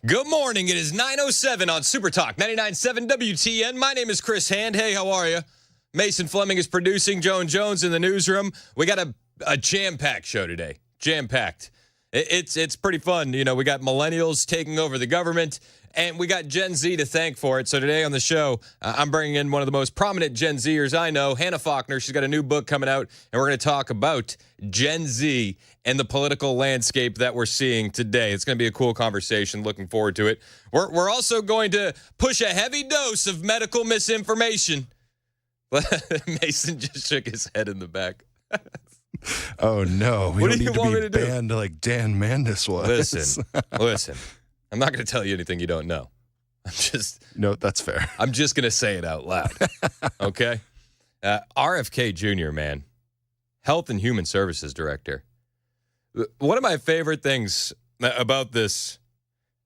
Good morning. It is 9:07 on Super Talk 99.7 WTN. My name is Chris Hand. Hey, how are you? Mason Fleming is producing. Joan Jones in the newsroom. We got a jam-packed show today. Jam-packed. It's pretty fun. You know, we got millennials taking over the government, and we got Gen Z to thank for it. So today on the show, I'm bringing in one of the most prominent Gen Zers I know, Hannah Faulkner. She's got a new book coming out, and we're going to talk about Gen Z and the political landscape that we're seeing today. It's going to be a cool conversation. Looking forward to it. We're also going to push a heavy dose of medical misinformation. Mason just shook his head in the back. Oh, no. We What don't do you need want me to to be do? banned like Dan Mandis was. Listen. I'm not going to tell you anything you don't know. No, that's fair. I'm just going to say it out loud. Okay? RFK Jr., man. Health and Human Services Director. One of my favorite things about this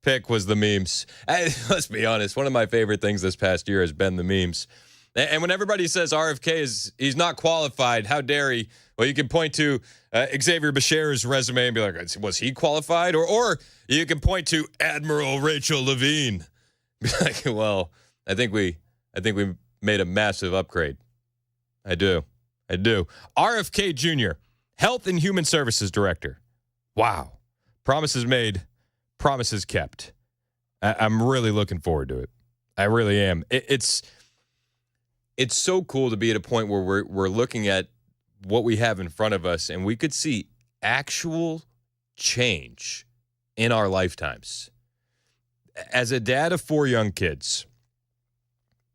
pick was the memes. Let's be honest. One of my favorite things this past year has been the memes. And when everybody says RFK he's not qualified, how dare he? Well, you can point to Xavier Becerra's resume and be like, was he qualified? Or you can point to Admiral Rachel Levine. Be like, well, I think we made a massive upgrade. I do. RFK Jr., Health and Human Services Director. Wow. Promises made, promises kept. I'm really looking forward to it. I really am. It's so cool to be at a point where we're looking at what we have in front of us, and we could see actual change in our lifetimes. As a dad of 4 young kids,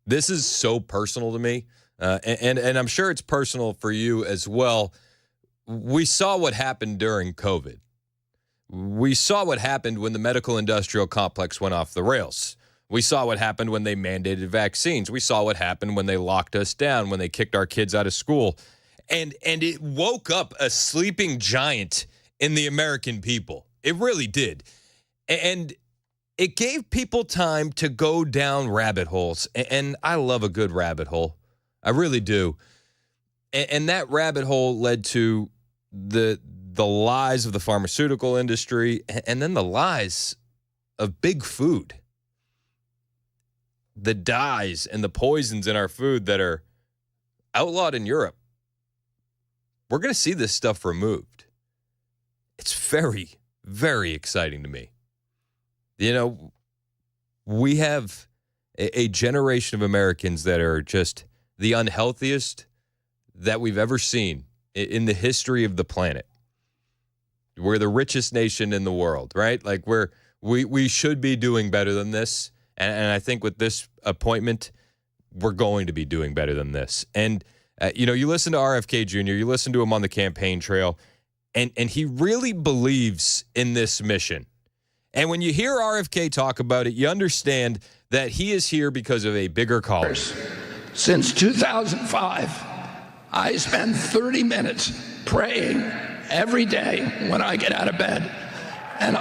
this is so personal to me, and I'm sure it's personal for you as well. We saw what happened during COVID. We saw what happened when the medical industrial complex went off the rails. We saw what happened when they mandated vaccines. We saw what happened when they locked us down, when they kicked our kids out of school. And it woke up a sleeping giant in the American people. It really did. And it gave people time to go down rabbit holes. And I love a good rabbit hole. I really do. And that rabbit hole led to the lies of the pharmaceutical industry and then the lies of big food. The dyes and the poisons in our food that are outlawed in Europe. We're going to see this stuff removed. It's very, very exciting to me. You know, we have a generation of Americans that are just the unhealthiest that we've ever seen in the history of the planet. We're the richest nation in the world, right? Like we should be doing better than this. And I think with this appointment, we're going to be doing better than this. And, you listen to RFK Jr., you listen to him on the campaign trail, and he really believes in this mission. And when you hear RFK talk about it, you understand that he is here because of a bigger cause. Since 2005, I spend 30 minutes praying every day when I get out of bed. And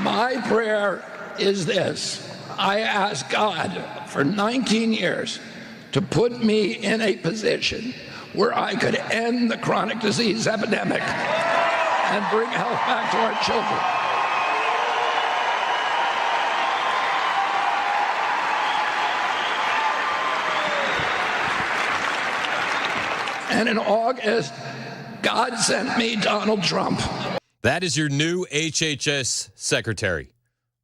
my prayer is this. I ask God for 19 years to put me in a position where I could end the chronic disease epidemic and bring health back to our children. And in August, God sent me Donald Trump. That is your new HHS secretary,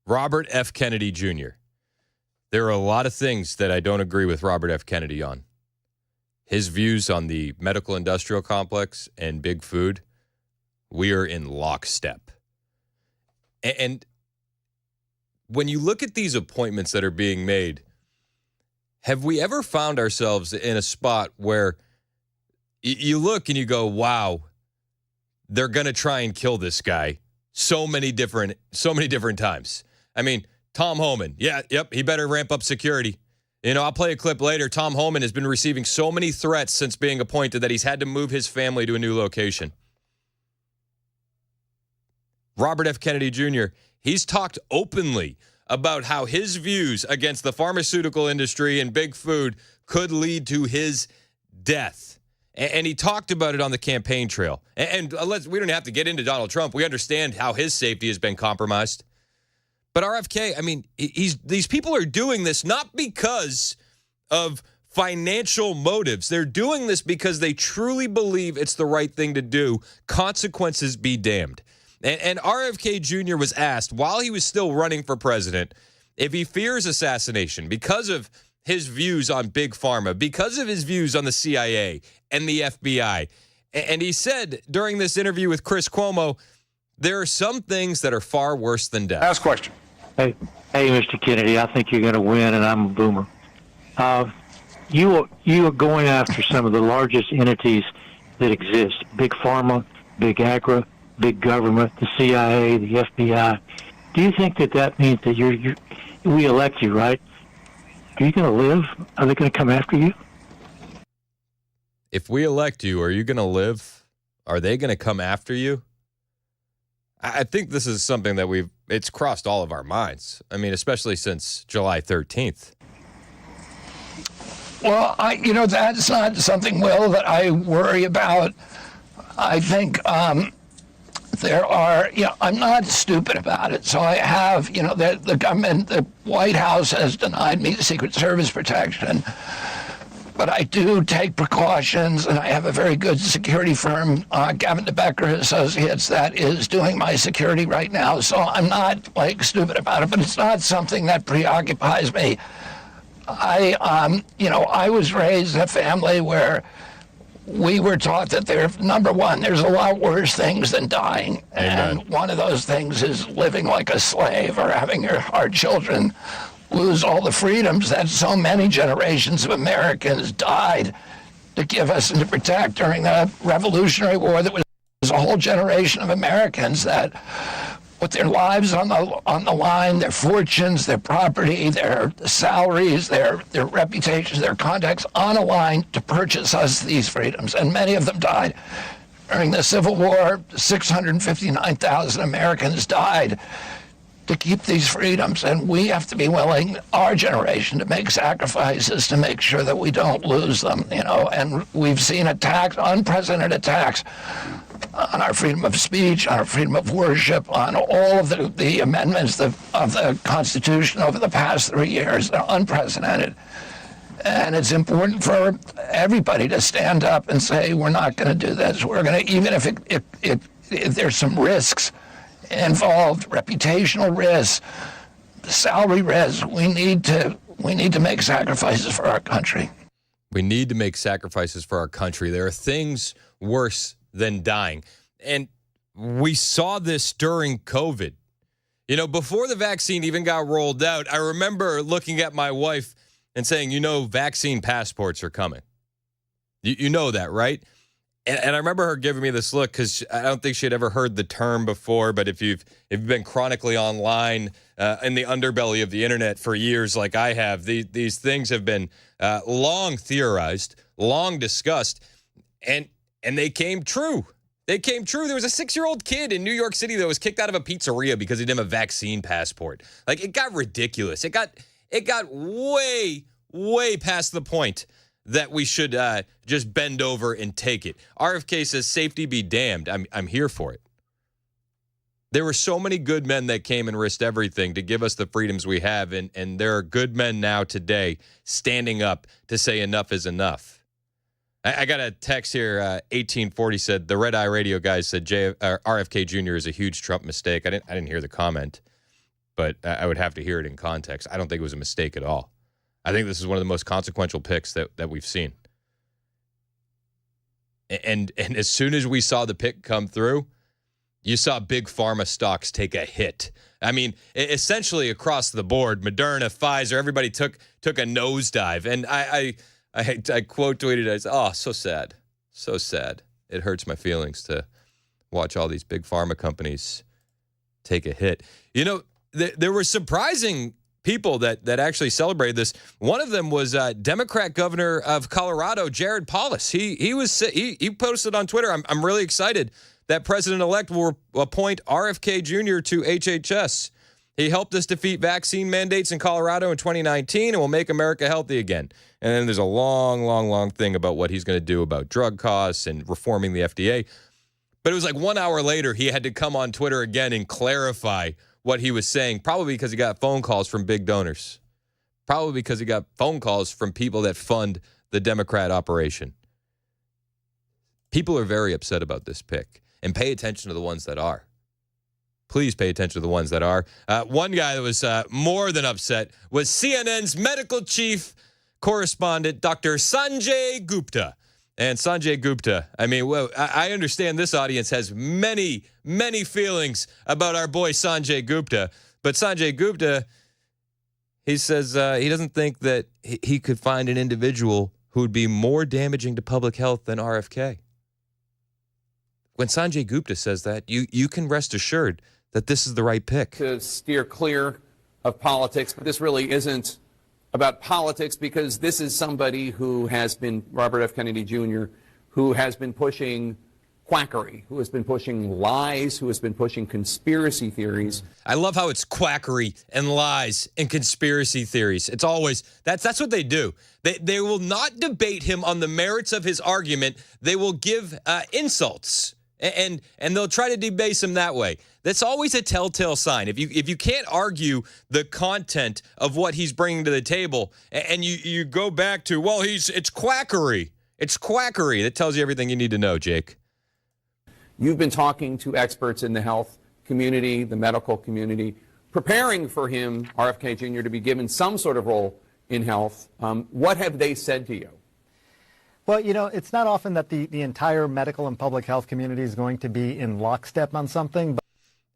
Robert F. Kennedy Jr. There are a lot of things that I don't agree with Robert F. Kennedy on. His views on the medical industrial complex and big food, we are in lockstep. And when you look at these appointments that are being made, have we ever found ourselves in a spot where you look and you go, wow, they're going to try and kill this guy so many different times. I mean, Tom Homan. Yeah, yep, he better ramp up security. I'll play a clip later. Tom Homan has been receiving so many threats since being appointed that he's had to move his family to a new location. Robert F. Kennedy Jr., he's talked openly about how his views against the pharmaceutical industry and big food could lead to his death. And he talked about it on the campaign trail. And we don't have to get into Donald Trump. We understand how his safety has been compromised. But RFK, I mean, these people are doing this not because of financial motives. They're doing this because they truly believe it's the right thing to do. Consequences be damned. And RFK Jr. was asked while he was still running for president if he fears assassination because of his views on Big Pharma, because of his views on the CIA and the FBI. And he said during this interview with Chris Cuomo, there are some things that are far worse than death. Last question. Hey, Mr. Kennedy, I think you're going to win, and I'm a boomer. You are going after some of the largest entities that exist: Big Pharma, Big Agri, Big Government, the CIA, the FBI. Do you think that means that we elect you, right? Are you going to live? Are they going to come after you? If we elect you, are you going to live? Are they going to come after you? I think this is something that it's crossed all of our minds. I mean, especially since July 13th. Well, that's not something, Will, that I worry about. I think there are, I'm not stupid about it. So I have, the government, the White House has denied me Secret Service protection. But I do take precautions, and I have a very good security firm, Gavin DeBecker Associates, that is doing my security right now. So I'm not, stupid about it, but it's not something that preoccupies me. I was raised in a family where we were taught that number one, there's a lot worse things than dying. Amen. And one of those things is living like a slave or having our children lose all the freedoms that so many generations of Americans died to give us and to protect during the Revolutionary War. That was a whole generation of Americans that put their lives on the line, their fortunes, their property, their salaries, their reputations, their contacts on a line to purchase us these freedoms. And many of them died. During the Civil War, 659,000 Americans died to keep these freedoms, and we have to be willing, our generation, to make sacrifices to make sure that we don't lose them, and we've seen attacks, unprecedented attacks on our freedom of speech, on our freedom of worship, on all of the amendments of the Constitution over the past 3 years. They're unprecedented. And it's important for everybody to stand up and say, we're not going to do this. We're going to, even if there's some risks involved, reputational risks, salary risks, we need to make sacrifices for our country. We need to make sacrifices for our country. There are things worse than dying. And we saw this during COVID. Before the vaccine even got rolled out, I remember looking at my wife and saying, vaccine passports are coming. You know that, right? And I remember her giving me this look because I don't think she had ever heard the term before. But if you've been chronically online in the underbelly of the internet for years, like I have, these things have been long theorized, long discussed, and they came true. They came true. There was a 6-year-old kid in New York City that was kicked out of a pizzeria because he didn't have a vaccine passport. It got ridiculous. It got way, way past the point that we should just bend over and take it. RFK says safety be damned. I'm here for it. There were so many good men that came and risked everything to give us the freedoms we have, and there are good men now today standing up to say enough is enough. I got a text here, 1840 said, the Red Eye Radio guys said RFK Jr. is a huge Trump mistake. I didn't hear the comment, but I would have to hear it in context. I don't think it was a mistake at all. I think this is one of the most consequential picks that we've seen. And as soon as we saw the pick come through, you saw big pharma stocks take a hit. I mean, essentially across the board, Moderna, Pfizer, everybody took a nosedive. And I quote tweeted, I said, oh, so sad. So sad. It hurts my feelings to watch all these big pharma companies take a hit. there were surprising people that actually celebrated this. One of them was Democrat governor of Colorado, Jared Polis. He posted on Twitter, I'm really excited that President-elect will appoint RFK Jr. to HHS. He helped us defeat vaccine mandates in Colorado in 2019 and will make America healthy again. And then there's a long thing about what he's going to do about drug costs and reforming the FDA. But it was like 1 hour later, he had to come on Twitter again and clarify what he was saying, probably because he got phone calls from big donors. Probably because he got phone calls from people that fund the Democrat operation. People are very upset about this pick, and pay attention to the ones that are. Please pay attention to the ones that are. One guy that was more than upset was CNN's medical chief correspondent, Dr. Sanjay Gupta. And Sanjay Gupta, I mean, well, I understand this audience has many feelings about our boy Sanjay Gupta. But Sanjay Gupta, he says he doesn't think that he could find an individual who would be more damaging to public health than RFK. When Sanjay Gupta says that, you can rest assured that this is the right pick. To steer clear of politics, but this really isn't about politics, because this is somebody who has been, Robert F. Kennedy Jr., who has been pushing quackery, who has been pushing lies, who has been pushing conspiracy theories. I love how it's quackery and lies and conspiracy theories. It's always, that's what they do. They will not debate him on the merits of his argument. They will give insults. And they'll try to debase him that way. That's always a telltale sign. If you can't argue the content of what he's bringing to the table, and you go back to, well, it's quackery. It's quackery. That tells you everything you need to know, Jake. You've been talking to experts in the health community, the medical community, preparing for him, RFK Jr., to be given some sort of role in health. What have they said to you? Well, you know, it's not often that the entire medical and public health community is going to be in lockstep on something. But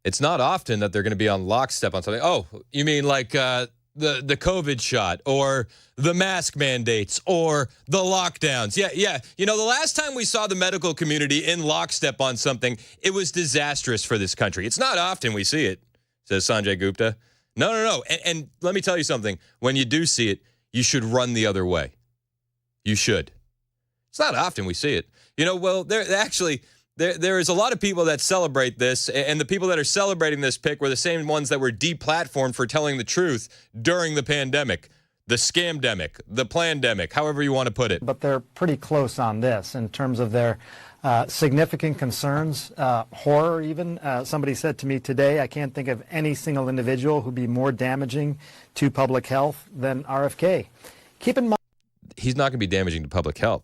it's not often that they're going to be on lockstep on something. Oh, you mean like the COVID shot or the mask mandates or the lockdowns? Yeah. You know, the last time we saw the medical community in lockstep on something, it was disastrous for this country. It's not often we see it, says Sanjay Gupta. No. And let me tell you something. When you do see it, you should run the other way. You should. It's not often we see it. You know, well, there is a lot of people that celebrate this, and the people that are celebrating this pick were the same ones that were deplatformed for telling the truth during the pandemic, the scamdemic, the plandemic, however you want to put it. But they're pretty close on this in terms of their significant concerns, horror even. Somebody said to me today, I can't think of any single individual who'd be more damaging to public health than RFK. Keep in mind, he's not going to be damaging to public health.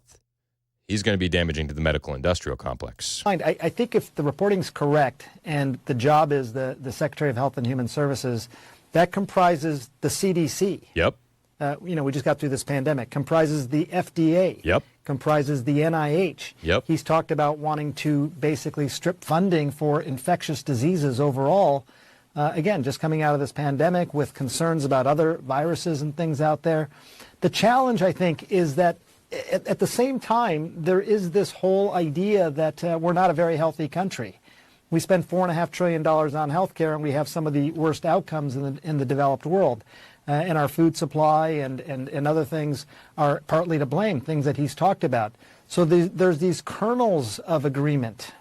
He's going to be damaging to the medical industrial complex. I think if the reporting's correct and the job is the Secretary of Health and Human Services, that comprises the CDC. Yep. You know, we just got through this pandemic. Comprises the FDA. Yep. Comprises the NIH. Yep. He's talked about wanting to basically strip funding for infectious diseases overall. Again, just coming out of this pandemic with concerns about other viruses and things out there. The challenge, I think, is that at the same time, there is this whole idea that we're not a very healthy country. We spend $4.5 trillion on health care, and we have some of the worst outcomes in the developed world. And our food supply and other things are partly to blame, things that he's talked about. So there's these kernels of agreement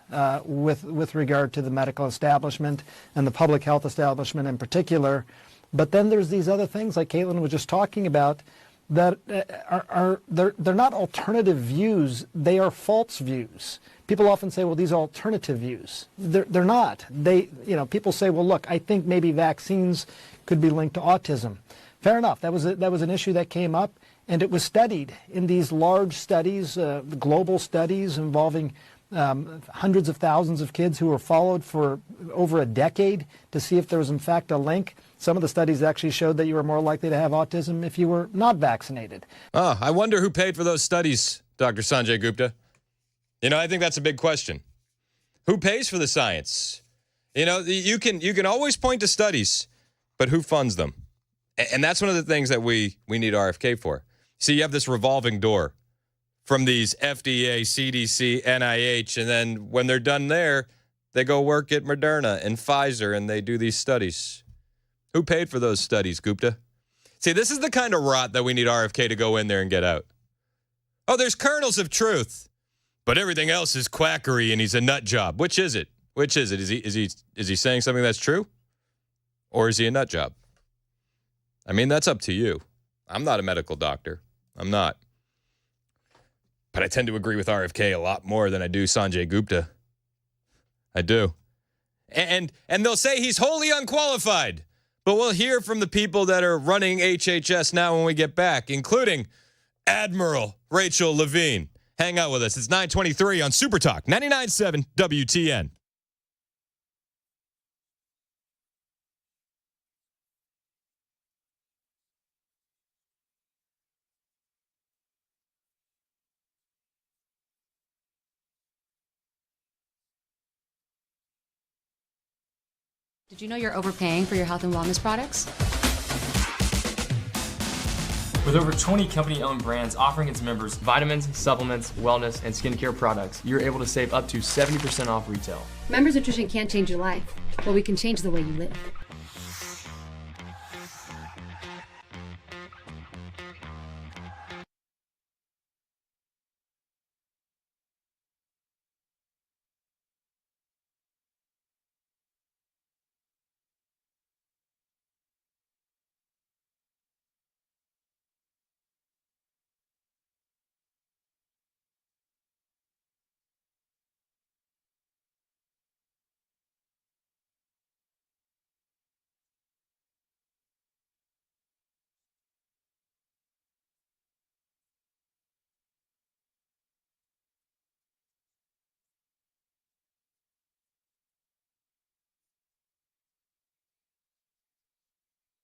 with regard to the medical establishment and the public health establishment in particular. But then there's these other things, like Caitlin was just talking about, that they're not alternative views, they are false views. People often say, well, these are alternative views. They're not. People say, well, look, I think maybe vaccines could be linked to autism. Fair enough. That was an issue that came up, and it was studied in these large studies, global studies involving hundreds of thousands of kids who were followed for over a decade to see if there was in fact a link. Some of the studies actually showed that you were more likely to have autism if you were not vaccinated. Oh, I wonder who paid for those studies, Dr. Sanjay Gupta. You know, I think that's a big question. Who pays for the science? You know, you can always point to studies, but who funds them? And that's one of the things that we need RFK for. See, you have this revolving door from these FDA, CDC, NIH, and then when they're done there, they go work at Moderna and Pfizer, and they do these studies. Who paid for those studies, Gupta? See, this is the kind of rot that we need RFK to go in there and get out. Oh, there's kernels of truth, but everything else is quackery, and he's a nut job. Which is it? Which is it? Is he saying something that's true, or is he a nut job? I mean, that's up to you. I'm not a medical doctor. I'm not. But I tend to agree with RFK a lot more than I do Sanjay Gupta. I do. And they'll say he's wholly unqualified. But we'll hear from the people that are running HHS now when we get back, including Admiral Rachel Levine. Hang out with us. It's 9:23 on Super Talk, 99.7 WTN. Did you know you're overpaying for your health and wellness products? With over 20 company-owned brands offering its members vitamins, supplements, wellness, and skincare products, you're able to save up to 70% off retail. Members Nutrition can't change your life, but we can change the way you live.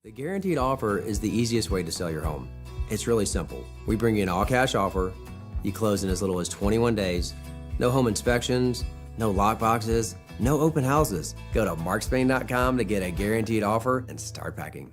The guaranteed offer is the easiest way to sell your home. It's really simple. We bring you an all-cash offer. You close in as little as 21 days. No home inspections, no lock boxes, no open houses. Go to markspain.com to get a guaranteed offer and start packing.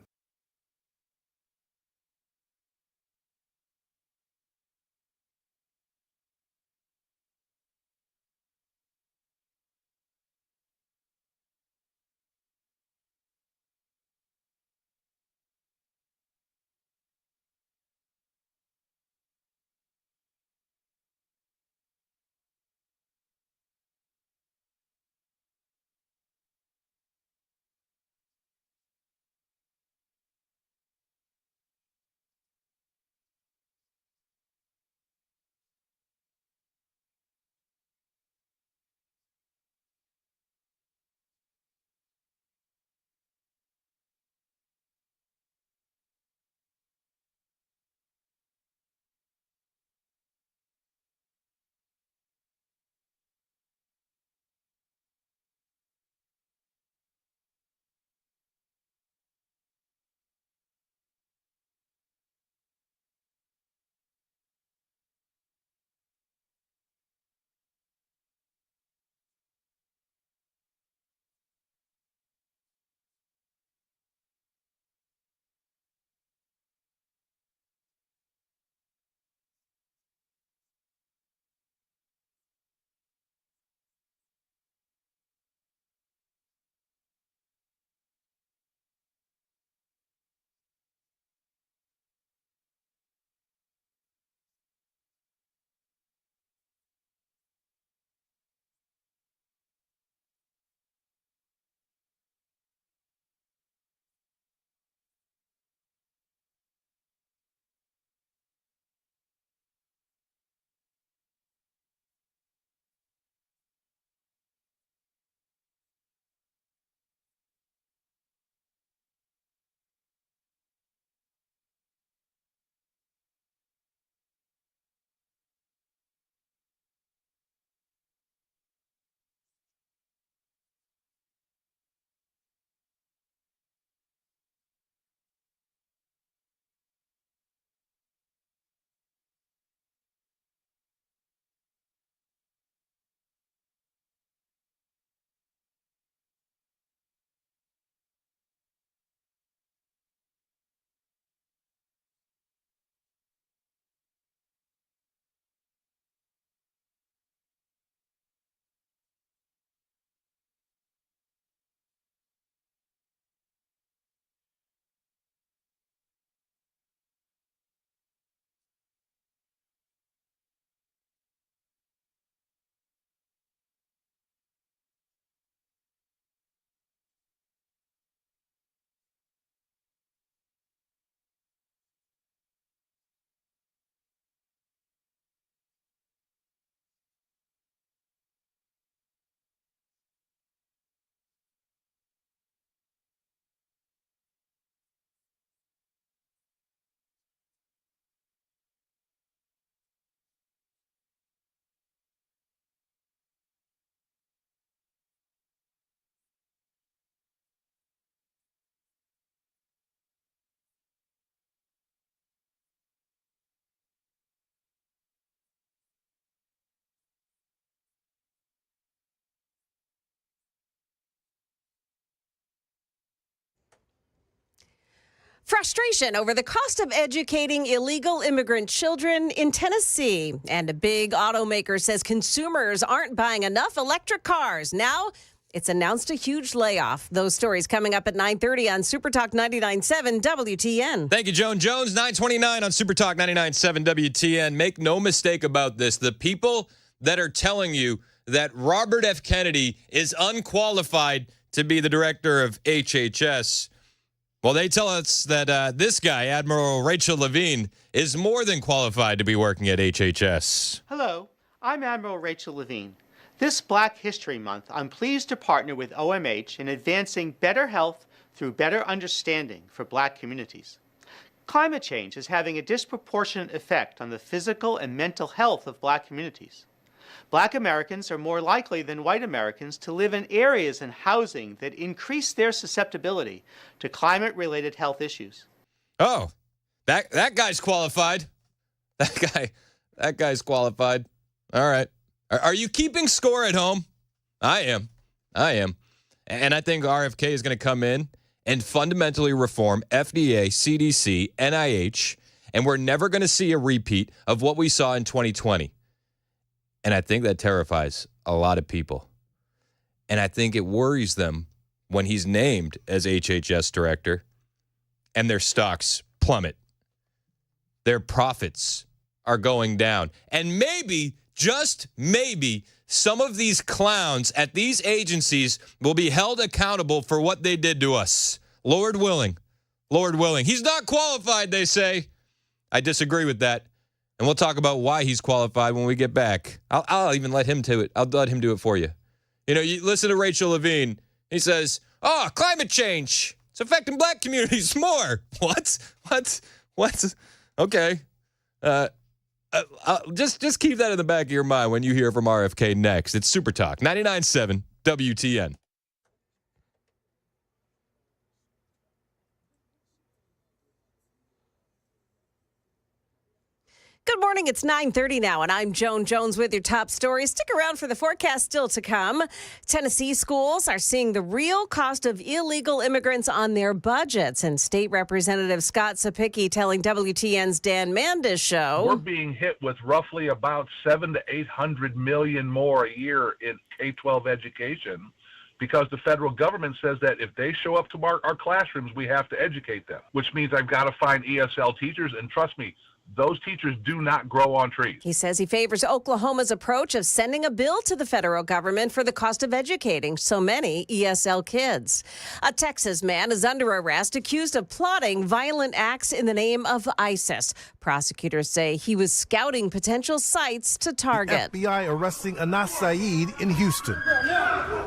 Frustration over the cost of educating illegal immigrant children in Tennessee. And a big automaker says consumers aren't buying enough electric cars. Now it's announced a huge layoff. Those stories coming up at 9:30 on Super Talk 99.7 WTN. Thank you, Joan Jones. 9:29 on Super Talk 99.7 WTN. Make no mistake about this. The people that are telling you that Robert F. Kennedy is unqualified to be the director of HHS, well, they tell us that this guy, Admiral Rachel Levine, is more than qualified to be working at HHS. Hello, I'm Admiral Rachel Levine. This Black History Month, I'm pleased to partner with OMH in advancing better health through better understanding for Black communities. Climate change is having a disproportionate effect on the physical and mental health of Black communities. Black Americans are more likely than white Americans to live in areas and housing that increase their susceptibility to climate-related health issues. Oh, that guy's qualified. That guy's qualified. All right. Are you keeping score at home? I am. And I think RFK is going to come in and fundamentally reform FDA, CDC, NIH, and we're never going to see a repeat of what we saw in 2020. And I think that terrifies a lot of people. And I think it worries them when he's named as HHS director and their stocks plummet. Their profits are going down. And maybe, just maybe, some of these clowns at these agencies will be held accountable for what they did to us. Lord willing. Lord willing. He's not qualified, they say. I disagree with that. And we'll talk about why he's qualified when we get back. I'll even let him do it. I'll let him do it for you. You know, you listen to Rachel Levine. He says, oh, climate change. It's affecting Black communities more. What? Okay. Just keep that in the back of your mind when you hear from RFK next. It's Super Talk 99.7 WTN. Good morning. It's 9:30 now, and I'm Joan Jones with your top stories. Stick around for the forecast still to come. Tennessee schools are seeing the real cost of illegal immigrants on their budgets, and State Representative Scott Sapicki telling WTN's Dan Mandis show. We're being hit with roughly about $700 to $800 million more a year in K-12 education, because the federal government says that if they show up to our classrooms, we have to educate them, which means I've got to find ESL teachers, and trust me, those teachers do not grow on trees. He says he favors Oklahoma's approach of sending a bill to the federal government for the cost of educating so many ESL kids. A Texas man is under arrest accused of plotting violent acts in the name of ISIS. Prosecutors say he was scouting potential sites to target. The FBI arresting Anas Saeed in Houston,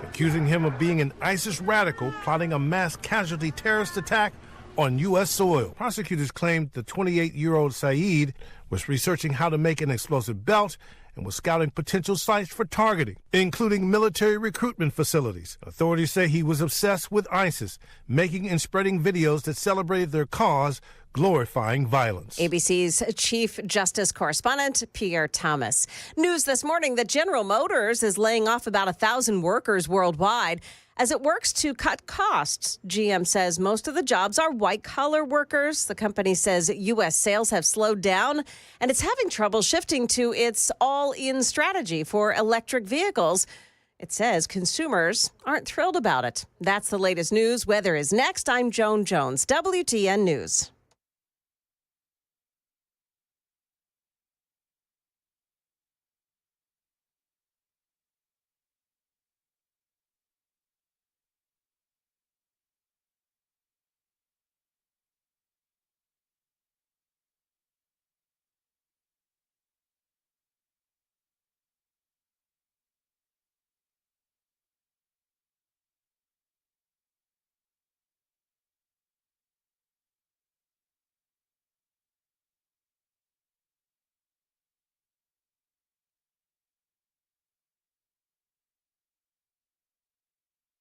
accusing him of being an ISIS radical plotting a mass casualty terrorist attack on U.S. soil. Prosecutors claimed the 28-year-old Saeed was researching how to make an explosive belt and was scouting potential sites for targeting, including military recruitment facilities. Authorities say he was obsessed with ISIS, making and spreading videos that celebrated their cause, glorifying violence. ABC's Chief Justice Correspondent Pierre Thomas. News this morning that General Motors is laying off about 1,000 workers worldwide as it works to cut costs. GM says most of the jobs are white-collar workers. The company says U.S. sales have slowed down, and it's having trouble shifting to its all-in strategy for electric vehicles. It says consumers aren't thrilled about it. That's the latest news. Weather is next. I'm Joan Jones, WTN News.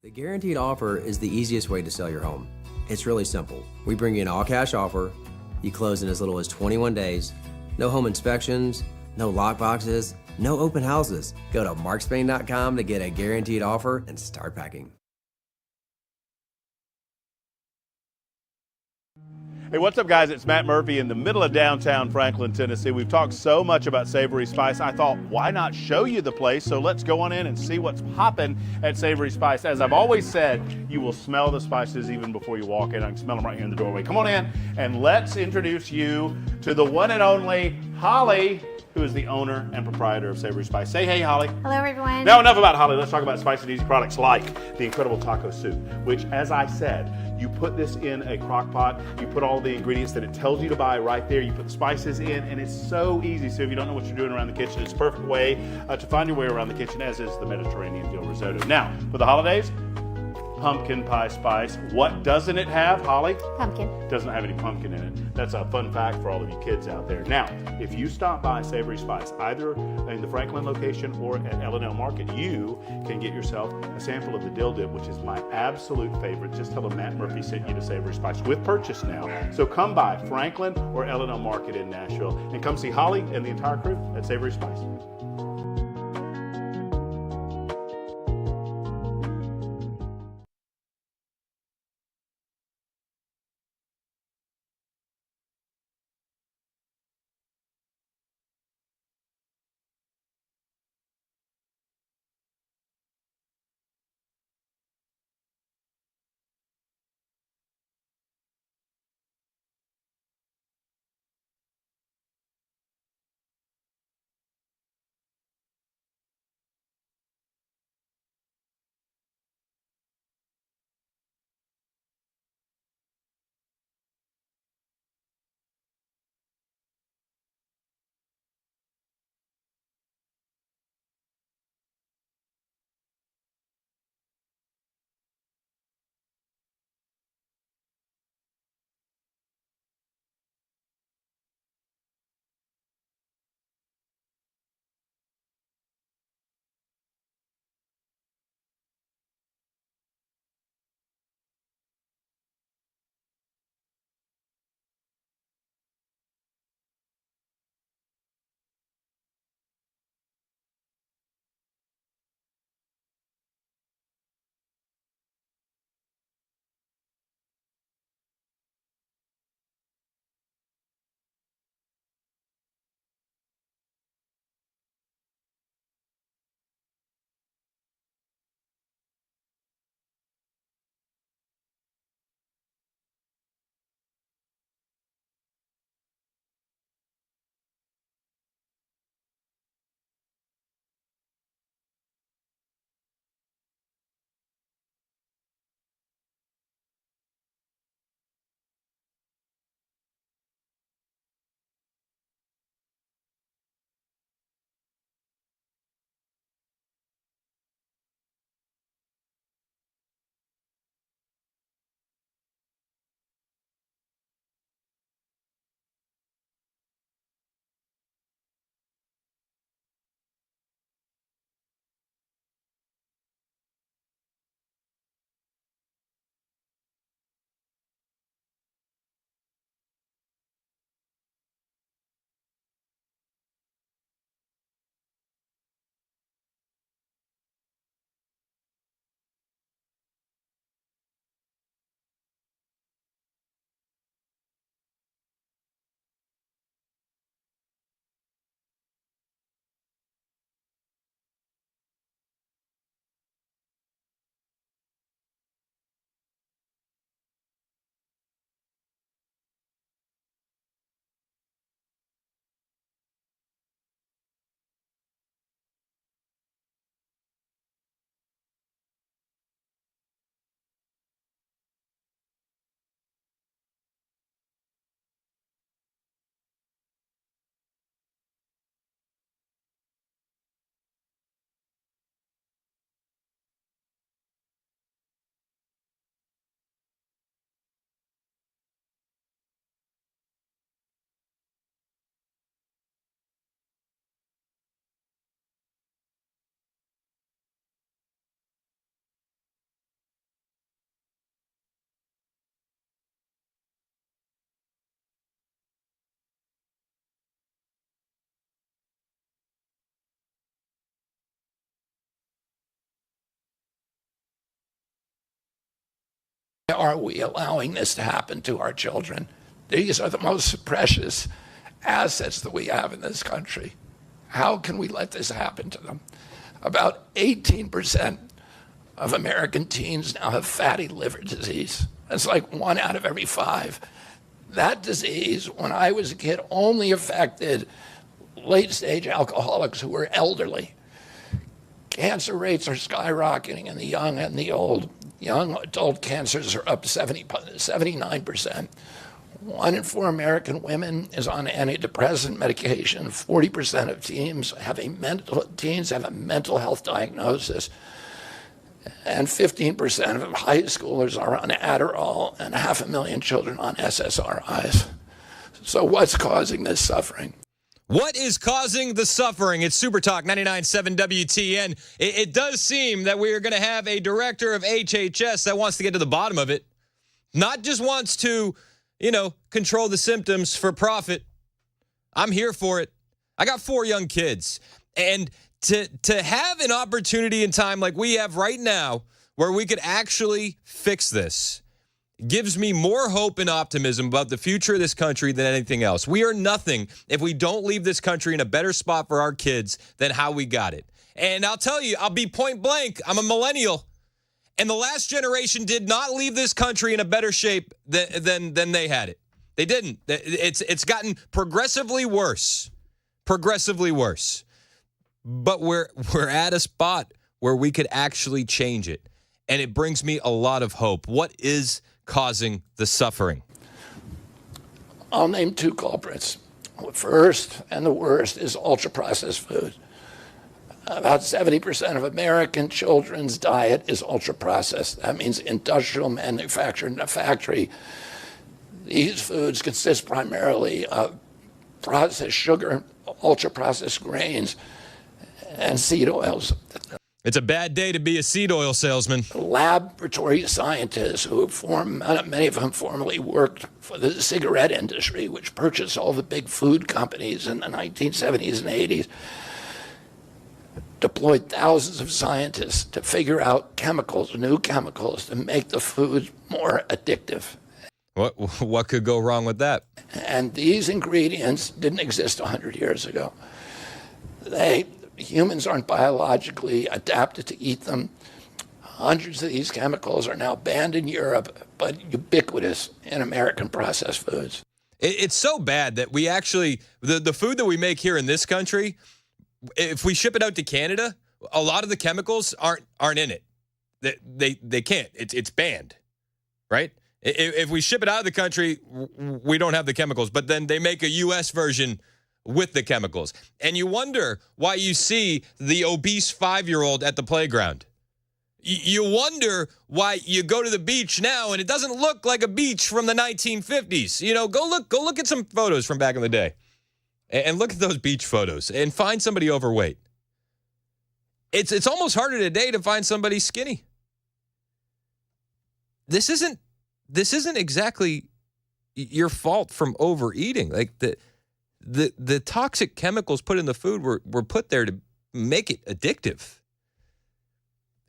The guaranteed offer is the easiest way to sell your home. It's really simple. We bring you an all-cash offer. You close in as little as 21 days. No home inspections, no lockboxes, no open houses. Go to markspain.com to get a guaranteed offer and start packing. Hey, what's up, guys? It's Matt Murphy in the middle of downtown Franklin, Tennessee. We've talked so much about Savory Spice. I thought, why not show you the place? So let's go on in and see what's popping at Savory Spice. As I've always said, you will smell the spices even before you walk in. I can smell them right here in the doorway. Come on in and let's introduce you to the one and only Holly, who is the owner and proprietor of Savory Spice. Say hey, Holly. Hello, everyone. Now, enough about Holly. Let's talk about spicy and easy products like the incredible taco soup, which, as I said, you put this in a crock pot, you put all the ingredients that it tells you to buy right there, you put the spices in, and it's so easy. So if you don't know what you're doing around the kitchen, it's a perfect way to find your way around the kitchen, as is the Mediterranean dill risotto. Now, for the holidays, pumpkin pie spice. What doesn't it have, Holly? Pumpkin. Doesn't have any pumpkin in it. That's a fun fact for all of you kids out there. Now, if you stop by Savory Spice, either in the Franklin location or at L&L Market, you can get yourself a sample of the dill dip, which is my absolute favorite. Just tell them Matt Murphy sent you to Savory Spice with purchase now. So come by Franklin or L&L Market in Nashville and come see Holly and the entire crew at Savory Spice. Are we allowing this to happen to our children? These are the most precious assets that we have in this country. How can we let this happen to them? About 18% of American teens now have fatty liver disease. That's like 1 out of every 5. That disease, when I was a kid, only affected late-stage alcoholics who were elderly. Cancer rates are skyrocketing in the young and the old. Young adult cancers are up 79%. 1 in 4 American women is on antidepressant medication. 40% of teens have a mental health diagnosis. And 15% of high schoolers are on Adderall, and 500,000 children on SSRIs. So what's causing this suffering? What is causing the suffering? It's Super Talk 99.7 WTN. It does seem that we are going to have a director of HHS that wants to get to the bottom of it. Not just wants to, control the symptoms for profit. I'm here for it. I got 4 young kids. And to have an opportunity in time like we have right now where we could actually fix this gives me more hope and optimism about the future of this country than anything else. We are nothing if we don't leave this country in a better spot for our kids than how we got it. And I'll tell you, I'll be point blank, I'm a millennial, and the last generation did not leave this country in a better shape than they had it. They didn't. It's gotten progressively worse. Progressively worse. But we're at a spot where we could actually change it. And it brings me a lot of hope. What is causing the suffering? I'll name 2 culprits. First, and the worst, is ultra-processed food. About 70% of American children's diet is ultra-processed. That means industrial manufactured in a factory. These foods consist primarily of processed sugar, ultra-processed grains, and seed oils. It's a bad day to be a seed oil salesman. Laboratory scientists who many of them formerly worked for the cigarette industry, which purchased all the big food companies in the 1970s and 80s, deployed thousands of scientists to figure out new chemicals to make the food more addictive. What could go wrong with that? And these ingredients didn't exist 100 years ago. Humans aren't biologically adapted to eat them. Hundreds of these chemicals are now banned in Europe, but ubiquitous in American processed foods. It's so bad that we actually, the food that we make here in this country, if we ship it out to Canada, a lot of the chemicals aren't in it. They can't. It's banned, right? If we ship it out of the country, we don't have the chemicals, but then they make a U.S. version with the chemicals. And you wonder why you see the obese 5-year-old at the playground. You wonder why you go to the beach now and it doesn't look like a beach from the 1950s. Go look at some photos from back in the day. And look at those beach photos and find somebody overweight. It's almost harder today to find somebody skinny. This isn't exactly your fault from overeating. Like the toxic chemicals put in the food were put there to make it addictive.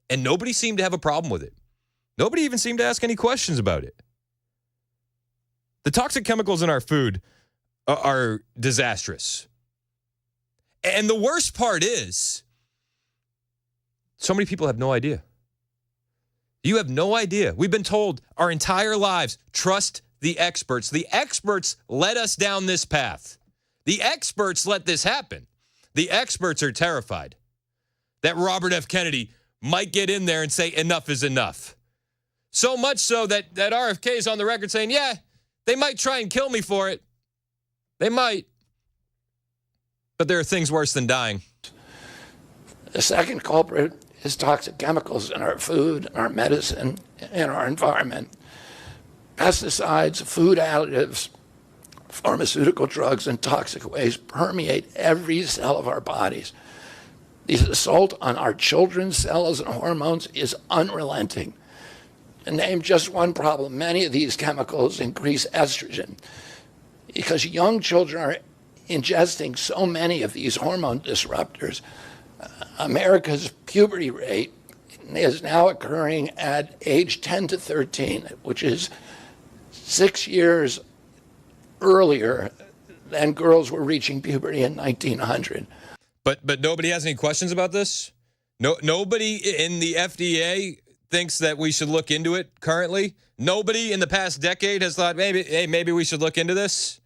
And nobody seemed to have a problem with it. Nobody even seemed to ask any questions about it. The toxic chemicals in our food are disastrous. And the worst part is, so many people have no idea. You have no idea. We've been told our entire lives, trust the experts. The experts led us down this path. The experts let this happen. The experts are terrified that Robert F. Kennedy might get in there and say enough is enough. So much so that RFK is on the record saying, yeah, they might try and kill me for it. They might. But there are things worse than dying. The second culprit is toxic chemicals in our food, our medicine, and our environment. Pesticides, food additives, pharmaceutical drugs, and toxic waste permeate every cell of our bodies. The assault on our children's cells and hormones is unrelenting. To name just one problem, many of these chemicals increase estrogen. Because young children are ingesting so many of these hormone disruptors, America's puberty rate is now occurring at age 10 to 13, which is 6 years earlier than girls were reaching puberty in 1900. But nobody has any questions about this? Nobody in the FDA thinks that we should look into it currently? Nobody in the past decade has thought, maybe we should look into this?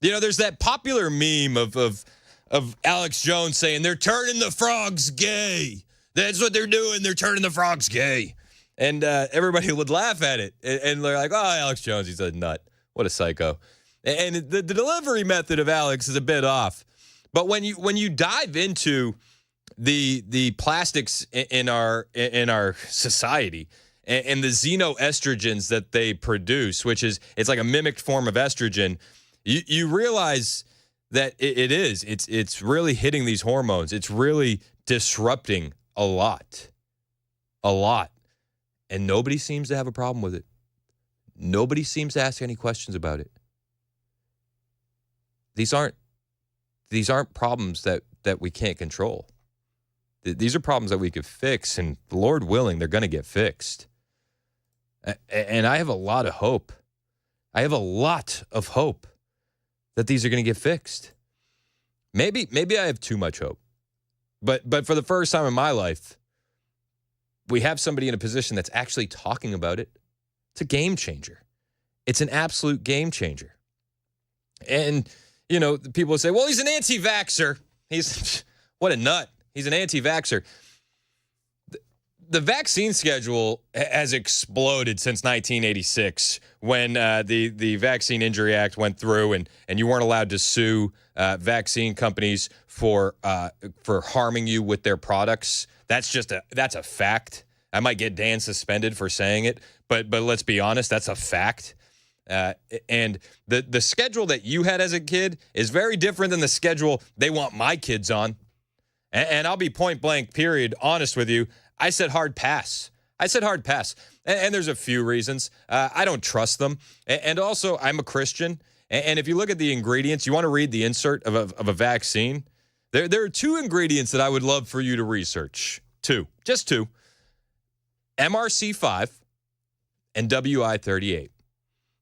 You know, there's that popular meme of Alex Jones saying they're turning the frogs gay. That's what they're doing. They're turning the frogs gay. And everybody would laugh at it. And they're like, oh, Alex Jones, he's a nut. What a psycho. And the delivery method of Alex is a bit off. But when you dive into the plastics in our society and the xenoestrogens that they produce, which it's like a mimicked form of estrogen, you realize that it's really hitting these hormones. It's really disrupting a lot. And nobody seems to have a problem with it. Nobody seems to ask any questions about it. These aren't problems that we can't control. These are problems that we could fix, and Lord willing, they're going to get fixed. And I have a lot of hope. I have a lot of hope that these are going to get fixed. Maybe I have too much hope. But for the first time in my life, we have somebody in a position that's actually talking about it. It's a game changer. It's an absolute game changer. And, you know, people will say, well, he's an anti-vaxxer. What a nut. He's an anti-vaxxer. The vaccine schedule has exploded since 1986 when the Vaccine Injury Act went through and you weren't allowed to sue vaccine companies for harming you with their products. That's a fact. I might get Dan suspended for saying it, but let's be honest, that's a fact. And the schedule that you had as a kid is very different than the schedule they want my kids on. And I'll be point blank, period, honest with you. I said hard pass. And there's a few reasons. I don't trust them. And also, I'm a Christian. And if you look at the ingredients, you want to read the insert of a vaccine. There are two ingredients that I would love for you to research. Just two. MRC5 and WI38.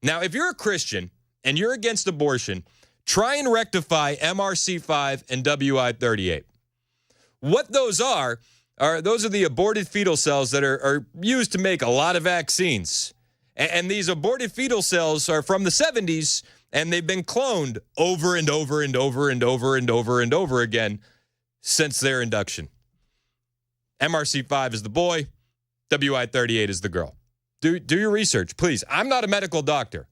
Now, if you're a Christian and you're against abortion, try and rectify MRC5 and WI38. What those are the aborted fetal cells that are used to make a lot of vaccines. And these aborted fetal cells are from the 70s, and they've been cloned over and over and over and over and over and over again since their induction. MRC5 is the boy, WI38 is the girl. Do your research, please. I'm not a medical doctor.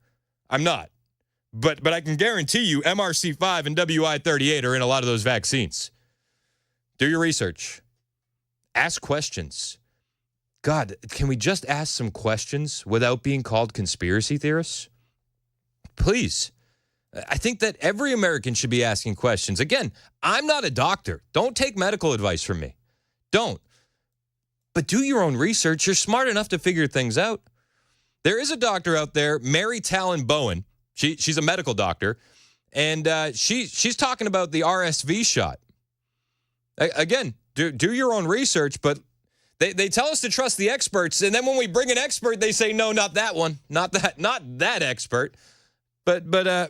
I'm not. But I can guarantee you MRC5 and WI38 are in a lot of those vaccines. Do your research. Ask questions. God, can we just ask some questions without being called conspiracy theorists? Please. I think that every American should be asking questions. Again, I'm not a doctor. Don't take medical advice from me. Don't. But do your own research. You're smart enough to figure things out. There is a doctor out there, Mary Talon Bowen. She's a medical doctor, and she's talking about the RSV shot. Again, do your own research, but they tell us to trust the experts, and then when we bring an expert, they say, no, not that one, not that expert. But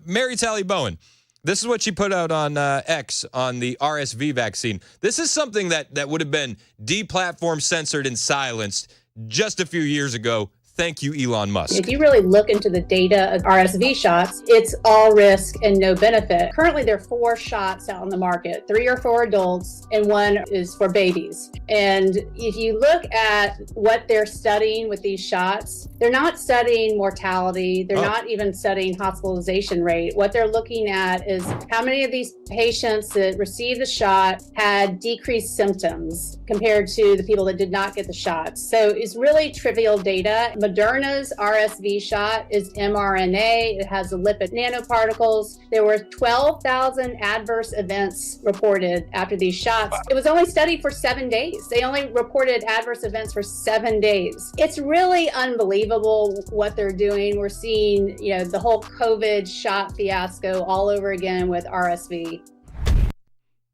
Mary Talon Bowen, this is what she put out on X on the RSV vaccine. This is something that would have been deplatformed, censored, and silenced just a few years ago. Thank you, Elon Musk. If you really look into the data of RSV shots, it's all risk and no benefit. Currently, there are 4 shots out on the market. 3 are for adults and 1 is for babies. And if you look at what they're studying with these shots, they're not studying mortality. They're not even studying hospitalization rate. What they're looking at is how many of these patients that received the shot had decreased symptoms compared to the people that did not get the shots. So it's really trivial data. Moderna's RSV shot is mRNA. It has the lipid nanoparticles. There were 12,000 adverse events reported after these shots. It was only studied for 7 days. They only reported adverse events for 7 days. It's really unbelievable what they're doing. We're seeing, the whole COVID shot fiasco all over again with RSV.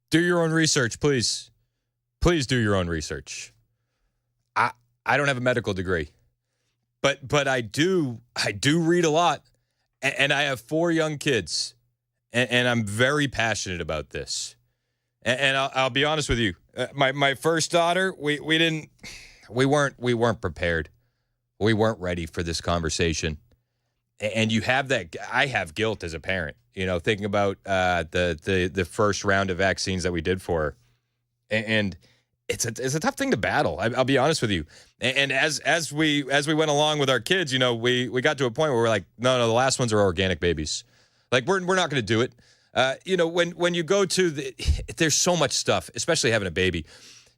Do your own research, please. Please do your own research. I don't have a medical degree. But I do read a lot, And I have 4 young kids, and I'm very passionate about this. And I'll be honest with you. My first daughter, we weren't prepared. We weren't ready for this conversation. And you have that. I have guilt as a parent, thinking about the first round of vaccines that we did for her. And it's a tough thing to battle. I'll be honest with you. And as we went along with our kids, we got to a point where we're like, no, the last ones are organic babies. Like we're not going to do it. When you go to there's so much stuff, especially having a baby.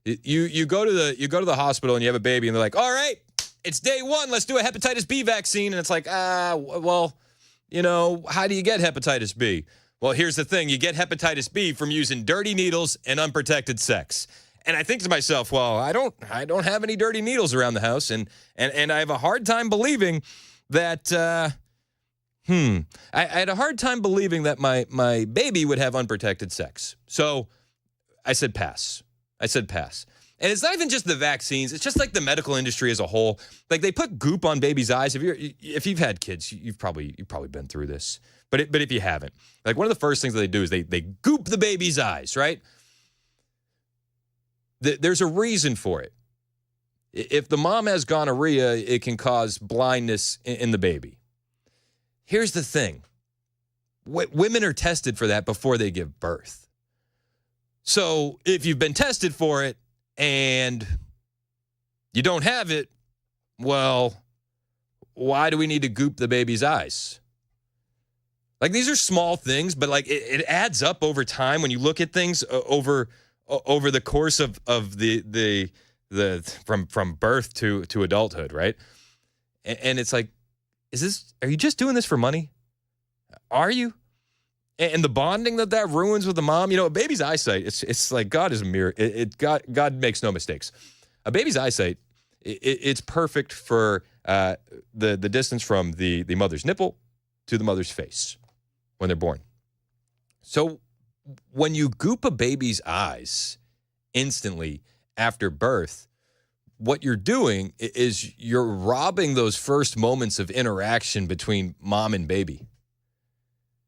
You go to the hospital and you have a baby and they're like, all right, it's day 1. Let's do a hepatitis B vaccine. And it's like, well, how do you get hepatitis B? Well, here's the thing. You get hepatitis B from using dirty needles and unprotected sex. And I think to myself, well, I don't have any dirty needles around the house. And I have a hard time believing that, I had a hard time believing that my baby would have unprotected sex. So I said pass. And it's not even just the vaccines. It's just like the medical industry as a whole. Like they put goop on babies' eyes. If you've had kids, you've probably been through this. But if you haven't, like one of the first things that they do is they goop the baby's eyes, right? There's a reason for it. If the mom has gonorrhea, it can cause blindness in the baby. Here's the thing. Women are tested for that before they give birth. So if you've been tested for it and you don't have it, well, why do we need to goop the baby's eyes? Like these are small things, but like it adds up over time when you look at things over the course of the from birth to adulthood, right? And it's like, are you just doing this for money? Are you? And the bonding that ruins with the mom, a baby's eyesight, it's like God is a mirror. God makes no mistakes. A baby's eyesight, it's perfect for the distance from the mother's nipple to the mother's face when they're born. So when you goop a baby's eyes instantly after birth, what you're doing is you're robbing those first moments of interaction between mom and baby.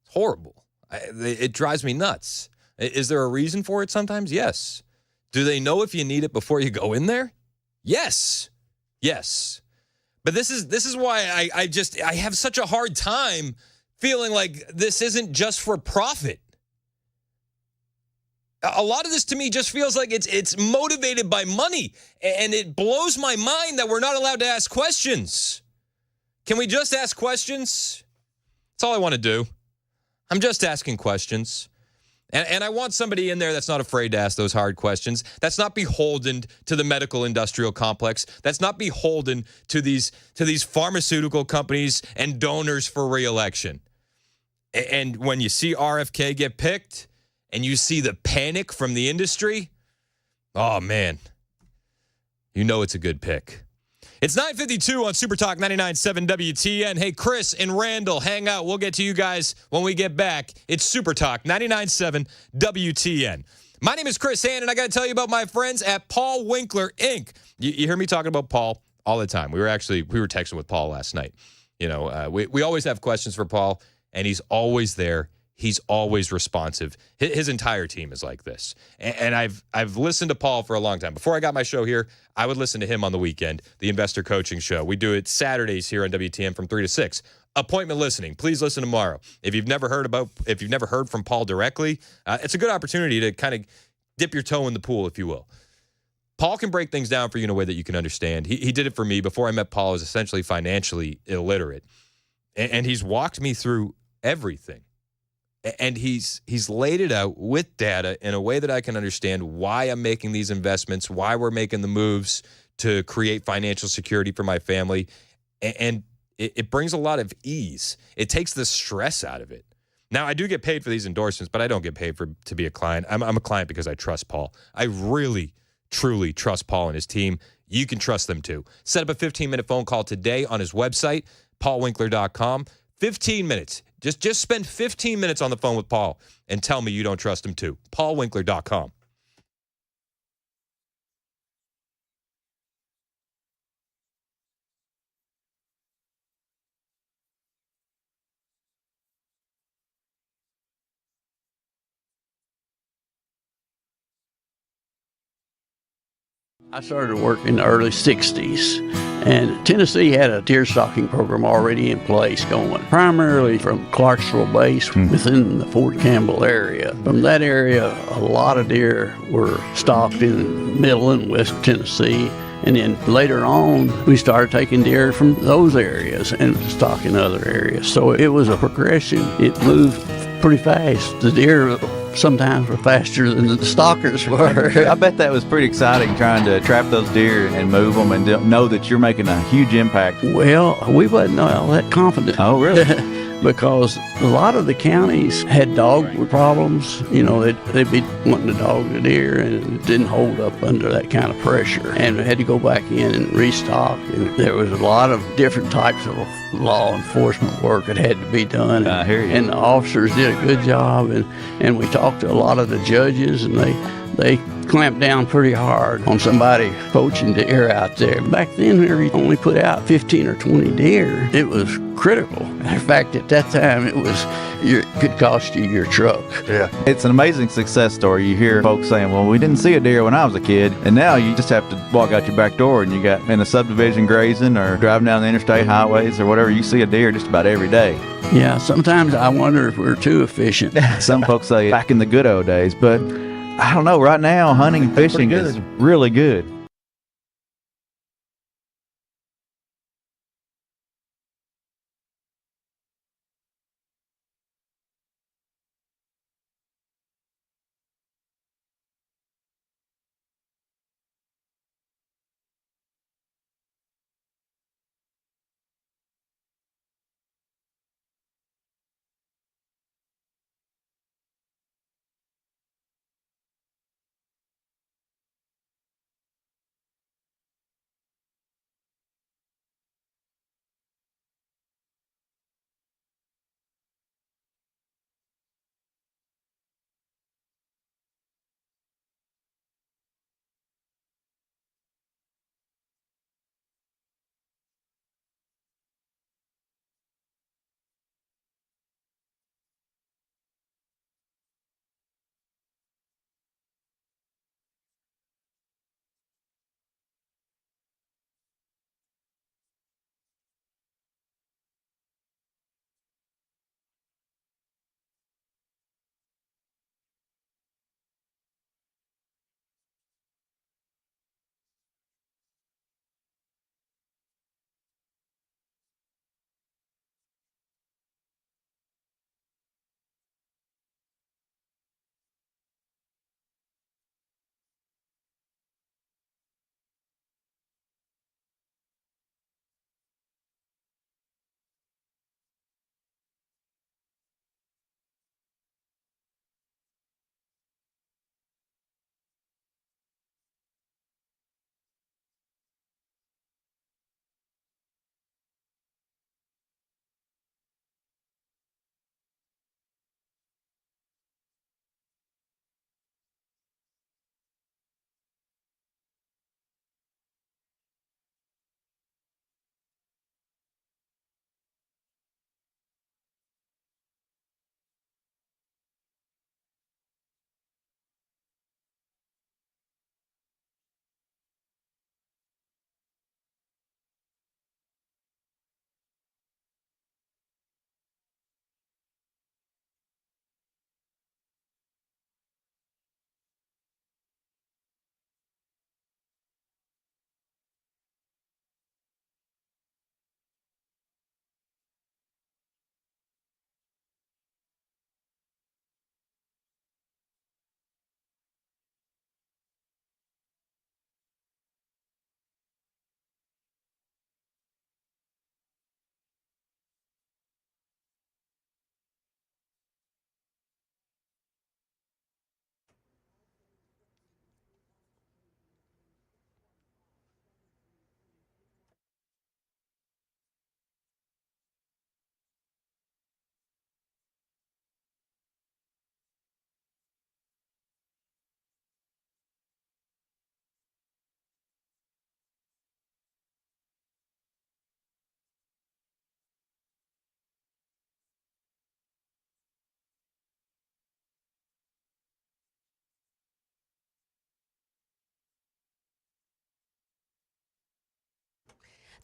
It's horrible. It drives me nuts. Is there a reason for it sometimes? Yes. Do they know if you need it before you go in there? Yes. But this is why I have such a hard time feeling like this isn't just for profit. A lot of this to me just feels like it's motivated by money, and it blows my mind that we're not allowed to ask questions. Can we just ask questions? That's all I want to do. I'm just asking questions. And I want somebody in there that's not afraid to ask those hard questions. That's not beholden to the medical industrial complex. That's not beholden to these pharmaceutical companies and donors for re-election. And when you see RFK get picked and you see the panic from the industry, oh, man, it's a good pick. It's 9:52 on Super Talk 99.7 WTN. Hey, Chris and Randall, hang out. We'll get to you guys when we get back. It's Super Talk 99.7 WTN. My name is Chris Hand, and I got to tell you about my friends at Paul Winkler, Inc. You hear me talking about Paul all the time. We were texting with Paul last night. We always have questions for Paul, and he's always there. He's always responsive. His entire team is like this. And I've listened to Paul for a long time. Before I got my show here, I would listen to him on the weekend, the Investor Coaching Show. We do it Saturdays here on WTN from 3 to 6. Appointment listening. Please listen tomorrow. If you've never heard from Paul directly, it's a good opportunity to kind of dip your toe in the pool, if you will. Paul can break things down for you in a way that you can understand. He did it for me. Before I met Paul, I was essentially financially illiterate. And he's walked me through everything. And he's laid it out with data in a way that I can understand why I'm making these investments, why we're making the moves to create financial security for my family. And it brings a lot of ease. It takes the stress out of it. Now, I do get paid for these endorsements, but I don't get paid to be a client. I'm a client because I trust Paul. I really, truly trust Paul and his team. You can trust them too. Set up a 15-minute phone call today on his website, paulwinkler.com. 15 minutes. Just spend 15 minutes on the phone with Paul and tell me you don't trust him too. paulwinkler.com. I started work in the early 60s, and Tennessee had a deer stalking program already in place going, primarily from Clarksville Base within the Fort Campbell area. From that area, a lot of deer were stalked in Middle and West Tennessee, and then later on, we started taking deer from those areas and stalking other areas. So it was a progression. It moved pretty fast. The deer sometimes were faster than the stalkers were. I bet that was pretty exciting trying to trap those deer and move them and know that you're making a huge impact. Well, we wasn't all that confident. Oh, really? Because a lot of the counties had dog problems. You know, they'd be wanting to dog the deer, and it didn't hold up under that kind of pressure. And we had to go back in and restock. And there was a lot of different types of law enforcement work that had to be done. I hear you. And the officers did a good job. And we talked to a lot of the judges, and they clamped down pretty hard on somebody poaching deer out there. Back then, we only put out 15 or 20 deer. It was critical. In fact, at that time, it could cost you your truck. Yeah. It's an amazing success story. You hear folks saying, well, we didn't see a deer when I was a kid, and now you just have to walk out your back door and you got in a subdivision grazing or driving down the interstate highways or whatever, you see a deer just about every day. Yeah, sometimes I wonder if we're too efficient. Some folks say back in the good old days, but I don't know. Right now, hunting and fishing is really good.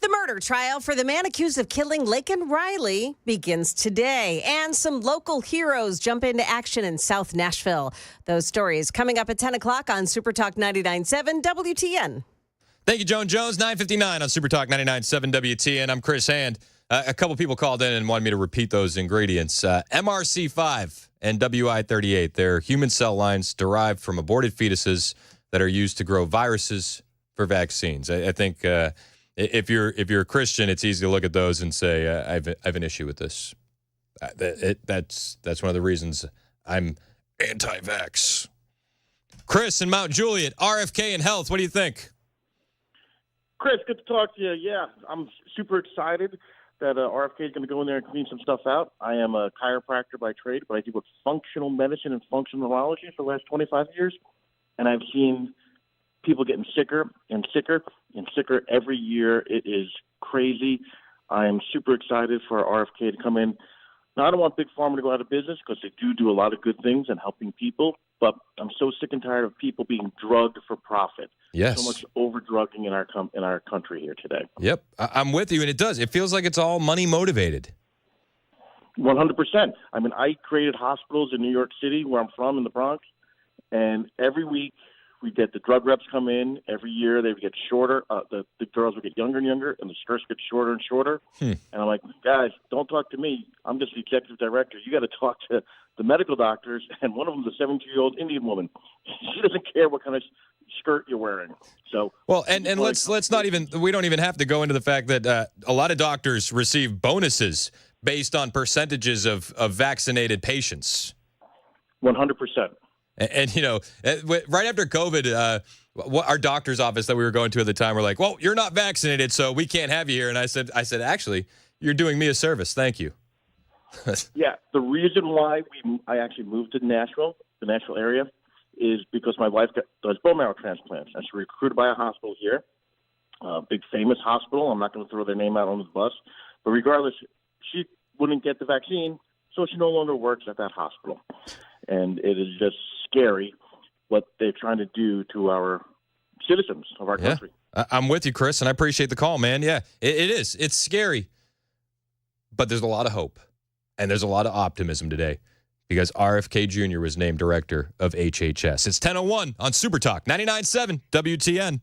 The murder trial for the man accused of killing Laken Riley begins today, and some local heroes jump into action in South Nashville. Those stories coming up at 10 o'clock on Super Talk 99.7 WTN. Thank you, Joan Jones. 9:59 on Super Talk 99.7 WTN. I'm Chris Hand. A couple people called in and wanted me to repeat those ingredients. MRC5 and WI38. They're human cell lines derived from aborted fetuses that are used to grow viruses for vaccines. I think if you're a Christian, it's easy to look at those and say, I have an issue with this. That's one of the reasons I'm anti-vax. Chris in Mount Juliet, RFK and Health. What do you think? Chris, good to talk to you. Yeah, I'm super excited that RFK is going to go in there and clean some stuff out. I am a chiropractor by trade, but I deal with functional medicine and functional neurology for the last 25 years, and I've seen people getting sicker and sicker and sicker every year. It is crazy. I am super excited for RFK to come in. Now, I don't want Big Pharma to go out of business because they do a lot of good things and helping people, but I'm so sick and tired of people being drugged for profit. Yes. So much over-drugging in our country here today. Yep, I'm with you, and it does. It feels like it's all money motivated. 100%. I mean, I created hospitals in New York City, where I'm from, in the Bronx, and every week we get the drug reps come in. Every year they would get shorter. The girls would get younger and younger, and the skirts get shorter and shorter. And I'm like, guys, don't talk to me. I'm just the executive director. You got to talk to the medical doctors, and one of them is a 17-year-old Indian woman. She doesn't care what kind of skirt you're wearing. So well, and let's not even, we don't even have to go into the fact that a lot of doctors receive bonuses based on percentages of vaccinated patients. 100%. And you know, right after COVID, our doctor's office that we were going to at the time were like, well, you're not vaccinated, so we can't have you here. And I said, actually, you're doing me a service. Thank you. Yeah, the reason why I actually moved to Nashville, the Nashville area, is because my wife does bone marrow transplants. And she's recruited by a hospital here, a big famous hospital. I'm not going to throw their name out on the bus. But regardless, she wouldn't get the vaccine, so she no longer works at that hospital. And it is just scary what they're trying to do to our citizens of our country. I'm with you, Chris, and I appreciate the call, man. Yeah, it is. It's scary. But there's a lot of hope, and there's a lot of optimism today because RFK Jr. was named director of HHS. It's 10:01 on Super Talk 99.7 WTN.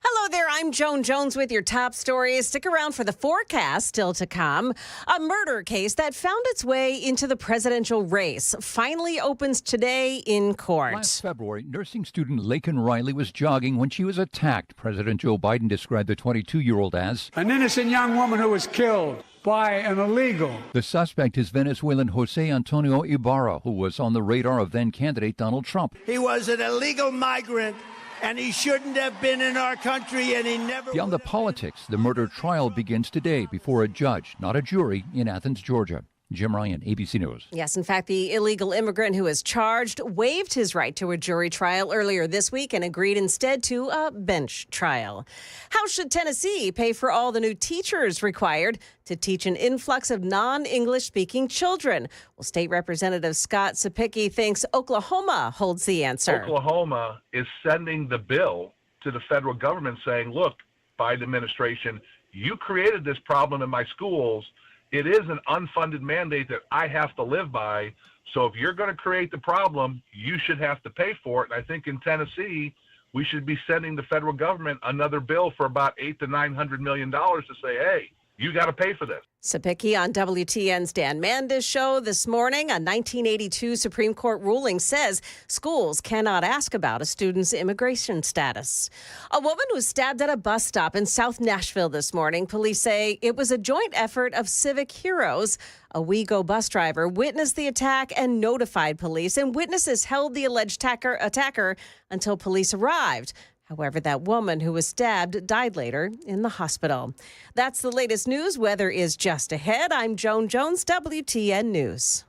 Hello there, I'm Joan Jones with your top stories. Stick around for the forecast still to come. A murder case that found its way into the presidential race finally opens today in court. Last February, nursing student Laken Riley was jogging when she was attacked. President Joe Biden described the 22-year-old as an innocent young woman who was killed by an illegal. The suspect is Venezuelan Jose Antonio Ibarra, who was on the radar of then-candidate Donald Trump. He was an illegal migrant, and he shouldn't have been in our country, and he never... Beyond the politics, the murder trial begins today before a judge, not a jury, in Athens, Georgia. Jim Ryan, ABC News. Yes, in fact, the illegal immigrant who is charged waived his right to a jury trial earlier this week and agreed instead to a bench trial. How should Tennessee pay for all the new teachers required to teach an influx of non-English speaking children? Well, State Representative Scott Sapicki thinks Oklahoma holds the answer. Oklahoma is sending the bill to the federal government saying, look, Biden administration, you created this problem in my schools. It is an unfunded mandate that I have to live by. So if you're going to create the problem, you should have to pay for it. And I think in Tennessee, we should be sending the federal government another bill for about $800 to $900 million to say, hey, you got to pay for this. Sapicki on WTN's Dan Mandis show this morning. A 1982 Supreme Court ruling says schools cannot ask about a student's immigration status. A woman was stabbed at a bus stop in South Nashville this morning. Police say it was a joint effort of civic heroes. A WeGo bus driver witnessed the attack and notified police, and witnesses held the alleged attacker until police arrived. However, that woman who was stabbed died later in the hospital. That's the latest news. Weather is just ahead. I'm Joan Jones, WTN News.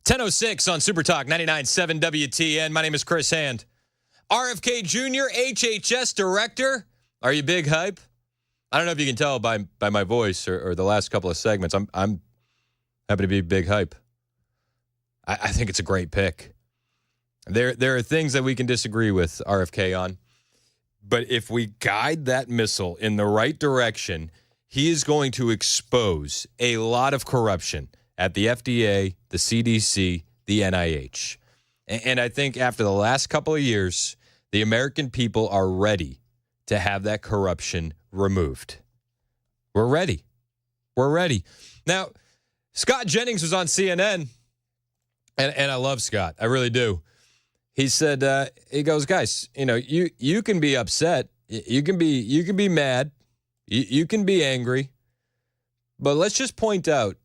10:06 on Super Talk 99.7 WTN. My name is Chris Hand. RFK Jr., HHS director. Are you big hype? I don't know if you can tell by my voice or the last couple of segments. I'm happy to be big hype. I think it's a great pick. There are things that we can disagree with RFK on, but if we guide that missile in the right direction, he is going to expose a lot of corruption at the FDA, the CDC, the NIH. And I think after the last couple of years, the American people are ready to have that corruption removed. We're ready. We're ready. Now, Scott Jennings was on CNN, and I love Scott. I really do. He said, he goes, guys, you can be upset. You can be mad. You can be angry. But let's just point out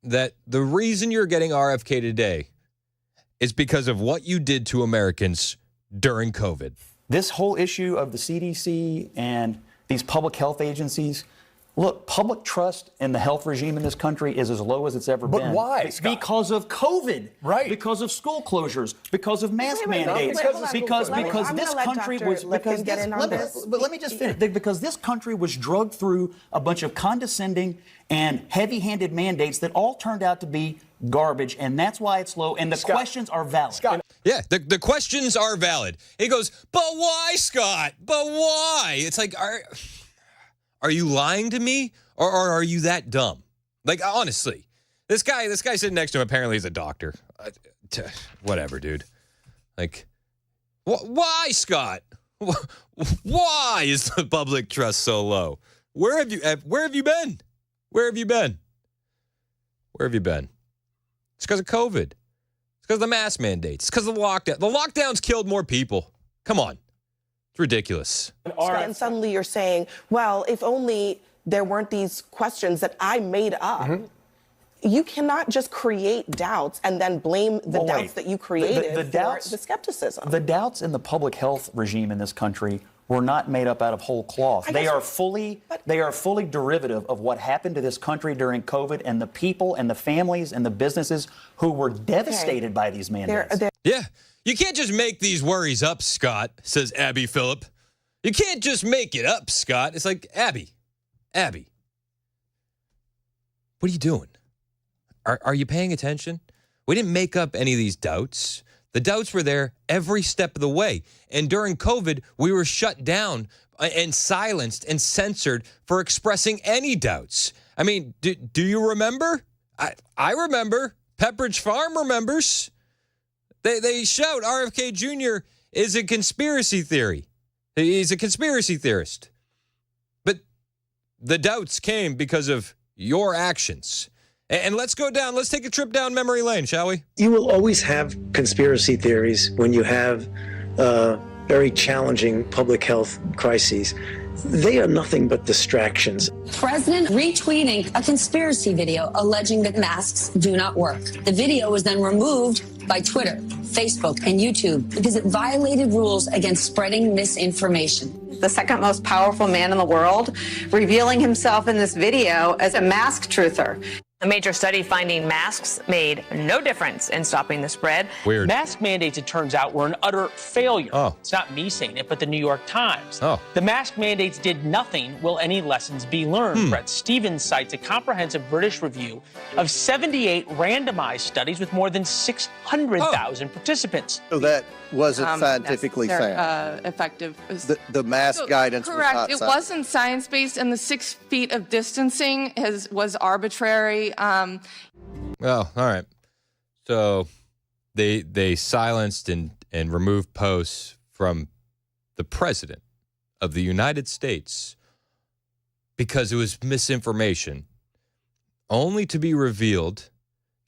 that the reason you're getting RFK today is because of what you did to Americans during COVID. This whole issue of the CDC and these public health agencies, look, public trust in the health regime in this country is as low as it's ever been. But why, Scott? Because of COVID. Right. Because of school closures. Because of mask mandates. Because this country was... But let me just finish. Because this country was drugged through a bunch of condescending and heavy-handed mandates that all turned out to be garbage, and that's why it's low, and the questions are valid. Scott. Yeah, the questions are valid. He goes, but why, Scott? But why? It's like, are you lying to me, or are you that dumb? Like, honestly, this guy sitting next to him apparently is a doctor. Whatever, dude. Like, why, Scott? Why is the public trust so low? Where have you been? Where have you been? Where have you been? It's because of COVID. It's because of the mask mandates. It's because of the lockdown. The lockdowns killed more people. Come on. It's ridiculous. And suddenly you're saying, well, if only there weren't these questions that I made up. Mm-hmm. You cannot just create doubts and then blame the doubts that you created for the skepticism. The doubts in the public health regime in this country were not made up out of whole cloth. They are fully derivative of what happened to this country during COVID and the people and the families and the businesses who were devastated by these mandates. Yeah. You can't just make these worries up, Scott, says Abby Phillip. You can't just make it up, Scott. It's like, Abby, what are you doing? Are you paying attention? We didn't make up any of these doubts. The doubts were there every step of the way. And during COVID, we were shut down and silenced and censored for expressing any doubts. I mean, do you remember? I remember. Pepperidge Farm remembers. They shout RFK Jr. is a conspiracy theory. He's a conspiracy theorist. But the doubts came because of your actions. And let's go down. Let's take a trip down memory lane, shall we? You will always have conspiracy theories when you have very challenging public health crises. They are nothing but distractions. President retweeting a conspiracy video alleging that masks do not work. The video was then removed by Twitter, Facebook, and YouTube because it violated rules against spreading misinformation. The second most powerful man in the world, revealing himself in this video as a mask truther. A major study finding masks made no difference in stopping the spread. Weird. Mask mandates, it turns out, were an utter failure. Oh. It's not me saying it, but the New York Times. Oh. The mask mandates did nothing. Will any lessons be learned? Brett Stevens cites a comprehensive British review of 78 randomized studies with more than 600,000 participants. So that wasn't scientifically sound. Effective. The mask guidance was correct. not It wasn't science-based, and the 6 feet of distancing was arbitrary. Oh, all right. So they silenced and removed posts from the president of the United States because it was misinformation, only to be revealed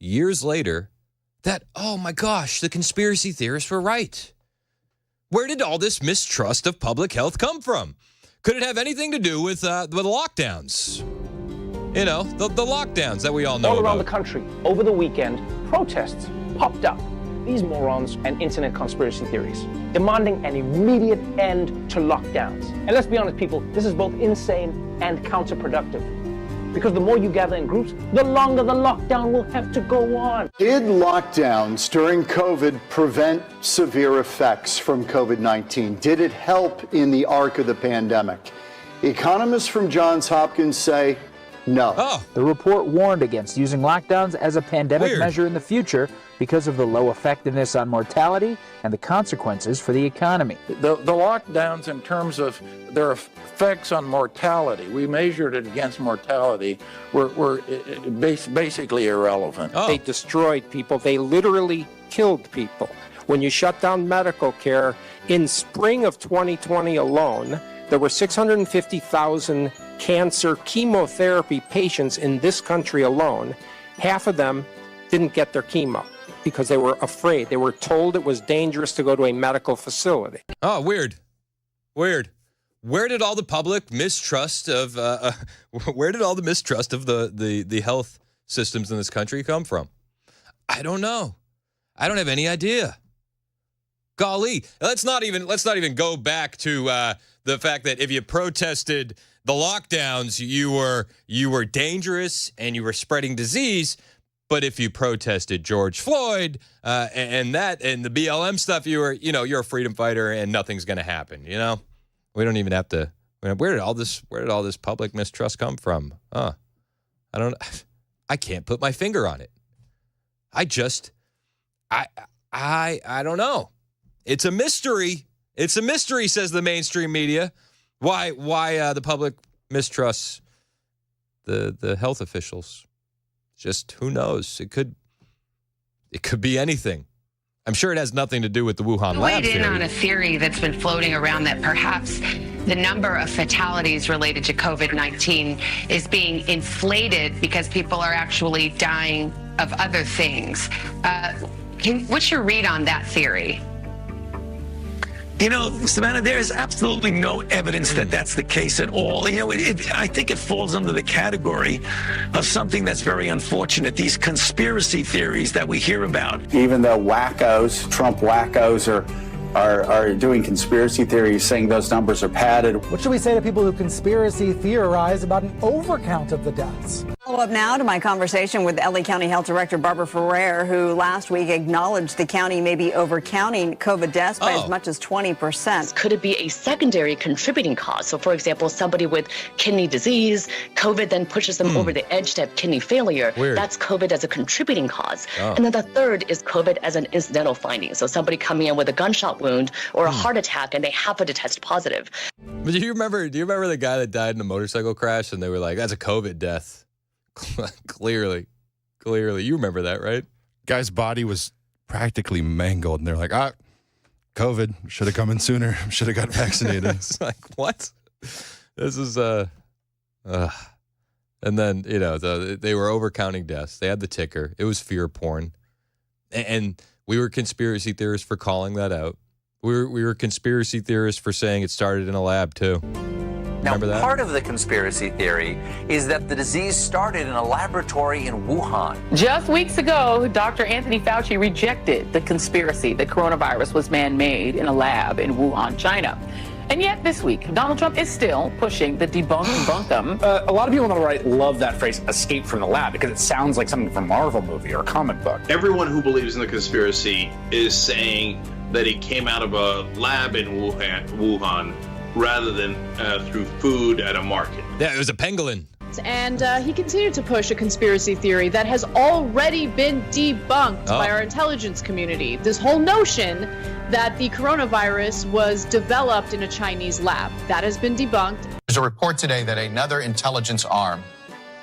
years later that, oh my gosh, the conspiracy theorists were right. Where did all this mistrust of public health come from? Could it have anything to do with lockdowns? You know, the lockdowns that we all know about. All around about. the country, over the weekend, protests popped up. These morons and internet conspiracy theories, demanding an immediate end to lockdowns. And let's be honest, people, this is both insane and counterproductive. because the more you gather in groups, the longer the lockdown will have to go on. Did lockdowns during COVID prevent severe effects from COVID-19? Did it help in the arc of the pandemic? Economists from Johns Hopkins say no. The report warned against using lockdowns as a pandemic measure in the future because of the low effectiveness on mortality and the consequences for the economy. The lockdowns, in terms of their effects on mortality, we measured it against mortality, were basically irrelevant. They destroyed people. They literally killed people. When you shut down medical care, in spring of 2020 alone, there were 650,000 cancer chemotherapy patients in this country alone. Half of them didn't get their chemo because they were afraid. They were told it was dangerous to go to a medical facility. Oh, weird. Where did all the public mistrust of the health systems in this country come from? I don't know. I don't have any idea. Golly, let's not even go back to the fact that if you protested the lockdowns, you were dangerous and you were spreading disease. But if you protested George Floyd and the BLM stuff, you're a freedom fighter and nothing's going to happen. We don't even have to. Where did all this public mistrust come from? I can't put my finger on it. I don't know. It's a mystery. It's a mystery, says the mainstream media. Why the public mistrusts the health officials? Just who knows? It could be anything. I'm sure it has nothing to do with the Wuhan lab Weighed in theory. on a theory that's been floating around that perhaps the number of fatalities related to COVID-19 is being inflated because people are actually dying of other things. What's your read on that theory? Savannah, there is absolutely no evidence that that's the case at all. I think it falls under the category of something that's very unfortunate, these conspiracy theories that we hear about. Even though Trump wackos are doing conspiracy theories saying those numbers are padded. What should we say to people who conspiracy theorize about an overcount of the deaths? Follow up now to my conversation with LA County Health Director Barbara Ferrer, who last week acknowledged the county may be overcounting COVID deaths by as much as 20%. Could it be a secondary contributing cause? So, for example, somebody with kidney disease, COVID then pushes them over the edge to have kidney failure. Weird. That's COVID as a contributing cause. And then the third is COVID as an incidental finding. So somebody coming in with a gunshot wound or a heart attack and they happen to test positive. But do you remember the guy that died in a motorcycle crash and they were like, that's a COVID death? Clearly. You remember that, right? Guy's body was practically mangled, and they're like, COVID, should have come in sooner, should have got vaccinated. It's like, what? This is, and then, they were overcounting deaths. They had the ticker. It was fear porn. And we were conspiracy theorists for calling that out. We were conspiracy theorists for saying it started in a lab, too. Remember that? Part of the conspiracy theory is that the disease started in a laboratory in Wuhan. Just weeks ago, Dr. Anthony Fauci rejected the conspiracy that coronavirus was man-made in a lab in Wuhan, China. And yet this week, Donald Trump is still pushing the debunk-bunkum. A lot of people on the right love that phrase, escape from the lab, because it sounds like something from a Marvel movie or a comic book. Everyone who believes in the conspiracy is saying that it came out of a lab in Wuhan rather than through food at a market. Yeah, it was a pangolin. And he continued to push a conspiracy theory that has already been debunked by our intelligence community. This whole notion that the coronavirus was developed in a Chinese lab. That has been debunked. There's a report today that another intelligence arm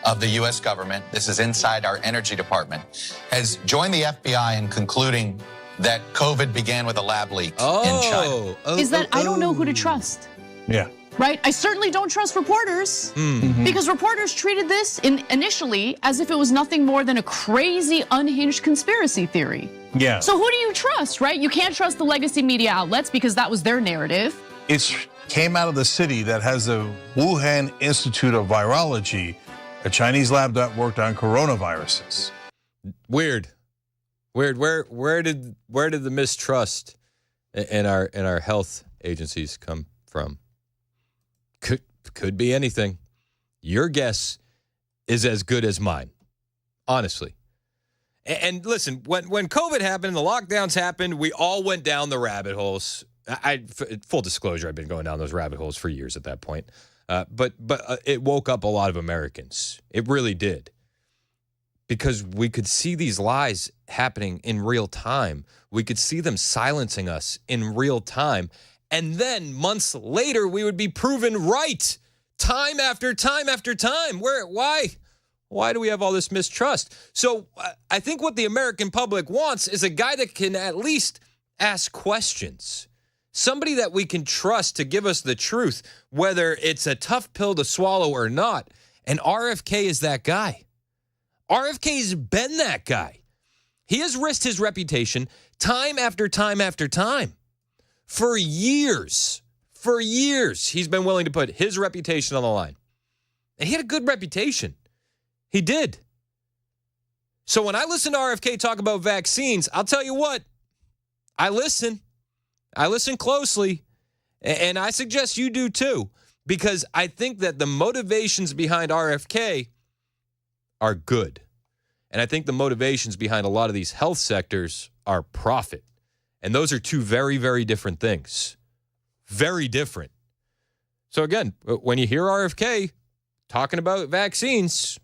of the U.S. government, this is inside our energy department, has joined the FBI in concluding that COVID began with a lab leak in China. Is that I don't know who to trust. Yeah. Right? I certainly don't trust reporters because reporters treated this initially as if it was nothing more than a crazy, unhinged conspiracy theory. Yeah. So who do you trust, right? You can't trust the legacy media outlets because that was their narrative. It came out of the city that has the Wuhan Institute of Virology, a Chinese lab that worked on coronaviruses. Weird. Where did the mistrust in our health agencies come from? Could be anything. Your guess is as good as mine, honestly. And listen, when COVID happened, the lockdowns happened, we all went down the rabbit holes. Full disclosure, I've been going down those rabbit holes for years at that point. But it woke up a lot of Americans. It really did. Because we could see these lies happening in real time. We could see them silencing us in real time. And then months later, we would be proven right. Time after time after time. Why do we have all this mistrust? So I think what the American public wants is a guy that can at least ask questions. Somebody that we can trust to give us the truth, whether it's a tough pill to swallow or not. And RFK is that guy. RFK's been that guy. He has risked his reputation time after time after time. For years, he's been willing to put his reputation on the line. And he had a good reputation. He did. So when I listen to RFK talk about vaccines, I'll tell you what, I listen. I listen closely, and I suggest you do too, because I think that the motivations behind RFK are good. And I think the motivations behind a lot of these health sectors are profit. And those are two very, very different things. Very different. So again, when you hear RFK talking about vaccines,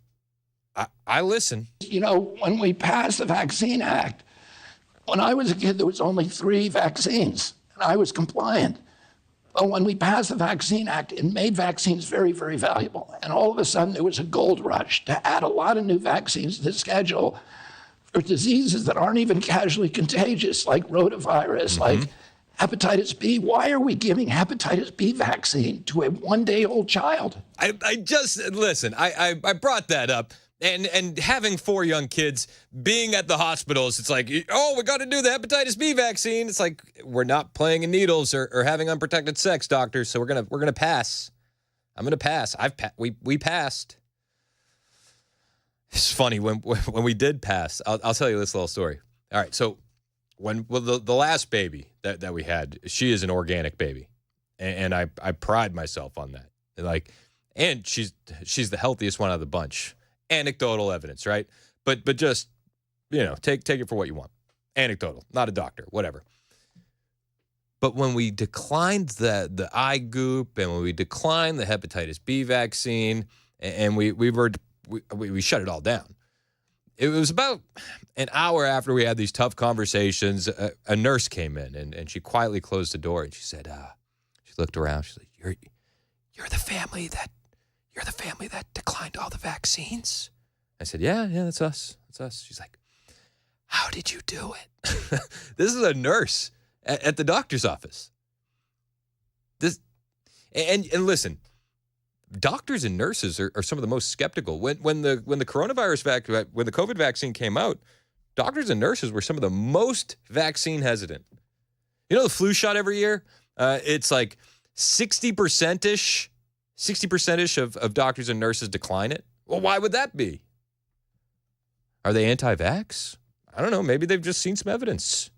I listen. You know, when we passed the Vaccine Act, when I was a kid, there was only 3 vaccines, and I was compliant. But when we passed the Vaccine Act, it made vaccines very, very valuable. And all of a sudden, there was a gold rush to add a lot of new vaccines to the schedule for diseases that aren't even casually contagious, like rotavirus, like hepatitis B. Why are we giving hepatitis B vaccine to a 1-day-old child? I just, listen, I brought that up. And having 4 young kids, being at the hospitals, it's like, oh, we got to do the hepatitis B vaccine. It's like, we're not playing in needles or having unprotected sex, doctor. So we're gonna pass. I'm gonna pass. We passed. It's funny when we did pass. I'll tell you this little story. All right, so the last baby that we had, she is an organic baby, and I pride myself on that. And she's the healthiest one out of the bunch. Anecdotal evidence, right? But just, take it for what you want. Anecdotal, not a doctor, whatever. But when we declined the eye goop and when we declined the hepatitis B vaccine and we shut it all down, it was about an hour after we had these tough conversations, a nurse came in and she quietly closed the door and she said, she looked around, she's like, you're the family that declined all the vaccines? I said, yeah, that's us. That's us. She's like, how did you do it? This is a nurse at the doctor's office. And listen, doctors and nurses are some of the most skeptical. When the COVID vaccine came out, doctors and nurses were some of the most vaccine hesitant. You know the flu shot every year? It's like 60%-ish of doctors and nurses decline it. Well, why would that be? Are they anti-vax? I don't know. Maybe they've just seen some evidence.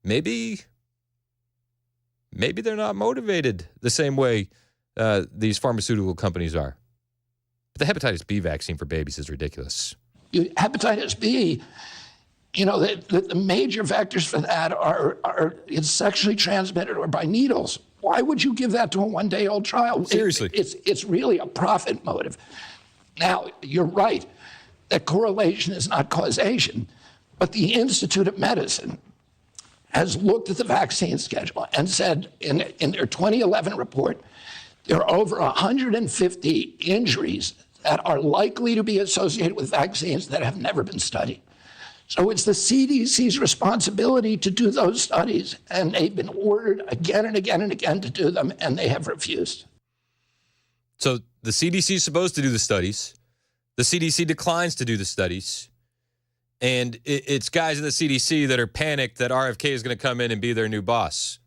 Maybe they're not motivated the same way these pharmaceutical companies are. But the hepatitis B vaccine for babies is ridiculous. Hepatitis B, the major vectors for that are it's sexually transmitted or by needles. Why would you give that to a 1-day-old child? Seriously. It's really a profit motive. Now, you're right that correlation is not causation, but the Institute of Medicine has looked at the vaccine schedule and said in their 2011 report, there are over 150 injuries that are likely to be associated with vaccines that have never been studied. So it's the CDC's responsibility to do those studies, and they've been ordered again and again and again to do them, and they have refused. So the CDC is supposed to do the studies. The CDC declines to do the studies. And it's guys at the CDC that are panicked that RFK is going to come in and be their new boss.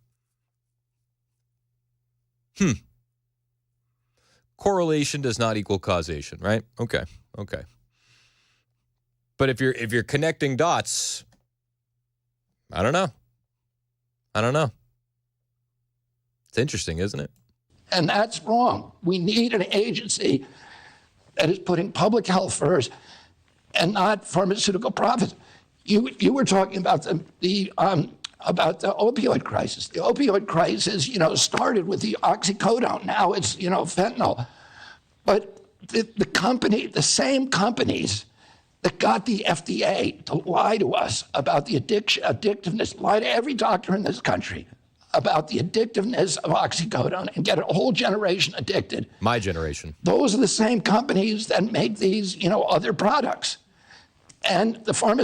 Correlation does not equal causation, right? Okay. But if you're connecting dots, I don't know. It's interesting, isn't it? And that's wrong. We need an agency that is putting public health first and not pharmaceutical profits. You were talking about the opioid crisis. The opioid crisis, started with the oxycodone. Now it's, fentanyl. But the same companies that got the FDA to lie to us about the addictiveness, lie to every doctor in this country about the addictiveness of oxycodone and get a whole generation addicted. My generation. Those are the same companies that make these, other products. And the 4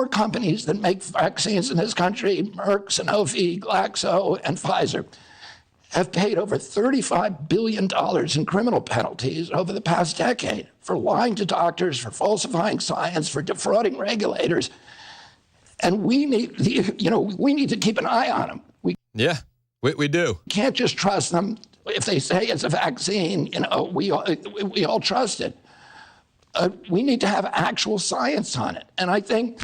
companies that make vaccines in this country, Merck, Sanofi, Glaxo, and Pfizer, have paid over $35 billion in criminal penalties over the past decade for lying to doctors, for falsifying science, for defrauding regulators. And we need to keep an eye on them. We do. Can't just trust them. If they say it's a vaccine, we all trust it. We need to have actual science on it. And I think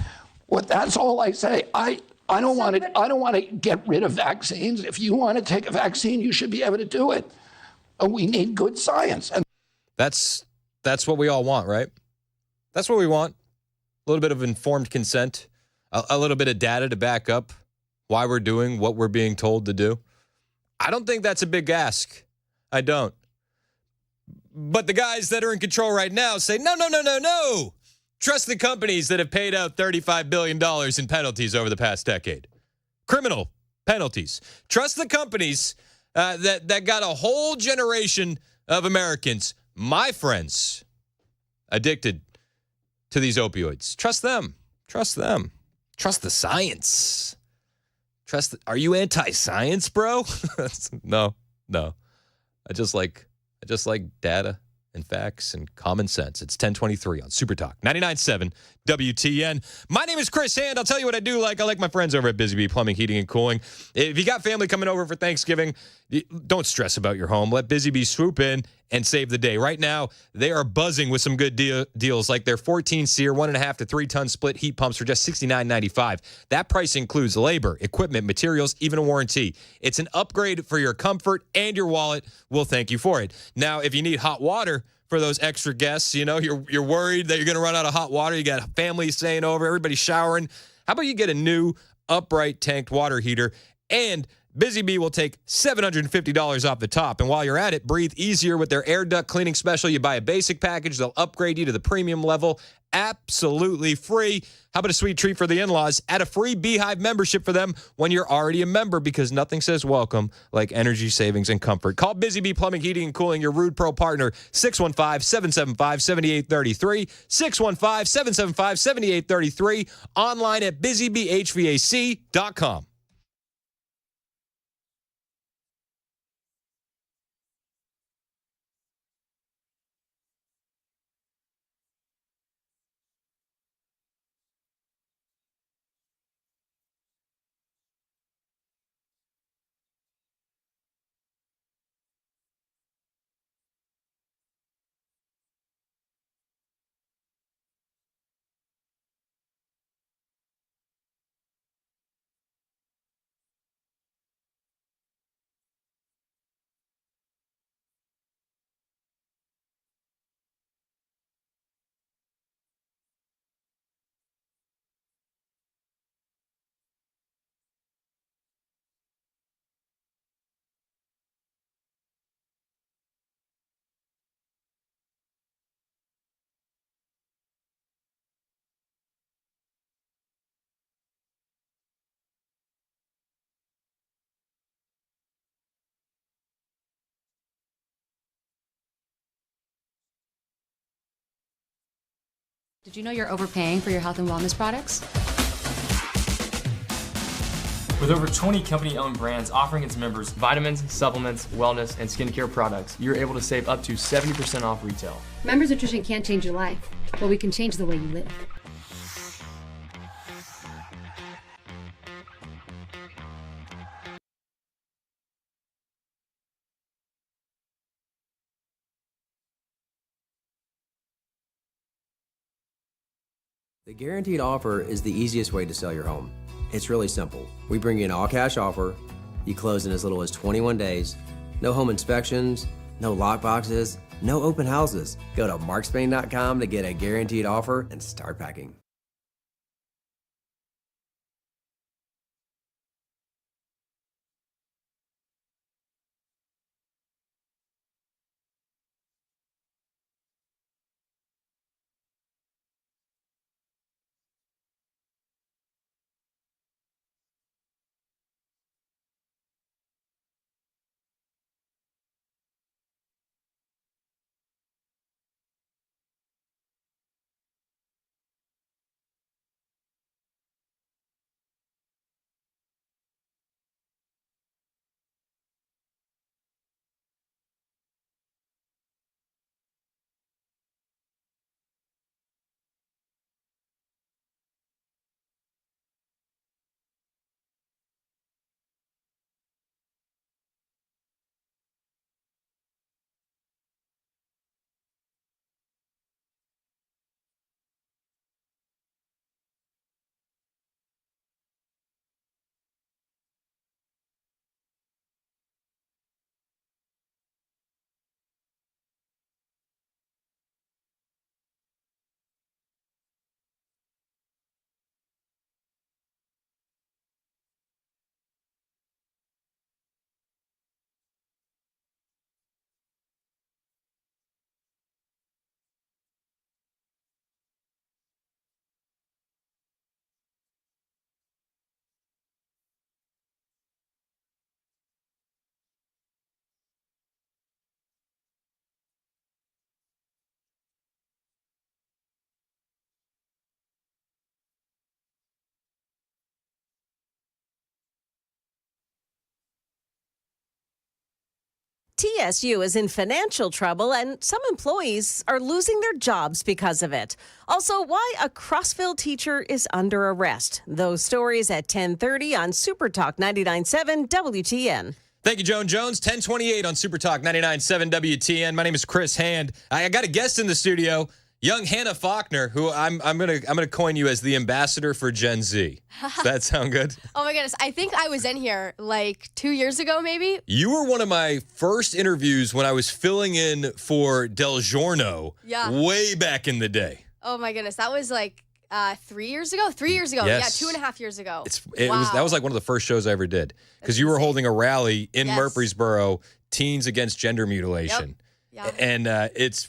that's all I say. I don't want to get rid of vaccines. If you want to take a vaccine, you should be able to do it. But we need good science. And that's what we all want, right? That's what we want. A little bit of informed consent, a little bit of data to back up why we're doing what we're being told to do. I don't think that's a big ask. I don't. But the guys that are in control right now say, no. Trust the companies that have paid out $35 billion in penalties over the past decade. Criminal penalties. Trust the companies that got a whole generation of Americans, my friends, addicted to these opioids. Trust them. Trust them. Trust the science. Are you anti-science, bro? No. I just like data and facts and common sense. It's 1023 on Super Talk 99.7 WTN. My name is Chris Hand. I'll tell you what I do like. I like my friends over at Busy Bee Plumbing, Heating, and Cooling. If you got family coming over for Thanksgiving, don't stress about your home. Let Busy Bee swoop in and save the day. Right now, they are buzzing with some good deals, like their 14-SEER 1.5 to 3-ton split heat pumps for just $69.95. That price includes labor, equipment, materials, even a warranty. It's an upgrade for your comfort, and your wallet will thank you for it. Now, if you need hot water for those extra guests, you're worried that you're going to run out of hot water. You got family staying over, everybody showering. How about you get a new upright tanked water heater, and Busy Bee will take $750 off the top. And while you're at it, breathe easier with their air duct cleaning special. You buy a basic package, they'll upgrade you to the premium level, absolutely free. How about a sweet treat for the in-laws? Add a free Beehive membership for them when you're already a member, because nothing says welcome like energy savings and comfort. Call Busy Bee Plumbing, Heating, and Cooling, your Rude Pro partner, 615-775-7833, 615-775-7833, online at busybeehvac.com. Did you know you're overpaying for your health and wellness products? With over 20 company-owned brands offering its members vitamins, supplements, wellness, and skincare products, you're able to save up to 70% off retail. Members Nutrition can't change your life, but we can change the way you live. The guaranteed offer is the easiest way to sell your home. It's really simple. We bring you an all-cash offer. You close in as little as 21 days. No home inspections, No lockboxes, no open houses. Go to markspain.com to get a guaranteed offer and start packing. TSU is in financial trouble, and some employees are losing their jobs because of it. Also, why a Crossville teacher is under arrest. Those stories at 10:30 on Super Talk 99.7 WTN. Thank you, Joan Jones. 10:28 on Super Talk 99.7 WTN. My name is Chris Hand. I got a guest in the studio, young Hannah Faulkner, who I'm gonna coin you as the ambassador for Gen Z. Does that sound good? Oh my goodness. I think I was in here like 2 years ago, maybe. You were one of my first interviews when I was filling in for Del Giorno way back in the day. Oh my goodness. That was like 3 years ago? 3 years ago. Yes. Yeah, 2.5 years ago. That was like one of the first shows I ever did because you were holding a rally in Murfreesboro, Teens Against Gender Mutilation. Yep. And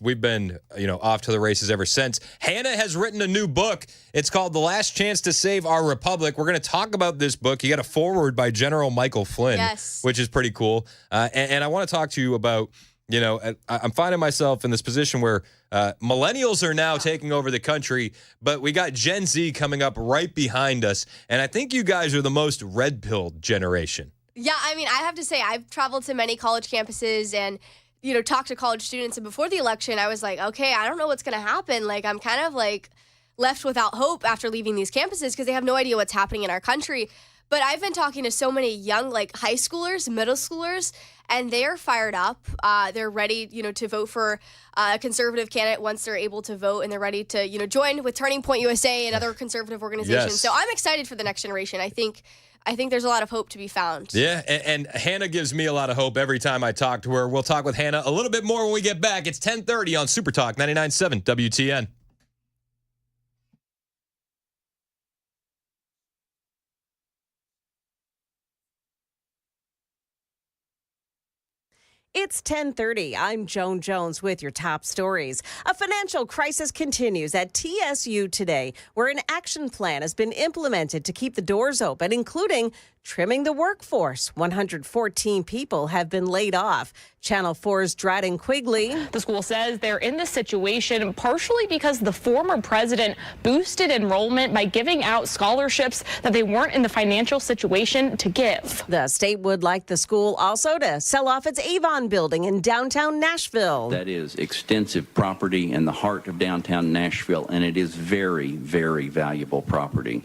we've been, off to the races ever since. Hannah has written a new book. It's called The Last Chance to Save Our Republic. We're going to talk about this book. You got a foreword by General Michael Flynn, which is pretty cool. And I want to talk to you about, I'm finding myself in this position where millennials are now taking over the country, but we got Gen Z coming up right behind us. And I think you guys are the most red-pilled generation. Yeah, I mean, I have to say, I've traveled to many college campuses and talk to college students. And before the election, I was like, okay, I don't know what's going to happen. Like, I'm kind of like left without hope after leaving these campuses because they have no idea what's happening in our country. But I've been talking to so many young, like high schoolers, middle schoolers, and they're fired up. They're ready, to vote for a conservative candidate once they're able to vote, and they're ready to, join with Turning Point USA and other conservative organizations. Yes. So I'm excited for the next generation. I think there's a lot of hope to be found. Yeah, and Hannah gives me a lot of hope every time I talk to her. We'll talk with Hannah a little bit more when we get back. It's 10:30 on Super Talk 99.7 WTN. It's 10:30. I'm Joan Jones with your top stories. A financial crisis continues at TSU today, where an action plan has been implemented to keep the doors open, including trimming the workforce. 114 people have been laid off. Channel 4's Dryden Quigley. The school says they're in this situation partially because the former president boosted enrollment by giving out scholarships that they weren't in the financial situation to give. The state would like the school also to sell off its Avon building in downtown Nashville. That is extensive property in the heart of downtown Nashville, and it is very, very valuable property.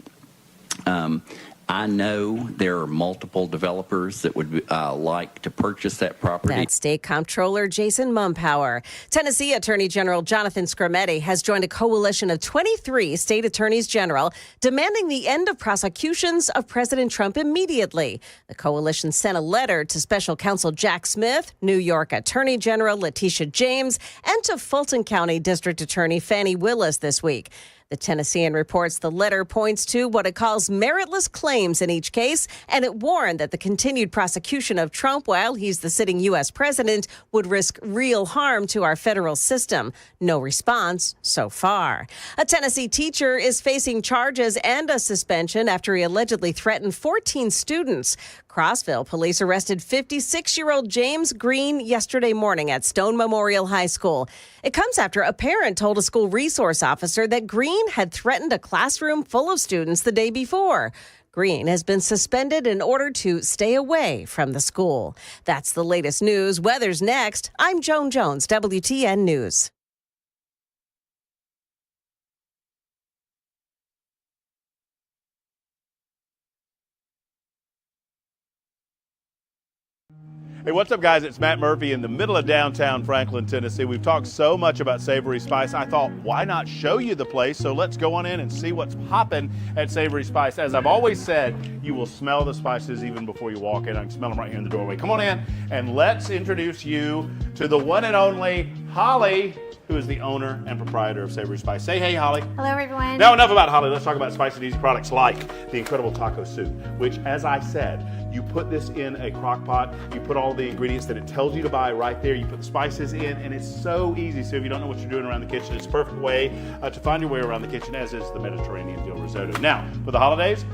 I know there are multiple developers that would like to purchase that property. That's State Comptroller Jason Mumpower. Tennessee Attorney General Jonathan Skrmetti has joined a coalition of 23 state attorneys general demanding the end of prosecutions of President Trump immediately. The coalition sent a letter to Special Counsel Jack Smith, New York Attorney General Letitia James, and to Fulton County District Attorney Fannie Willis this week. The Tennessean reports the letter points to what it calls meritless claims in each case, and it warned that the continued prosecution of Trump while he's the sitting U.S. president would risk real harm to our federal system. No response so far. A Tennessee teacher is facing charges and a suspension after he allegedly threatened 14 students. Crossville police arrested 56-year-old James Green yesterday morning at Stone Memorial High School. It comes after a parent told a school resource officer that Green had threatened a classroom full of students the day before. Green has been suspended in order to stay away from the school. That's the latest news. Weather's next. I'm Joan Jones, WTN News. Hey, what's up, guys? It's Matt Murphy in the middle of downtown Franklin, Tennessee. We've talked so much about Savory Spice. I thought, why not show you the place? So let's go on in and see what's popping at Savory Spice. As I've always said, you will smell the spices even before you walk in. I can smell them right here in the doorway. Come on in, and let's introduce you to the one and only Holly, who is the owner and proprietor of Savory Spice. Say hey, Holly. Hello, everyone. Now, enough about Holly. Let's talk about spicy and easy products like the incredible taco soup, which, as I said, you put this in a crock pot, you put all the ingredients that it tells you to buy right there, you put the spices in, and it's so easy. So if you don't know what you're doing around the kitchen, it's a perfect way to find your way around the kitchen, as is the Mediterranean dill risotto. Now, for the holidays,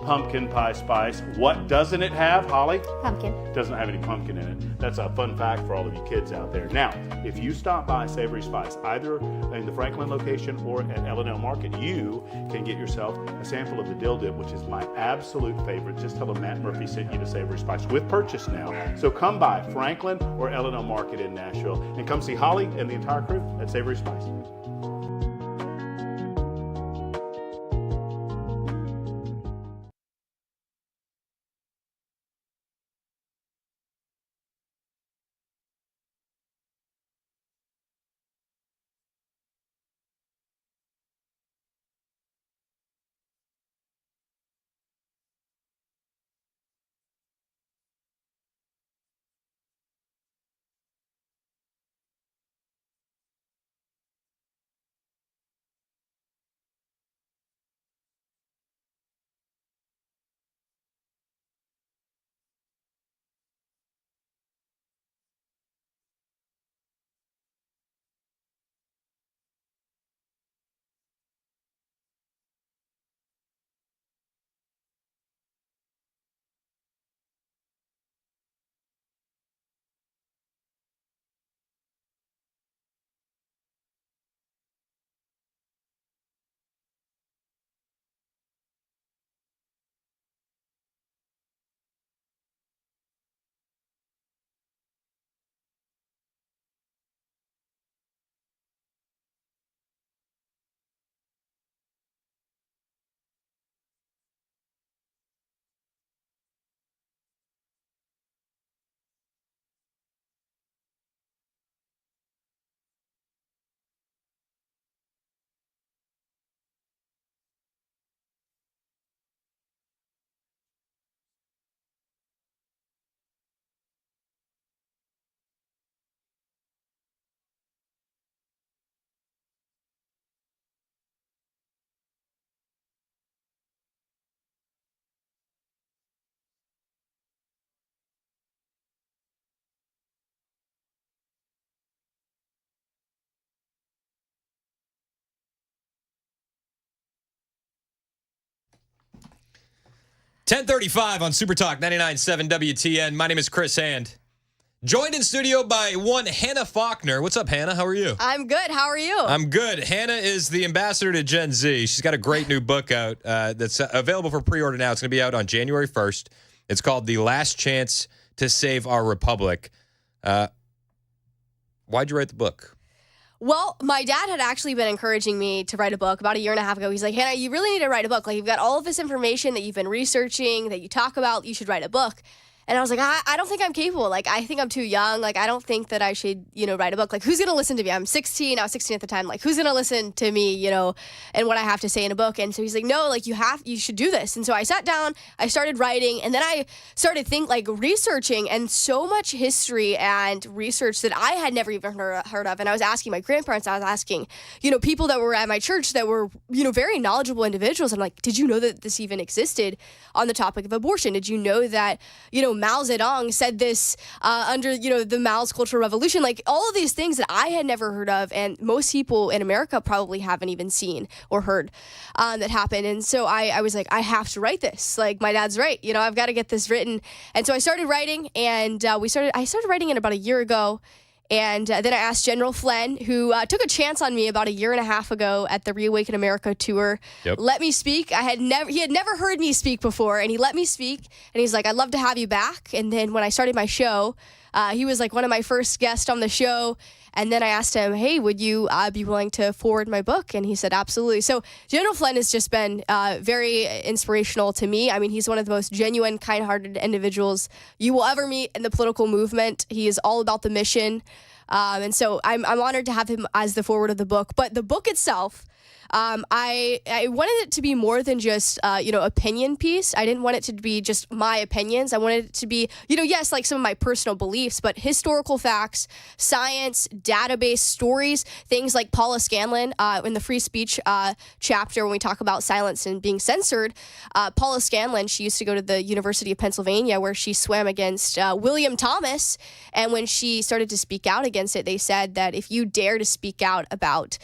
pumpkin pie spice. What doesn't it have, Holly? Pumpkin. Doesn't have any pumpkin in it. That's a fun fact for all of you kids out there. Now, if you stop by Savory Spice, either in the Franklin location or at L&L Market, you can get yourself a sample of the dill dip, which is my absolute favorite. Just tell them Matt Murphy sent you to Savory Spice with purchase now. So come by Franklin or L&L Market in Nashville and come see Holly and the entire crew at Savory Spice. .35 on Super Talk 99.7 WTN. My name is Chris Hand. Joined in studio by one Hannah Faulkner. What's up, Hannah? How are you? I'm good. How are you? I'm good. Hannah is the ambassador to Gen Z. She's got a great new book out that's available for pre-order now. It's going to be out on January 1st. It's called The Last Chance to Save Our Republic. Why'd you write the book? Well, my dad had actually been encouraging me to write a book about a year and a half ago. He's like, Hannah, you really need to write a book. Like, you've got all of this information that you've been researching, that you talk about. You should write a book. And I was like, I don't think I'm capable. Like, I think I'm too young. Like, I don't think that I should, write a book. Like, who's going to listen to me? I'm 16. I was 16 at the time. Like, who's going to listen to me, and what I have to say in a book? And so he's like, no, like, you should do this. And so I sat down, I started writing, and then I started researching, and so much history and research that I had never even heard of. And I was asking my grandparents, I was asking, people that were at my church that were, very knowledgeable individuals. I'm like, did you know that this even existed on the topic of abortion? Did you know that, Mao Zedong said this under, the Mao's Cultural Revolution, like all of these things that I had never heard of, and most people in America probably haven't even seen or heard that happened. And so I was like, I have to write this. Like, my dad's right. I've got to get this written. And so I started writing, and I started writing it about a year ago. And then I asked General Flynn, who took a chance on me about a year and a half ago at the Reawaken America tour. Yep. Let me speak. He had never heard me speak before, and he let me speak. And he's like, I'd love to have you back. And then when I started my show, he was like one of my first guests on the show. And then I asked him, hey, would you be willing to forward my book? And he said, absolutely. So General Flynn has just been very inspirational to me. I mean, he's one of the most genuine, kind-hearted individuals you will ever meet in the political movement. He is all about the mission. And so I'm honored to have him as the forward of the book. But the book itself, I wanted it to be more than just, opinion piece. I didn't want it to be just my opinions. I wanted it to be, yes, like some of my personal beliefs, but historical facts, science, database, stories, things like Paula Scanlon in the free speech chapter when we talk about silence and being censored. Paula Scanlon, she used to go to the University of Pennsylvania where she swam against William Thomas. And when she started to speak out against it, they said that if you dare to speak out about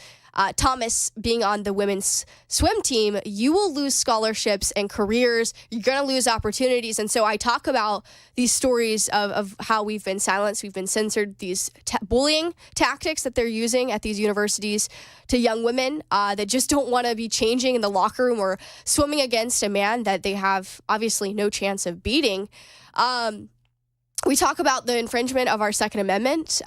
Thomas being on the women's swim team, you will lose scholarships and careers. You're going to lose opportunities. And so I talk about these stories of how we've been silenced, we've been censored, these bullying tactics that they're using at these universities to young women that just don't want to be changing in the locker room or swimming against a man that they have obviously no chance of beating. We talk about the infringement of our Second Amendment.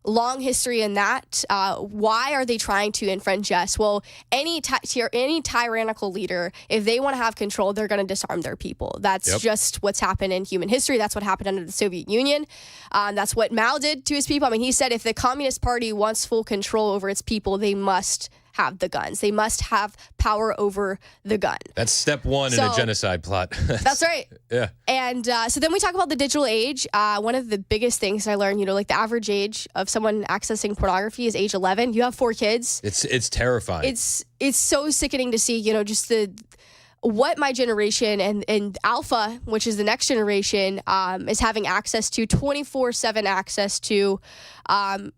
Long history in that. Why are they trying to infringe us? Well, any tyrannical leader, if they want to have control, they're going to disarm their people. That's just what's happened in human history. That's what happened under the Soviet Union. That's what Mao did to his people. I mean, he said if the Communist Party wants full control over its people, they must have the guns. They must have power over the gun. That's step one in a genocide plot. That's right. Yeah. And so then we talk about the digital age. One of the biggest things I learned, like the average age of someone accessing pornography is age 11. You have 4 kids. It's terrifying. It's so sickening to see, just what my generation and Alpha, which is the next generation, is having access to, 24/7 access to.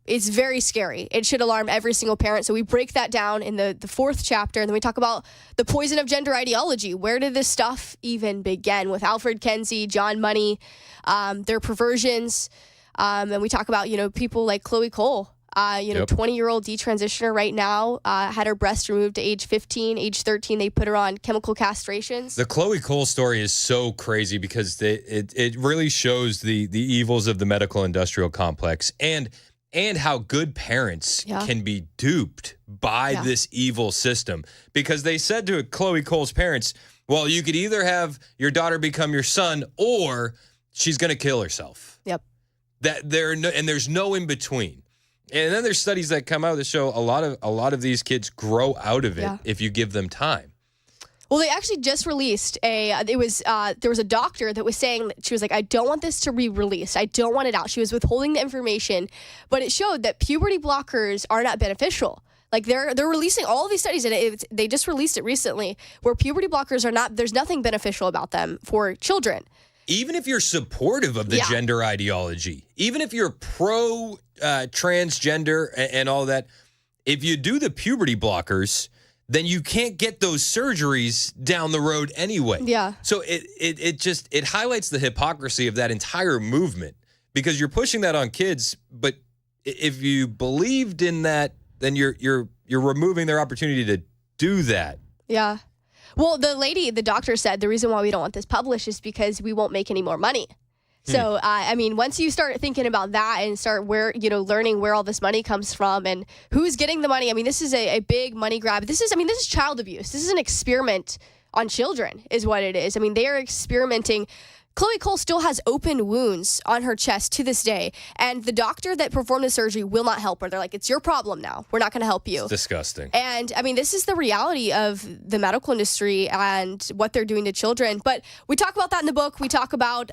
It's very scary. It should alarm every single parent. So we break that down in the 4th chapter, and then we talk about the poison of gender ideology. Where did this stuff even begin? With Alfred Kinsey, John Money, their perversions, and we talk about people like Chloe Cole. 20-year-old detransitioner right now, had her breast removed at age 15, age 13. They put her on chemical castrations. The Chloe Cole story is so crazy because it really shows the evils of the medical industrial complex and how good parents can be duped by this evil system. Because they said to Chloe Cole's parents, well, you could either have your daughter become your son or she's going to kill herself. Yep. There's no in between. And then there's studies that come out that show a lot of these kids grow out of it if you give them time. Well, they actually just released there was a doctor that was saying that she was like, I don't want this to be released. I don't want it out. She was withholding the information, but it showed that puberty blockers are not beneficial. Like they're releasing all of these studies, and they just released it recently, where puberty blockers are not. There's nothing beneficial about them for children. Even if you're supportive of the gender ideology, even if you're pro transgender and all that, if you do the puberty blockers, then you can't get those surgeries down the road anyway. Yeah. So it highlights the hypocrisy of that entire movement, because you're pushing that on kids, but if you believed in that, then you're removing their opportunity to do that. Yeah. Well, the doctor said the reason why we don't want this published is because we won't make any more money. So, I mean, once you start thinking about that and start learning where all this money comes from and who's getting the money, I mean, this is a big money grab. This is child abuse. This is an experiment on children is what it is. I mean, they are experimenting. Chloe Cole still has open wounds on her chest to this day, and the doctor that performed the surgery will not help her. They're like, it's your problem now. We're not going to help you. It's disgusting. And, I mean, this is the reality of the medical industry and what they're doing to children. But we talk about that in the book. We talk about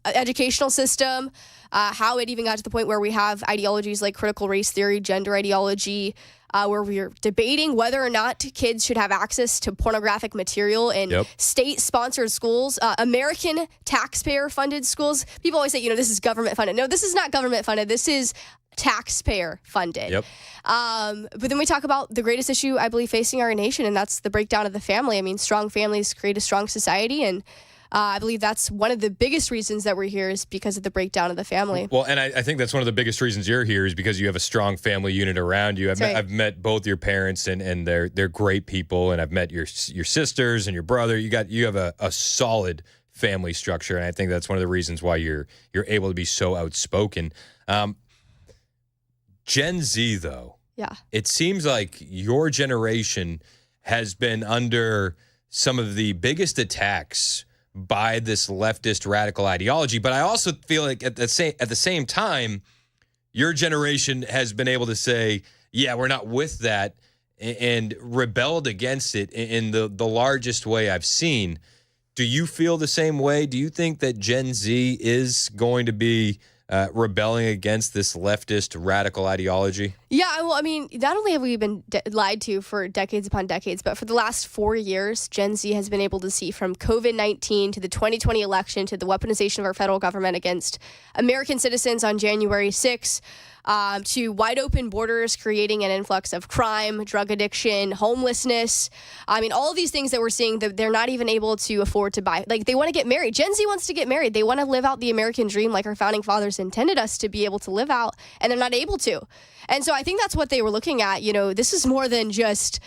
educational system, how it even got to the point where we have ideologies like critical race theory, gender ideology, where we're debating whether or not kids should have access to pornographic material in state-sponsored schools, American taxpayer-funded schools. People always say, this is government-funded. No, this is not government-funded. This is taxpayer-funded. Yep. But then we talk about the greatest issue, I believe, facing our nation, and that's the breakdown of the family. I mean, strong families create a strong society, and I believe that's one of the biggest reasons that we're here is because of the breakdown of the family. Well, and I think that's one of the biggest reasons you're here is because you have a strong family unit around you. I've met both your parents, and they're great people, and I've met your sisters and your brother. You have a solid family structure, and I think that's one of the reasons why you're able to be so outspoken. Gen Z, though, it seems like your generation has been under some of the biggest attacks by this leftist radical ideology. But I also feel like at the same time, your generation has been able to say, yeah, we're not with that, and rebelled against it in the largest way I've seen. Do you feel the same way? Do you think that Gen Z is going to be rebelling against this leftist radical ideology? Yeah, well, I mean, not only have we been lied to for decades upon decades, but for the last 4 years, Gen Z has been able to see from COVID-19 to the 2020 election to the weaponization of our federal government against American citizens on January 6th, to wide open borders, creating an influx of crime, drug addiction, homelessness. I mean, all of these things that we're seeing that they're not even able to afford to buy. Like, they want to get married. Gen Z wants to get married. They want to live out the American dream like our founding fathers intended us to be able to live out, and they're not able to. And so I think that's what they were looking at. This is more than just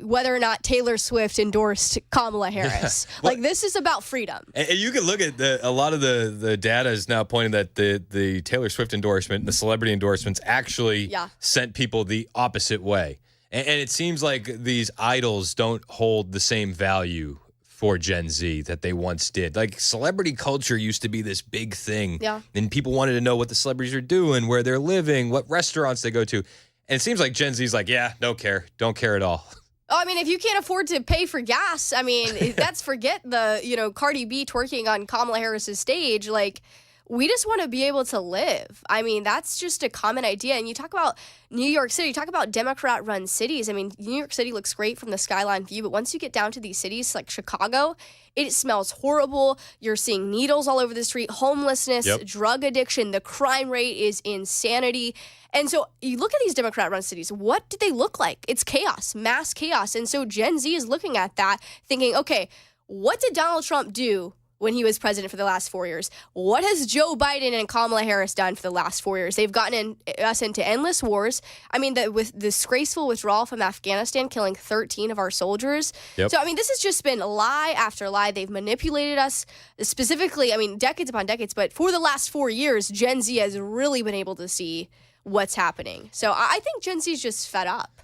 whether or not Taylor Swift endorsed Kamala Harris. Well, like, this is about freedom. And you can look at a lot of the data is now pointing that the Taylor Swift endorsement, the celebrity endorsements actually sent people the opposite way. And it seems like these idols don't hold the same value for Gen Z that they once did. Like, celebrity culture used to be this big thing. Yeah. And people wanted to know what the celebrities are doing, where they're living, what restaurants they go to. And it seems like Gen Z's like, yeah, don't care at all. Oh, I mean, if you can't afford to pay for gas, I mean, that's forget the, Cardi B twerking on Kamala Harris's stage. Like, we just want to be able to live. I mean, that's just a common idea. And you talk about New York City, you talk about Democrat-run cities. I mean, New York City looks great from the skyline view, but once you get down to these cities like Chicago, it smells horrible. You're seeing needles all over the street, homelessness, drug addiction. The crime rate is insanity. And so you look at these Democrat-run cities, what do they look like? It's chaos, mass chaos. And so Gen Z is looking at that thinking, okay, what did Donald Trump do when he was president for the last 4 years? What has Joe Biden and Kamala Harris done for the last 4 years? They've gotten us into endless wars. I mean, with the disgraceful withdrawal from Afghanistan, killing 13 of our soldiers. Yep. So, I mean, this has just been lie after lie. They've manipulated us specifically, I mean, decades upon decades, but for the last 4 years, Gen Z has really been able to see what's happening. So I think Gen Z is just fed up.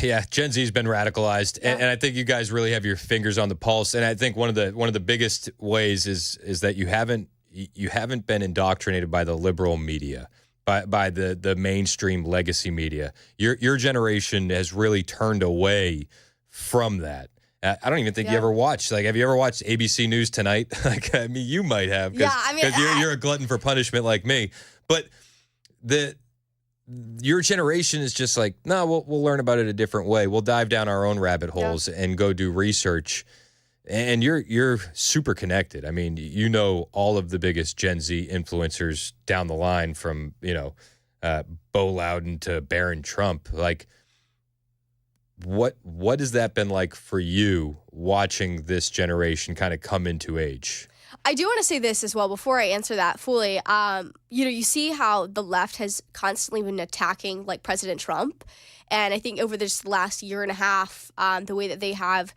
Yeah, Gen Z's been radicalized, and I think you guys really have your fingers on the pulse. And I think one of the biggest ways is that you haven't been indoctrinated by the liberal media, by the mainstream legacy media. Your generation has really turned away from that. I don't even think you ever watched. Like, have you ever watched ABC News Tonight? Like, I mean, you might have, because you're a glutton for punishment like me. But your generation is just like, no, we'll learn about it a different way. We'll dive down our own rabbit holes and go do research. And you're super connected. I mean, you know all of the biggest Gen Z influencers down the line, from Bo Loudon to Barron Trump. Like, what has that been like for you, watching this generation kind of come into age? I do want to say this as well before I answer that fully. you see how the left has constantly been attacking like President Trump. And I think over this last year and a half, the way that they have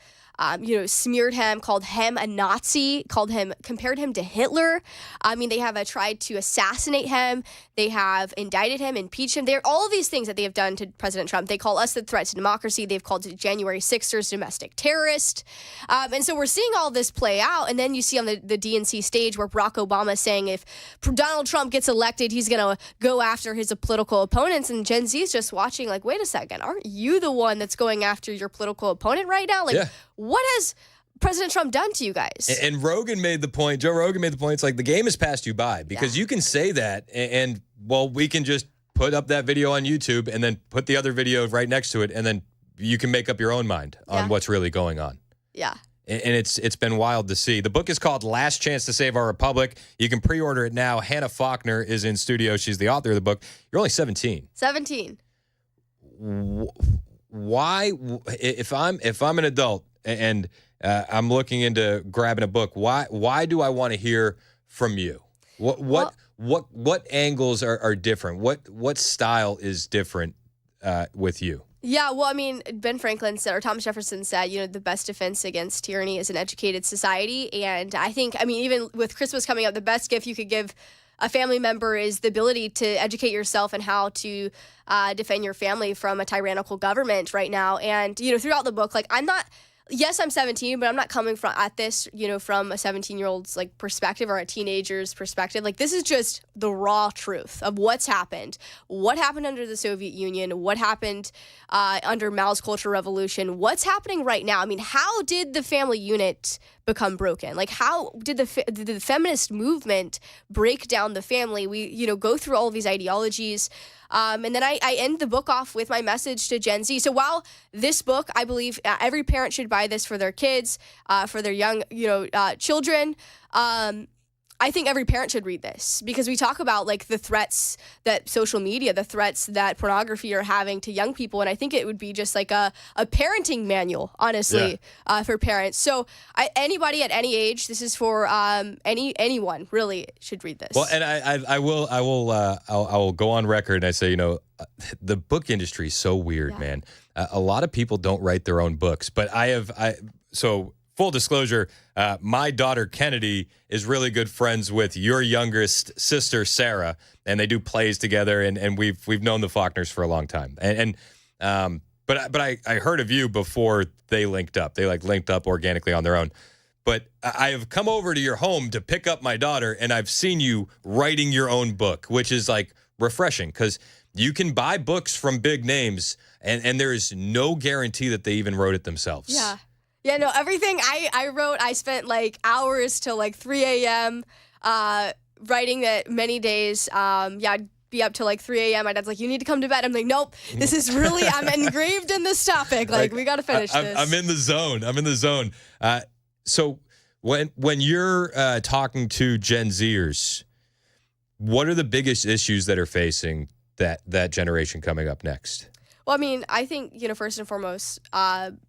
smeared him, called him a Nazi, compared him to Hitler. I mean, they have tried to assassinate him. They have indicted him, impeached him. They're all of these things that they have done to President Trump. They call us the threat to democracy. They've called January 6ers domestic terrorist. And so we're seeing all this play out. And then you see on the DNC stage where Barack Obama is saying if Donald Trump gets elected, he's going to go after his political opponents. And Gen Z is just watching like, wait a second, aren't you the one that's going after your political opponent right now? Like, what has President Trump done to you guys? And Joe Rogan made the point, it's like the game has passed you by because you can say that and we can just put up that video on YouTube and then put the other video right next to it and then you can make up your own mind on what's really going on. Yeah. And it's been wild to see. The book is called Last Chance to Save Our Republic. You can pre-order it now. Hannah Faulkner is in studio. She's the author of the book. You're only 17. 17. Why, if I'm an adult and I'm looking into grabbing a book, why do I want to hear from you? What angles are different? What style is different with you? Yeah, well, I mean, Ben Franklin said, or Thomas Jefferson said, the best defense against tyranny is an educated society. And I think, even with Christmas coming up, the best gift you could give a family member is the ability to educate yourself and how to defend your family from a tyrannical government right now. And, throughout the book, yes, I'm 17, but I'm not coming at this, from a 17-year-old's perspective or a teenager's perspective. This is just the raw truth of what's happened. What happened under the Soviet Union? What happened under Mao's Cultural Revolution? What's happening right now? How did the family unit become broken? How did the feminist movement break down the family? We, go through all of these ideologies. And then I end the book off with my message to Gen Z. So while this book, I believe every parent should buy this for their kids, for their young, children, I think every parent should read this because we talk about the threats that social media, the threats that pornography are having to young people. And I think it would be just a parenting manual, honestly, for parents. So anybody at any age, this is for anyone really should read this. Well, and I will go on record and I say, the book industry is so weird, man. A lot of people don't write their own books, but so full disclosure, my daughter Kennedy is really good friends with your youngest sister Sarah, and they do plays together. And we've known the Faulkners for a long time. But I heard of you before they linked up. They linked up organically on their own. But I have come over to your home to pick up my daughter, and I've seen you writing your own book, which is refreshing because you can buy books from big names, and there is no guarantee that they even wrote it themselves. Yeah. Yeah, no, everything I wrote, I spent hours till 3 a.m. Writing that many days. I'd be up till 3 a.m. My dad's like, you need to come to bed. I'm like, nope, this is really, I'm engraved in this topic. We got to finish this. I'm in the zone. So when you're talking to Gen Zers, what are the biggest issues that are facing that generation coming up next? Well, I think, first and foremost,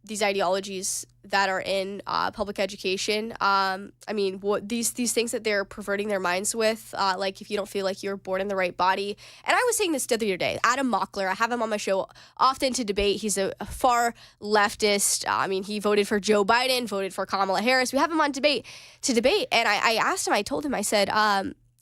these ideologies that are in public education, what these things that they're perverting their minds with, if you don't feel like you're born in the right body. And I was saying this the other day, Adam Mockler, I have him on my show often to debate. He's a far leftist. He voted for Joe Biden, voted for Kamala Harris. We have him on to debate. And I asked him, I told him, I said,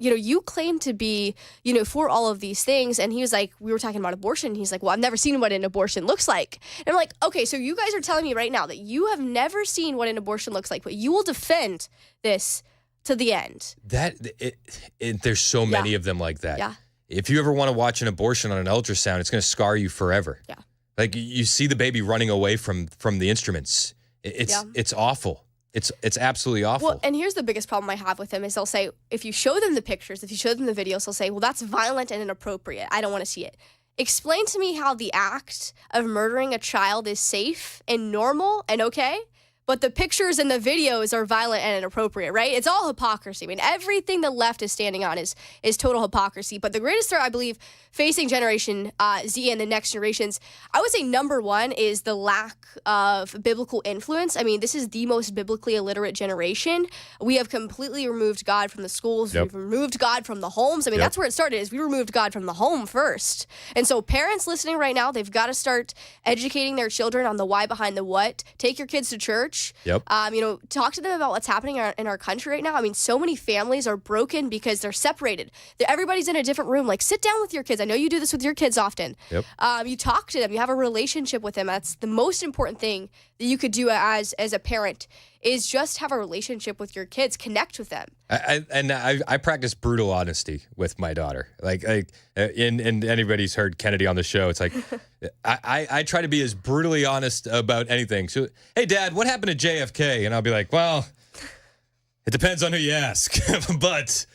you claim to be, for all of these things. And he was like, we were talking about abortion. He's like, well, I've never seen what an abortion looks like. And I'm like, okay, so you guys are telling me right now that you have never seen what an abortion looks like, but you will defend this to the end. There's so many of them like that. Yeah. If you ever want to watch an abortion on an ultrasound, it's going to scar you forever. Yeah. You see the baby running away from the instruments. It's awful. It's absolutely awful. Well, and here's the biggest problem I have with them is they'll say, if you show them the pictures, if you show them the videos, they'll say, well, that's violent and inappropriate. I don't want to see it. Explain to me how the act of murdering a child is safe and normal and okay, but the pictures and the videos are violent and inappropriate, right? It's all hypocrisy. I mean, everything the left is standing on is total hypocrisy. But the greatest threat, I believe, facing Generation Z and the next generations, I would say number one is the lack of biblical influence. I mean, this is the most biblically illiterate generation. We have completely removed God from the schools. Yep. We've removed God from the homes. I mean, that's where it started, is we removed God from the home first. And so parents listening right now, they've got to start educating their children on the why behind the what. Take your kids to church. Yep. Talk to them about what's happening in our country right now. I mean, so many families are broken because they're separated. Everybody's in a different room. Like, sit down with your kids. I know you do this with your kids often. Yep. You talk to them. You have a relationship with them. That's the most important thing that you could do as a parent, is just have a relationship with your kids, connect with them. I practice brutal honesty with my daughter. And anybody's heard Kennedy on the show. It's like, I try to be as brutally honest about anything. So, hey, Dad, what happened to JFK? And I'll be like, well, it depends on who you ask. But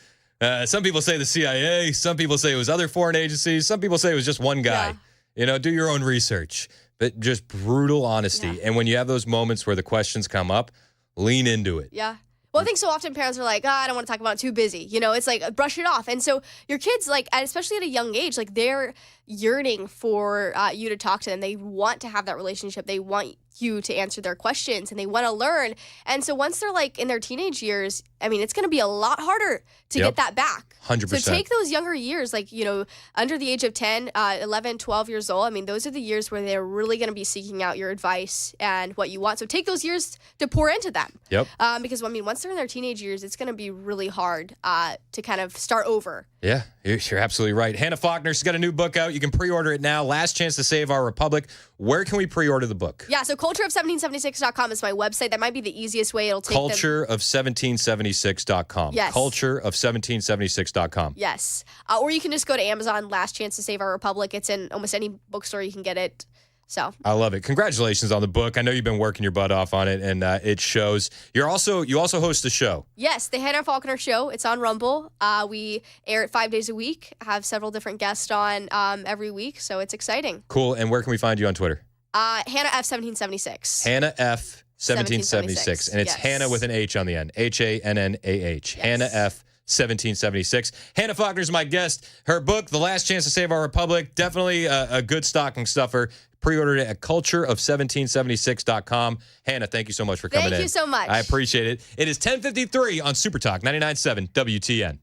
some people say the CIA. Some people say it was other foreign agencies. Some people say it was just one guy. Yeah. Do your own research. But just brutal honesty. Yeah. And when you have those moments where the questions come up, lean into it. Yeah. Well, I think so often parents are like, I don't want to talk about it, too busy. It's like, brush it off. And so your kids, especially at a young age, they're yearning for you to talk to them. They want to have that relationship. They want you to answer their questions, and they want to learn. And so once they're in their teenage years, I mean, it's going to be a lot harder to get that back. 100%. So take those younger years, under the age of 10, 11, 12 years old. I mean, those are the years where they're really going to be seeking out your advice and what you want. So take those years to pour into them. Yep. Because, once they're in their teenage years, it's going to be really hard to kind of start over. Yeah, you're absolutely right. Hannah Faulkner, she's got a new book out. You can pre-order it now. Last Chance to Save Our Republic. Where can we pre-order the book? Yeah, so cultureof1776.com is my website. That might be the easiest way. It'll take cultureof1776.com. Yes. Cultureof1776.com. Yes. Or you can just go to Amazon, Last Chance to Save Our Republic. It's in almost any bookstore you can get it. So I love it. Congratulations on the book. I know you've been working your butt off on it, and it shows. You also host a show. Yes, the Hannah Faulkner Show. It's on Rumble. We air it 5 days a week. Have several different guests on every week, so it's exciting. Cool. And where can we find you on Twitter? Hannah F1776. Hannah F1776, and it's Hannah with an H on the end. HANNAH. Yes. Hannah F1776. Hannah Faulkner is my guest. Her book, The Last Chance to Save Our Republic, definitely a good stocking stuffer. Pre-ordered it at cultureof1776.com. Hannah, thank you so much for coming in. Thank you so much. I appreciate it. It is 10:53 on Super Talk 99.7 WTN.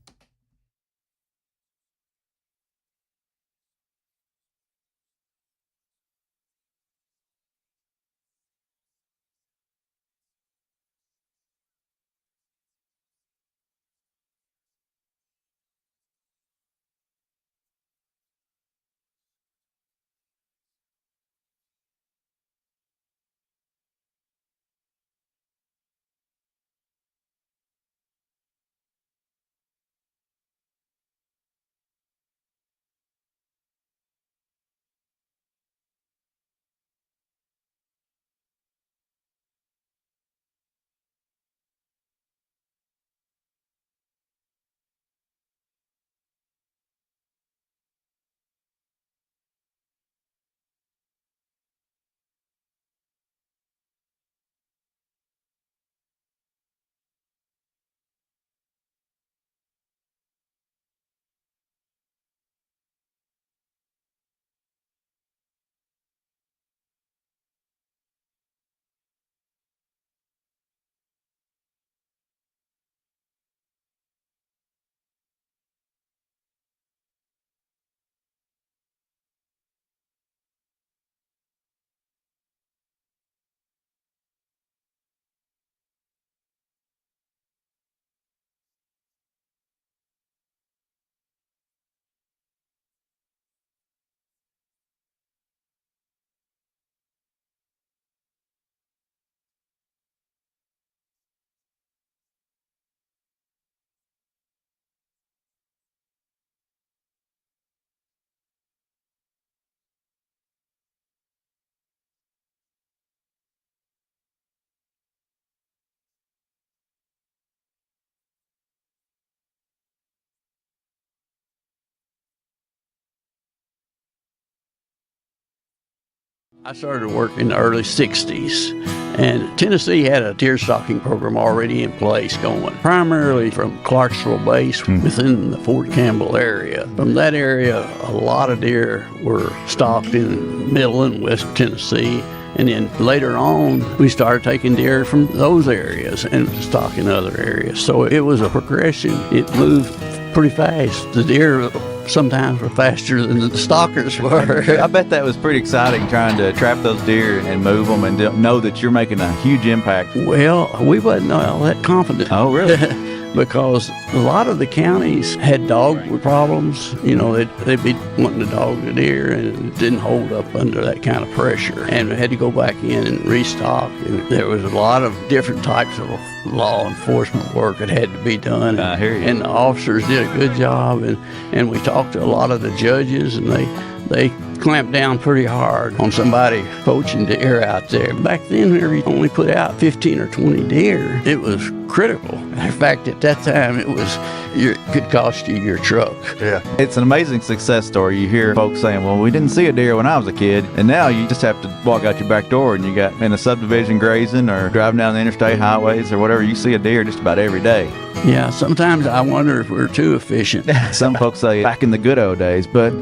I started working in the early 60s, and Tennessee had a deer stalking program already in place going, primarily from Clarksville Base within the Fort Campbell area. From that area, a lot of deer were stalked in Middle and West Tennessee, and then later on, we started taking deer from those areas and stalking other areas. So it was a progression. It moved pretty fast. The deer sometimes were faster than the stalkers were. I bet that was pretty exciting trying to trap those deer and move them and know that you're making a huge impact. Well, we wasn't all that confident. Oh, really? Because a lot of the counties had dog problems. You know, they'd be wanting to dog the deer, and it didn't hold up under that kind of pressure. And we had to go back in and restock. And there was a lot of different types of law enforcement work that had to be done. I hear you. And the officers did a good job. And we talked to a lot of the judges, and they clamped down pretty hard on somebody poaching deer out there. Back then, we only put out 15 or 20 deer. It was critical. In fact, at that time, it could cost you your truck. Yeah. It's an amazing success story. You hear folks saying, well, we didn't see a deer when I was a kid, and now you just have to walk out your back door and you got in a subdivision grazing or driving down the interstate highways or whatever, you see a deer just about every day. Yeah, sometimes I wonder if we're too efficient. Some folks say back in the good old days, but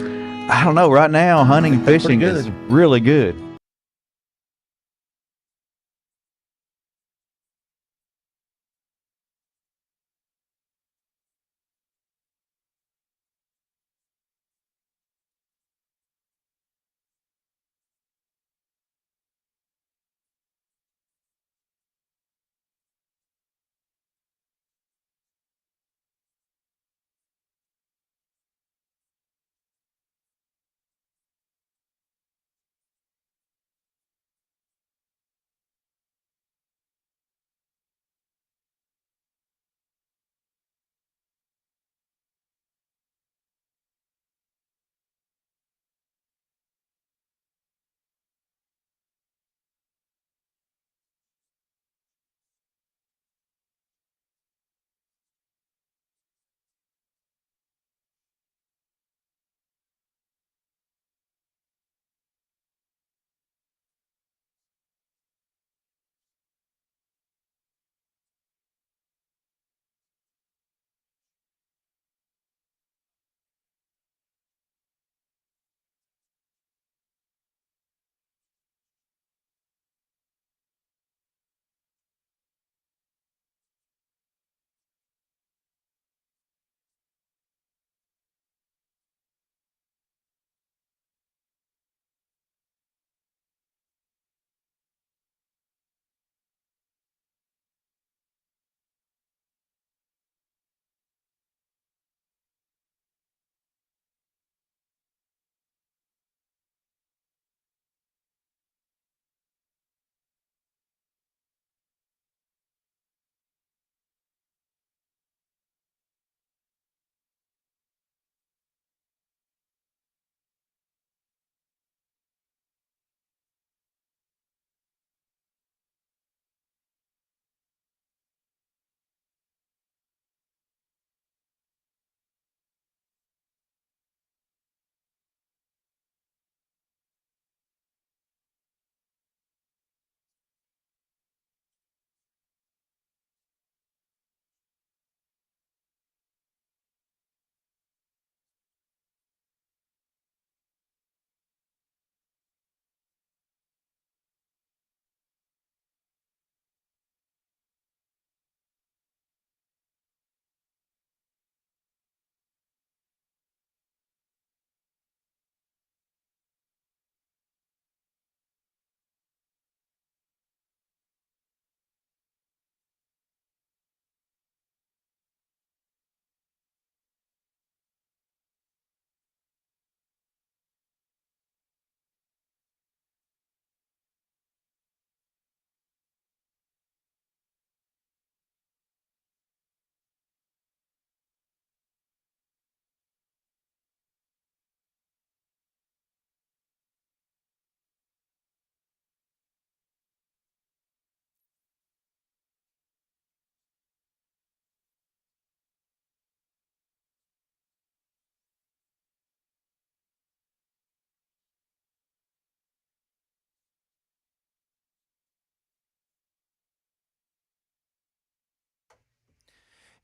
I don't know. Right now, hunting and fishing is really good.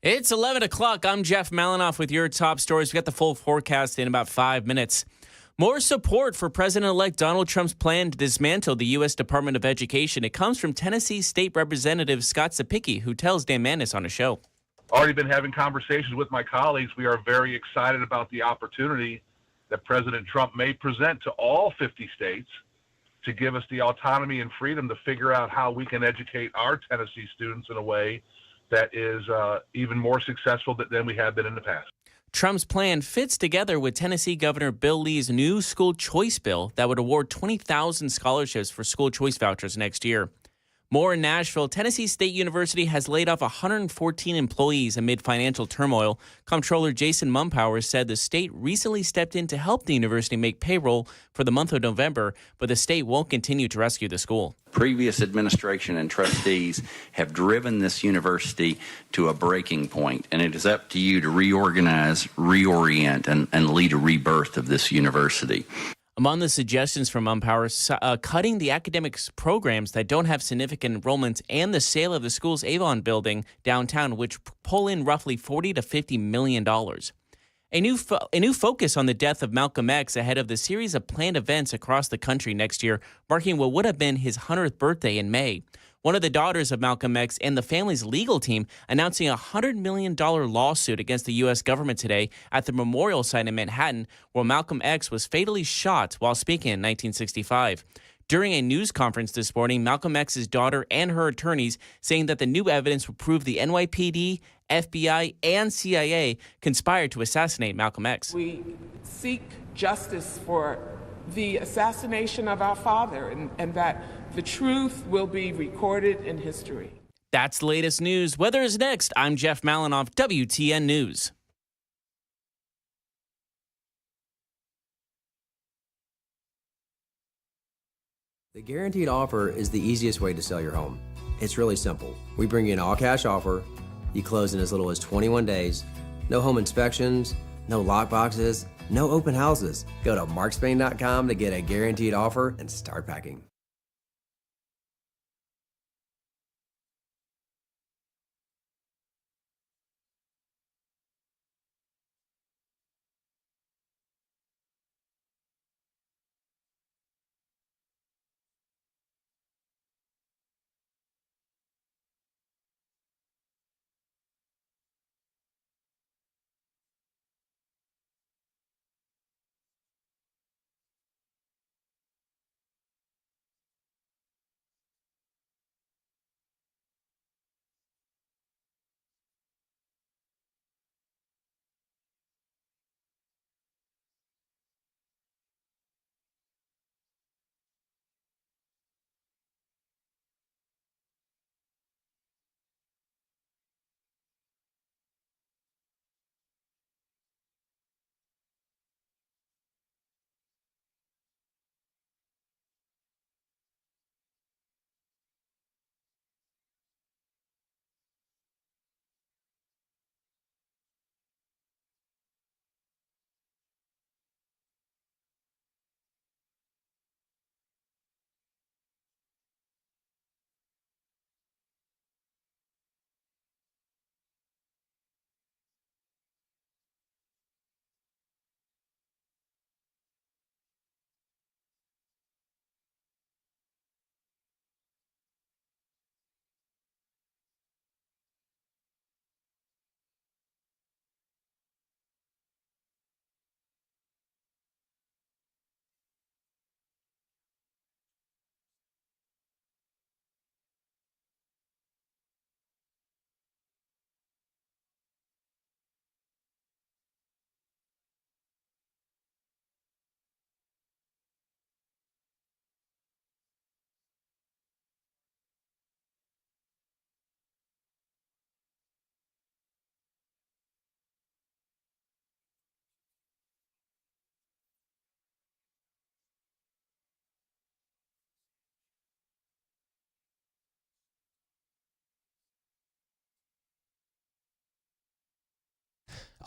It's 11 o'clock. I'm Jeff Malinoff with your top stories. We got the full forecast in about 5 minutes. More support for President-elect Donald Trump's plan to dismantle the U.S. Department of Education. It comes from Tennessee State Representative Scott Sapicki, who tells Dan Manis on a show. Already been having conversations with my colleagues. We are very excited about the opportunity that President Trump may present to all 50 states to give us the autonomy and freedom to figure out how we can educate our Tennessee students in a way that is even more successful than we have been in the past. Trump's plan fits together with Tennessee Governor Bill Lee's new school choice bill that would award 20,000 scholarships for school choice vouchers next year. More in Nashville, Tennessee State University has laid off 114 employees amid financial turmoil. Comptroller Jason Mumpower said the state recently stepped in to help the university make payroll for the month of November, but the state won't continue to rescue the school. Previous administration and trustees have driven this university to a breaking point, and it is up to you to reorganize, reorient, and lead a rebirth of this university. Among the suggestions from Mumpower, cutting the academic programs that don't have significant enrollments and the sale of the school's Avon building downtown, which pull in roughly $40 to $50 million. A new focus on the death of Malcolm X ahead of the series of planned events across the country next year, marking what would have been his 100th birthday in May. One of the daughters of Malcolm X and the family's legal team announcing a $100 million lawsuit against the U.S. government today at the memorial site in Manhattan, where Malcolm X was fatally shot while speaking in 1965. During a news conference this morning, Malcolm X's daughter and her attorneys saying that the new evidence would prove the NYPD, FBI, and CIA conspired to assassinate Malcolm X. We seek justice for the assassination of our father, and that the truth will be recorded in history. That's the latest news. Weather is next. I'm Jeff Malinoff, WTN News. The guaranteed offer is the easiest way to sell your home. It's really simple. We bring you an all-cash offer. You close in as little as 21 days. No home inspections, no lockboxes, no open houses. Go to markspain.com to get a guaranteed offer and start packing.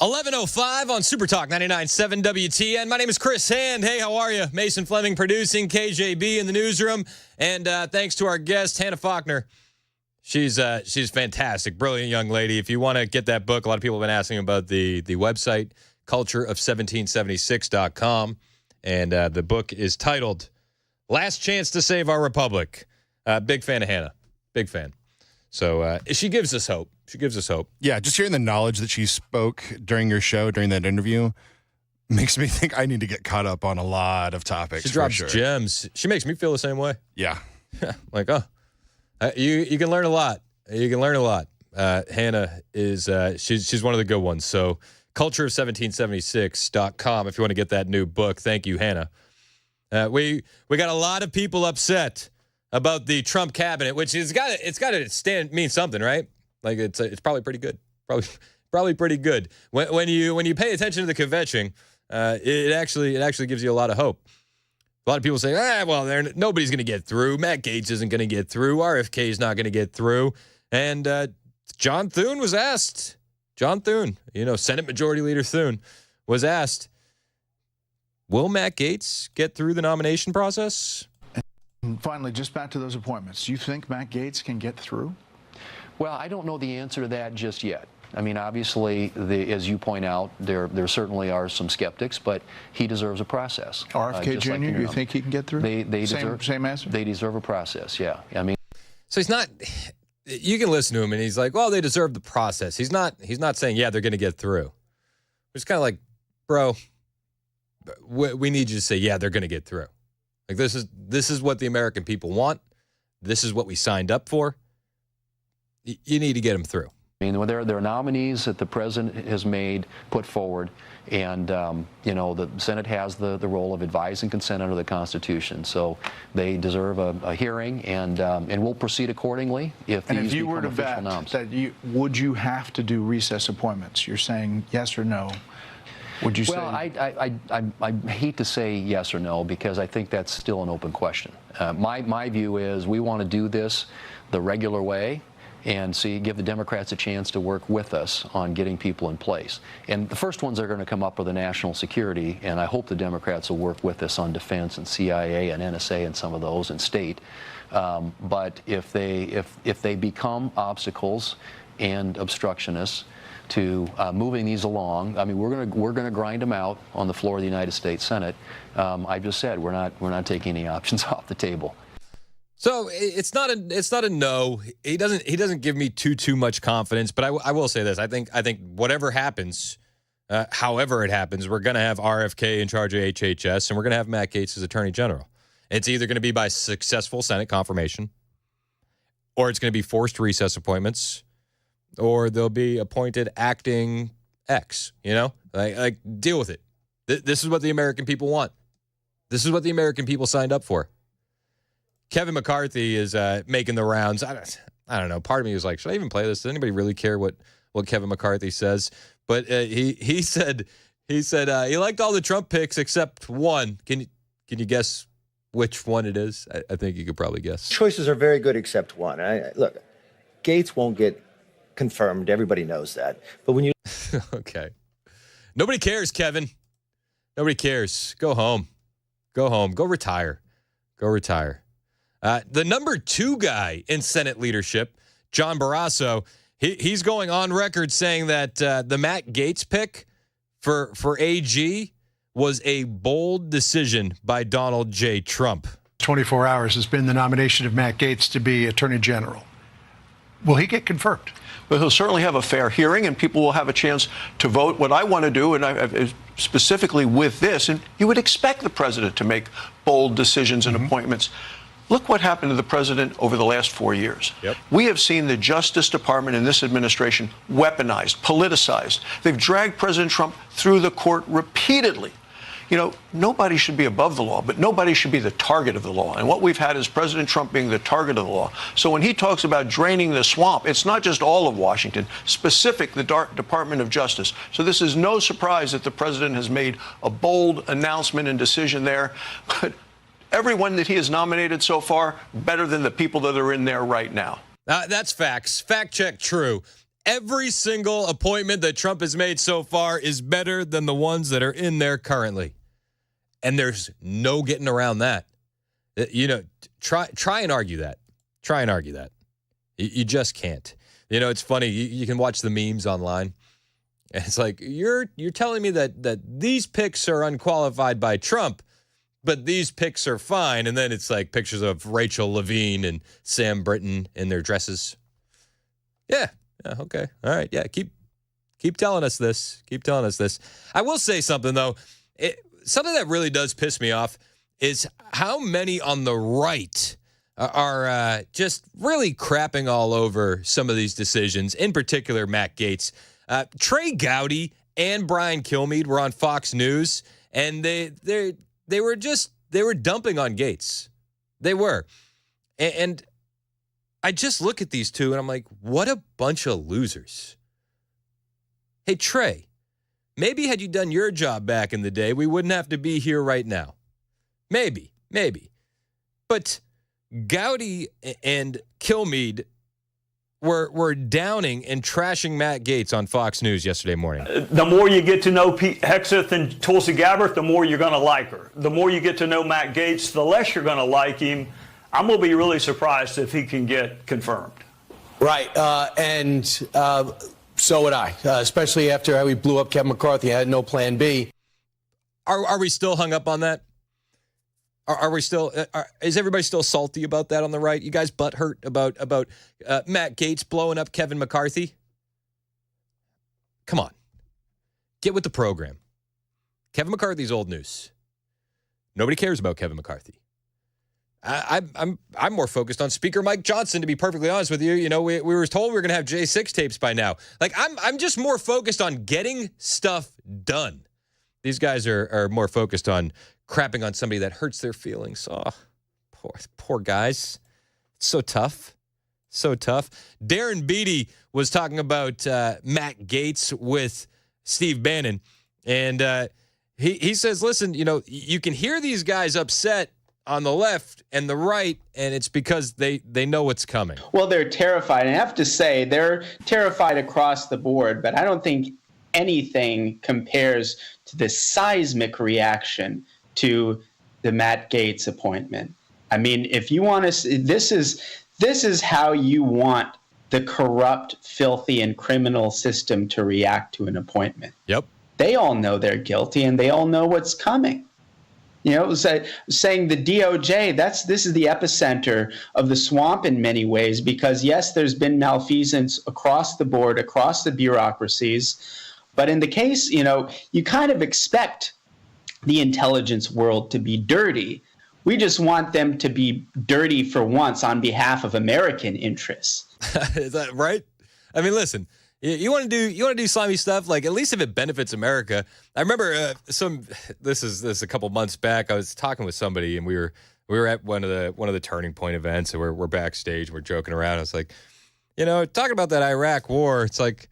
.05 on Super Talk 99.7 WTN. My name is Chris Hand. Hey, how are you? Mason Fleming producing, KJB in the newsroom. And thanks to our guest, Hannah Faulkner. She's fantastic, brilliant young lady. If you want to get that book, a lot of people have been asking about the website, cultureof1776.com. And the book is titled Last Chance to Save Our Republic. Big fan of Hannah. Big fan. So she gives us hope. She gives us hope. Yeah, just hearing the knowledge that she spoke during your show, during that interview, makes me think I need to get caught up on a lot of topics. She drops gems. She makes me feel the same way. Yeah. Like, you can learn a lot. You can learn a lot. Hannah is she's one of the good ones. So cultureof1776.com if you want to get that new book. Thank you, Hannah. We got a lot of people upset about the Trump cabinet, which it's got to mean something, right? Like it's probably pretty good. Probably pretty good. When you pay attention to the convention, it actually gives you a lot of hope. A lot of people say, nobody's going to get through. Matt Gaetz isn't going to get through. RFK is not going to get through. And John Thune was asked. John Thune, Senate Majority Leader Thune, was asked, will Matt Gaetz get through the nomination process? And finally, just back to those appointments. Do you think Matt Gaetz can get through? Well, I don't know the answer to that just yet. I mean, obviously, as you point out, there certainly are some skeptics, but he deserves a process. RFK Jr., do you think he can get through? Same answer? They deserve a process, yeah. I mean, so he's not. You can listen to him, and he's like, "Well, they deserve the process." He's not saying, "Yeah, they're going to get through." It's kind of like, bro, we need you to say, "Yeah, they're going to get through." Like this is what the American people want. This is what we signed up for. You need to get them through. I mean, there are nominees that the president has put forward, and the Senate has the role of advise and consent under the Constitution. So they deserve a hearing, and we'll proceed accordingly if these become official noms. And if you were to bet, would you have to do recess appointments? You're saying yes or no? Would you say? Well, I hate to say yes or no because I think that's still an open question. My view is we want to do this the regular way and give the Democrats a chance to work with us on getting people in place. And the first ones that are going to come up are the national security, and I hope the Democrats will work with us on defense and CIA and NSA and some of those and state. But if they become obstacles and obstructionists to moving these along, I mean, we're going to grind them out on the floor of the United States Senate. I just said we're not taking any options off the table. So it's not a no. He doesn't give me too much confidence. But I will say this: I think whatever happens, however it happens, we're going to have RFK in charge of HHS, and we're going to have Matt Gaetz as Attorney General. It's either going to be by successful Senate confirmation, or it's going to be forced recess appointments, or they'll be appointed acting X. Like deal with it. This is what the American people want. This is what the American people signed up for. Kevin McCarthy is making the rounds. I don't know. Part of me was like, should I even play this? Does anybody really care what Kevin McCarthy says? But he said he liked all the Trump picks except one. Can you guess which one it is? I think you could probably guess. Choices are very good except one. Look, Gaetz won't get confirmed. Everybody knows that. But when you okay, nobody cares, Kevin. Nobody cares. Go home. Go home. Go retire. Go retire. The number 2 guy in Senate leadership, John Barrasso, he's going on record saying that the Matt Gaetz pick for AG was a bold decision by Donald J. Trump. 24 hours has been the nomination of Matt Gaetz to be Attorney General. Will he get confirmed? But he'll certainly have a fair hearing, and people will have a chance to vote. What I want to do, and I specifically with this, and you would expect the president to make bold decisions and appointments. Look what happened to the president over the last 4 years. Yep. We have seen the Justice Department in this administration weaponized, politicized. They've dragged President Trump through the court repeatedly. Nobody should be above the law, but nobody should be the target of the law. And what we've had is President Trump being the target of the law. So when he talks about draining the swamp, it's not just all of Washington, specific the Department of Justice. So this is no surprise that the president has made a bold announcement and decision there. But everyone that he has nominated so far, better than the people that are in there right now. That's facts. Fact check true. Every single appointment that Trump has made so far is better than the ones that are in there currently. And there's no getting around that. Try and argue that. Try and argue that. You just can't. You know, it's funny. You can watch the memes online. And it's like, you're telling me that these picks are unqualified by Trump, but these picks are fine. And then it's like pictures of Rachel Levine and Sam Britton in their dresses. Yeah. Okay. All right. Yeah. Keep telling us this. Keep telling us this. I will say something, though. Something that really does piss me off is how many on the right are just really crapping all over some of these decisions, in particular Matt Gaetz. Trey Gowdy and Brian Kilmeade were on Fox News, and they were dumping on Gaetz. They were. And I just look at these two, and I'm like, what a bunch of losers. Hey, Trey, maybe had you done your job back in the day, we wouldn't have to be here right now. Maybe. But Gowdy and Kilmeade were downing and trashing Matt Gaetz on Fox News yesterday morning. The more you get to know Pete Hegseth and Tulsi Gabbard, the more you're going to like her. The more you get to know Matt Gaetz, the less you're going to like him. I'm going to be really surprised if he can get confirmed. Right. So would I, especially after how we blew up Kevin McCarthy. I had no plan B. Are we still hung up on that? Are we still? Is everybody still salty about that on the right? You guys butthurt about Matt Gaetz blowing up Kevin McCarthy? Come on, get with the program. Kevin McCarthy's old news. Nobody cares about Kevin McCarthy. I'm more focused on Speaker Mike Johnson, to be perfectly honest with you. You know, we were told we were going to have J6 tapes by now. Like, I'm just more focused on getting stuff done. These guys are more focused on crapping on somebody that hurts their feelings. Oh, poor guys. So tough. Darren Beatty was talking about Matt Gaetz with Steve Bannon. And he says, listen, you know, you can hear these guys upset on the left and the right, and it's because they know what's coming. Well, they're terrified. And I have to say, they're terrified across the board, but I don't think anything compares to the seismic reaction to the Matt Gaetz appointment. I mean, if you want to, this is how you want the corrupt, filthy, and criminal system to react to an appointment. Yep. They all know they're guilty, and they all know what's coming. You know, saying the DOJ, this is the epicenter of the swamp in many ways, because yes, there's been malfeasance across the board, across the bureaucracies. But in the case, you know, you kind of expect the intelligence world to be dirty. We just want them to be dirty for once on behalf of American interests. Is that right? I mean, listen. You want to do slimy stuff, like at least if it benefits America. I remember this is a couple months back. I was talking with somebody, and we were at one of the Turning Point events, and we're backstage, we're joking around. I was like, you know, talking about that Iraq war. It's like,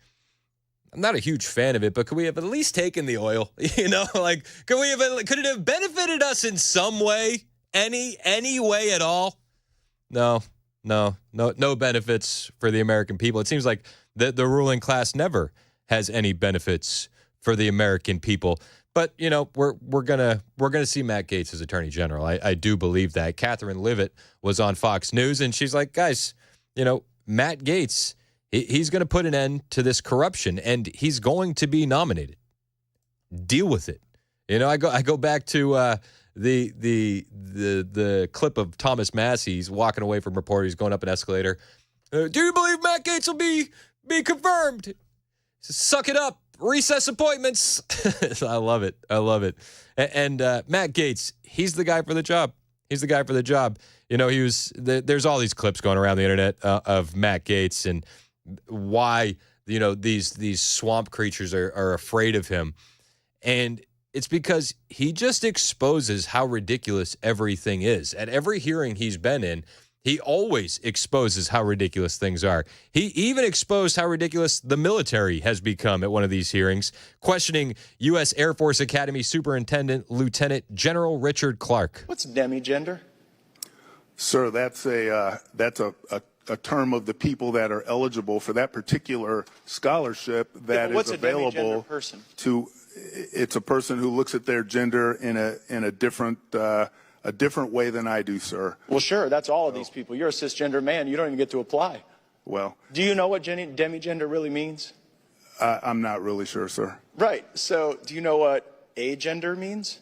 I'm not a huge fan of it, but could we have at least taken the oil? You know, like could it have benefited us in some way, any way at all? No benefits for the American people. It seems like the ruling class never has any benefits for the American people. But, you know, we're gonna see Matt Gaetz as Attorney General. I do believe that. Catherine Leavitt was on Fox News, and she's like, guys, you know, Matt Gaetz, he's going to put an end to this corruption, and he's going to be nominated. Deal with it. You know, I go back to the clip of Thomas Massey. He's walking away from reporters, going up an escalator. Do you believe Matt Gaetz will be confirmed? He says, suck it up. Recess appointments. I love it. And Matt Gaetz, he's the guy for the job. You know, there's all these clips going around the internet of Matt Gaetz and why, you know, these swamp creatures are afraid of him. And it's because he just exposes how ridiculous everything is. At every hearing he's been in, he always exposes how ridiculous things are. He even exposed how ridiculous the military has become at one of these hearings, questioning U.S. Air Force Academy Superintendent Lieutenant General Richard Clark. What's demigender? Sir, that's a term of the people that are eligible for that particular scholarship that is available to. It's a person who looks at their gender in a different way than I do, sir. Well, sure, that's all of these people. You're a cisgender man. You don't even get to apply. Well, Do you know what demigender really means? I'm not really sure, sir. Right. So do you know what agender means?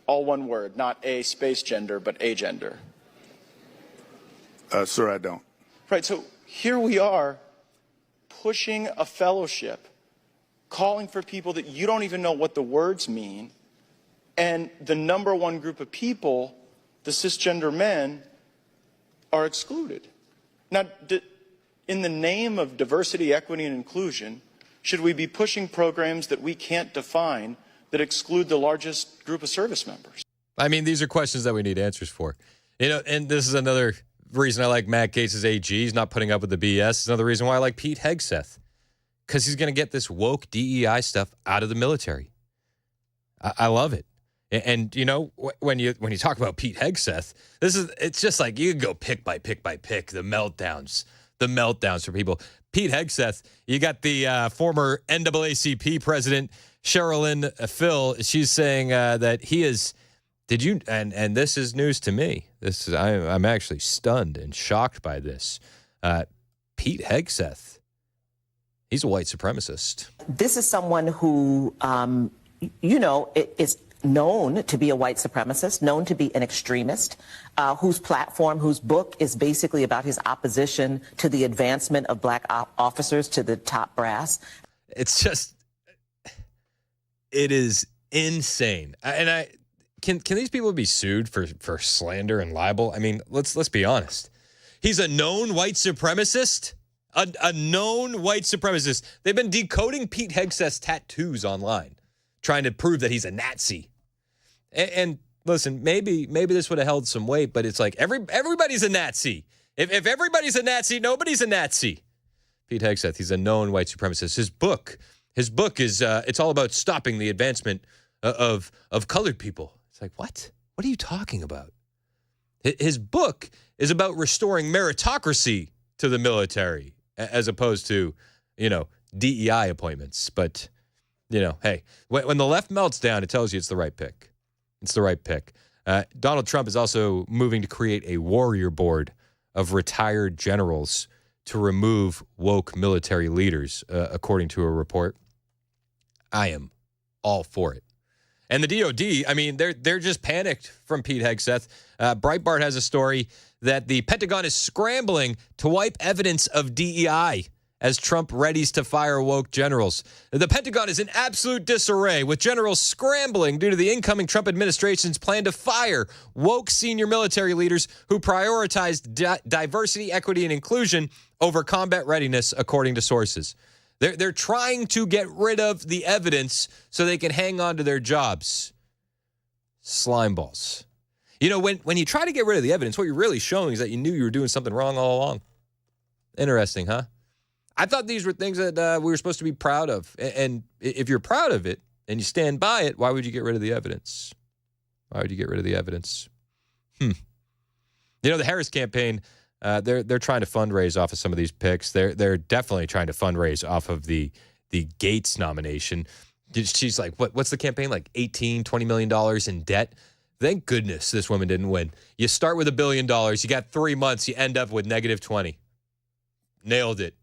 All one word, not a space gender, but agender. Sir, I don't. Right. So here we are pushing a fellowship, calling for people that you don't even know what the words mean. And the number one group of people, the cisgender men, are excluded. Now, in the name of diversity, equity, and inclusion, should we be pushing programs that we can't define that exclude the largest group of service members? I mean, these are questions that we need answers for. You know, and this is another reason I like Matt Gaetz' AG. He's not putting up with the BS. It's another reason why I like Pete Hegseth, because he's going to get this woke DEI stuff out of the military. I love it. And you know, when you talk about Pete Hegseth, it's just like you can go pick by pick by pick, the meltdowns for people. Pete Hegseth, you got the former NAACP president, Sherilyn Phil. She's saying that he is, and this is news to me. I'm actually stunned and shocked by this. Pete Hegseth, he's a white supremacist. This is someone who, is known to be a white supremacist, known to be an extremist, whose book is basically about his opposition to the advancement of black officers to the top brass. It's just, it is insane. And can these people be sued for slander and libel? I mean, let's be honest. He's a known white supremacist. A known white supremacist. They've been decoding Pete Hegseth's tattoos online, trying to prove that he's a Nazi. And listen, maybe this would have held some weight, but it's like everybody's a Nazi. If everybody's a Nazi, nobody's a Nazi. Pete Hegseth, he's a known white supremacist. His book is it's all about stopping the advancement of colored people. It's like, what? What are you talking about? His book is about restoring meritocracy to the military, as opposed to, DEI appointments. But, hey, when the left melts down, it tells you it's the right pick. It's the right pick. Donald Trump is also moving to create a warrior board of retired generals to remove woke military leaders, according to a report. I am all for it. And the DOD, I mean, they're just panicked from Pete Hegseth. Breitbart has a story that the Pentagon is scrambling to wipe evidence of DEI as Trump readies to fire woke generals. The Pentagon is in absolute disarray, with generals scrambling due to the incoming Trump administration's plan to fire woke senior military leaders who prioritized diversity, equity, and inclusion over combat readiness, according to sources. They're trying to get rid of the evidence so they can hang on to their jobs. Slimeballs. When you try to get rid of the evidence, what you're really showing is that you knew you were doing something wrong all along. Interesting, huh? I thought these were things that we were supposed to be proud of. And if you're proud of it and you stand by it, why would you get rid of the evidence? Why would you get rid of the evidence? The Harris campaign, they're trying to fundraise off of some of these picks. They're definitely trying to fundraise off of the Gaetz nomination. She's like, what's the campaign? Like $18-20 million in debt? Thank goodness this woman didn't win. You start with $1 billion. You got 3 months. You end up with -20. Nailed it.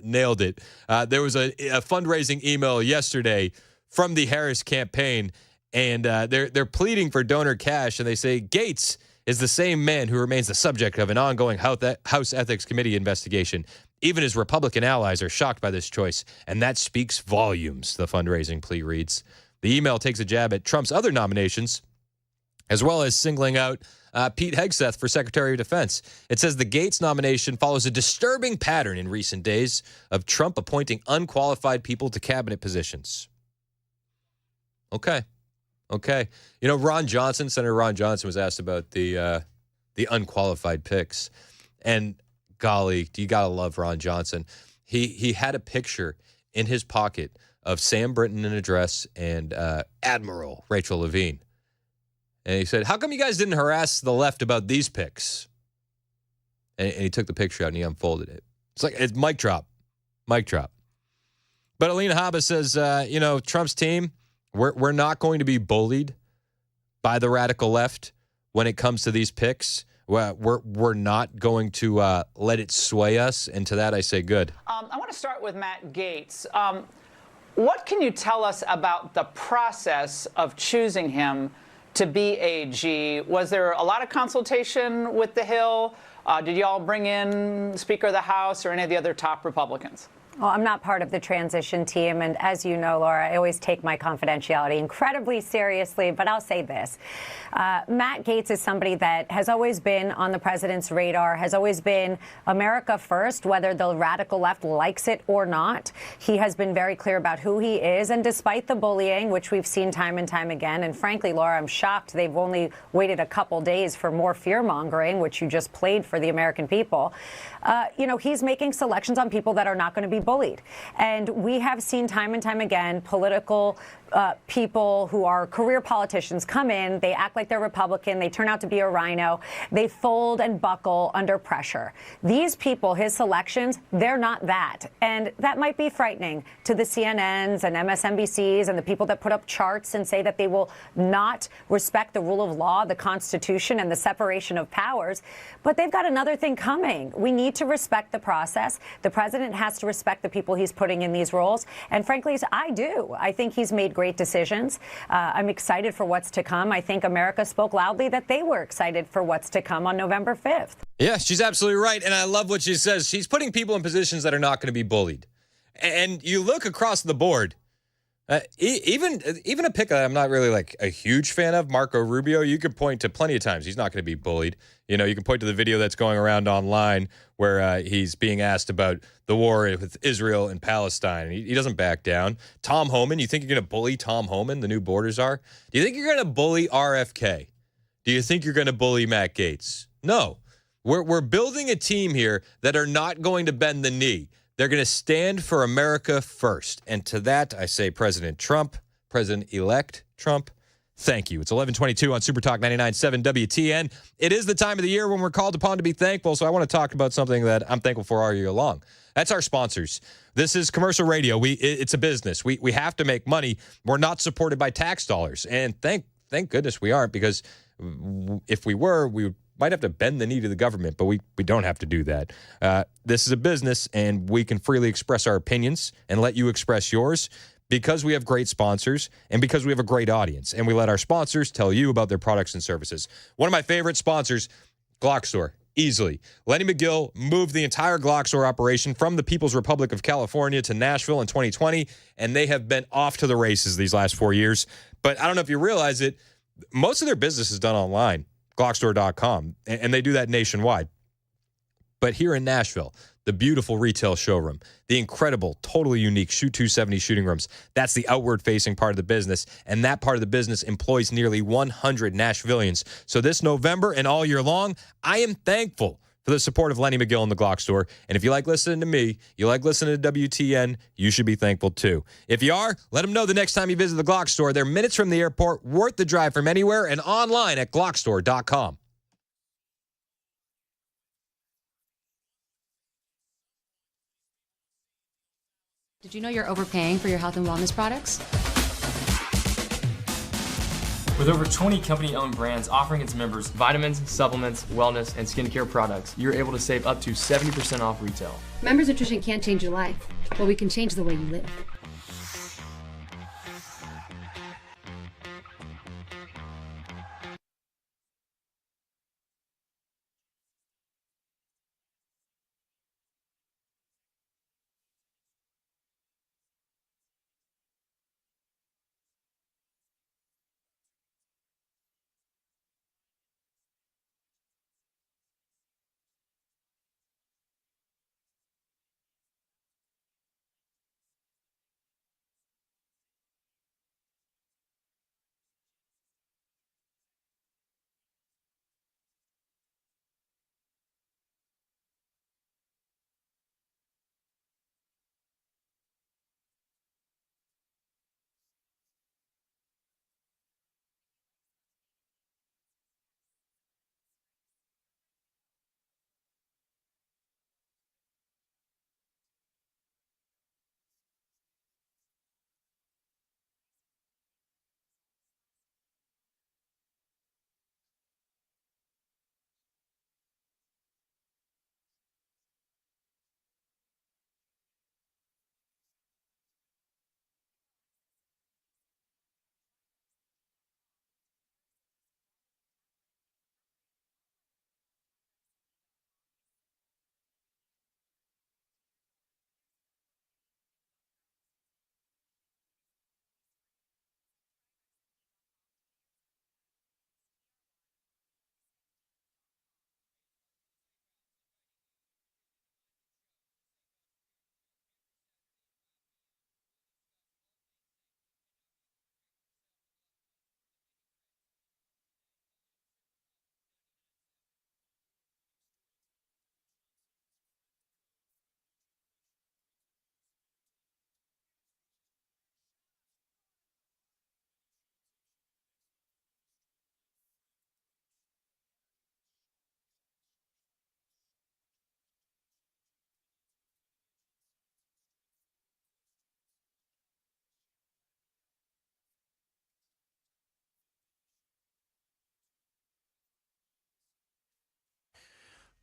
Nailed it. There was a fundraising email yesterday from the Harris campaign, and they're pleading for donor cash, and they say Gaetz is the same man who remains the subject of an ongoing House Ethics Committee investigation. Even his Republican allies are shocked by this choice, and that speaks volumes, the fundraising plea reads. The email takes a jab at Trump's other nominations, as well as singling out Pete Hegseth for Secretary of Defense. It says the Gaetz nomination follows a disturbing pattern in recent days of Trump appointing unqualified people to cabinet positions. Okay. Senator Ron Johnson was asked about the unqualified picks. And golly, you got to love Ron Johnson. He had a picture in his pocket of Sam Brinton in a dress and Admiral Rachel Levine. And he said, how come you guys didn't harass the left about these picks? And he took the picture out and he unfolded it. It's mic drop. Mic drop. But Alina Habba says, Trump's team, we're not going to be bullied by the radical left when it comes to these picks. We're not going to let it sway us. And to that, I say good. I want to start with Matt Gaetz. What can you tell us about the process of choosing him to be AG? Was there a lot of consultation with the Hill? Did you all bring in Speaker of the House or any of the other top Republicans? Well, I'm not part of the transition team, and as you know, Laura, I always take my confidentiality incredibly seriously, but I'll say this. Matt Gaetz is somebody that has always been on the president's radar, has always been America first, whether the radical left likes it or not. He has been very clear about who he is, and despite the bullying, which we've seen time and time again, and frankly, Laura, I'm shocked they've only waited a couple days for more fear-mongering, which you just played for the American people. He's making selections on people that are not going to be bullied. And we have seen time and time again political people who are career politicians come in, they act like they're Republican, they turn out to be a rhino, they fold and buckle under pressure. These people, his selections, they're not that. And that might be frightening to the CNNs and MSNBCs and the people that put up charts and say that they will not respect the rule of law, the Constitution, and the separation of powers. But they've got another thing coming. We need to respect the process. The president has to respect the people he's putting in these roles. And frankly, I do. I think he's made great decisions. I'm excited for what's to come. I think America spoke loudly that they were excited for what's to come on November 5th. Yeah, she's absolutely right. And I love what she says. She's putting people in positions that are not going to be bullied. And you look across the board, even a pick that I'm not really like a huge fan of, Marco Rubio, you could point to plenty of times he's not going to be bullied. You can point to the video that's going around online where he's being asked about the war with Israel and Palestine. And he doesn't back down. Tom Homan, you think you're going to bully Tom Homan, the new border czar? Do you think you're going to bully RFK? Do you think you're going to bully Matt Gaetz? No. We're building a team here that are not going to bend the knee. They're going to stand for America first. And to that, I say President Trump, President-elect Trump, thank you. It's 11:22 on Super Talk 99.7 WTN. It is the time of the year when we're called upon to be thankful, so I want to talk about something that I'm thankful for all year long. That's our sponsors. This is commercial radio. It's a business. We have to make money. We're not supported by tax dollars. And thank goodness we aren't, because if we were, we might have to bend the knee to the government, but we don't have to do that. This is a business, and we can freely express our opinions and let you express yours because we have great sponsors and because we have a great audience, and we let our sponsors tell you about their products and services. One of my favorite sponsors, Glock Store, easily. Lenny McGill moved the entire Glock Store operation from the People's Republic of California to Nashville in 2020, and they have been off to the races these last 4 years. But I don't know if you realize it, most of their business is done online. Glockstore.com, and they do that nationwide. But here in Nashville, the beautiful retail showroom, the incredible, totally unique Shoot 270 shooting rooms, that's the outward-facing part of the business, and that part of the business employs nearly 100 Nashvillians. So this November and all year long, I am thankful for the support of Lenny McGill in the Glock Store. And if you like listening to me, you like listening to WTN, you should be thankful too. If you are, let them know the next time you visit the Glock Store. They're minutes from the airport, worth the drive from anywhere, and online at glockstore.com. Did you know you're overpaying for your health and wellness products? With over 20 company-owned brands offering its members vitamins, supplements, wellness, and skincare products, you're able to save up to 70% off retail. Members Nutrition can't change your life, but we can change the way you live.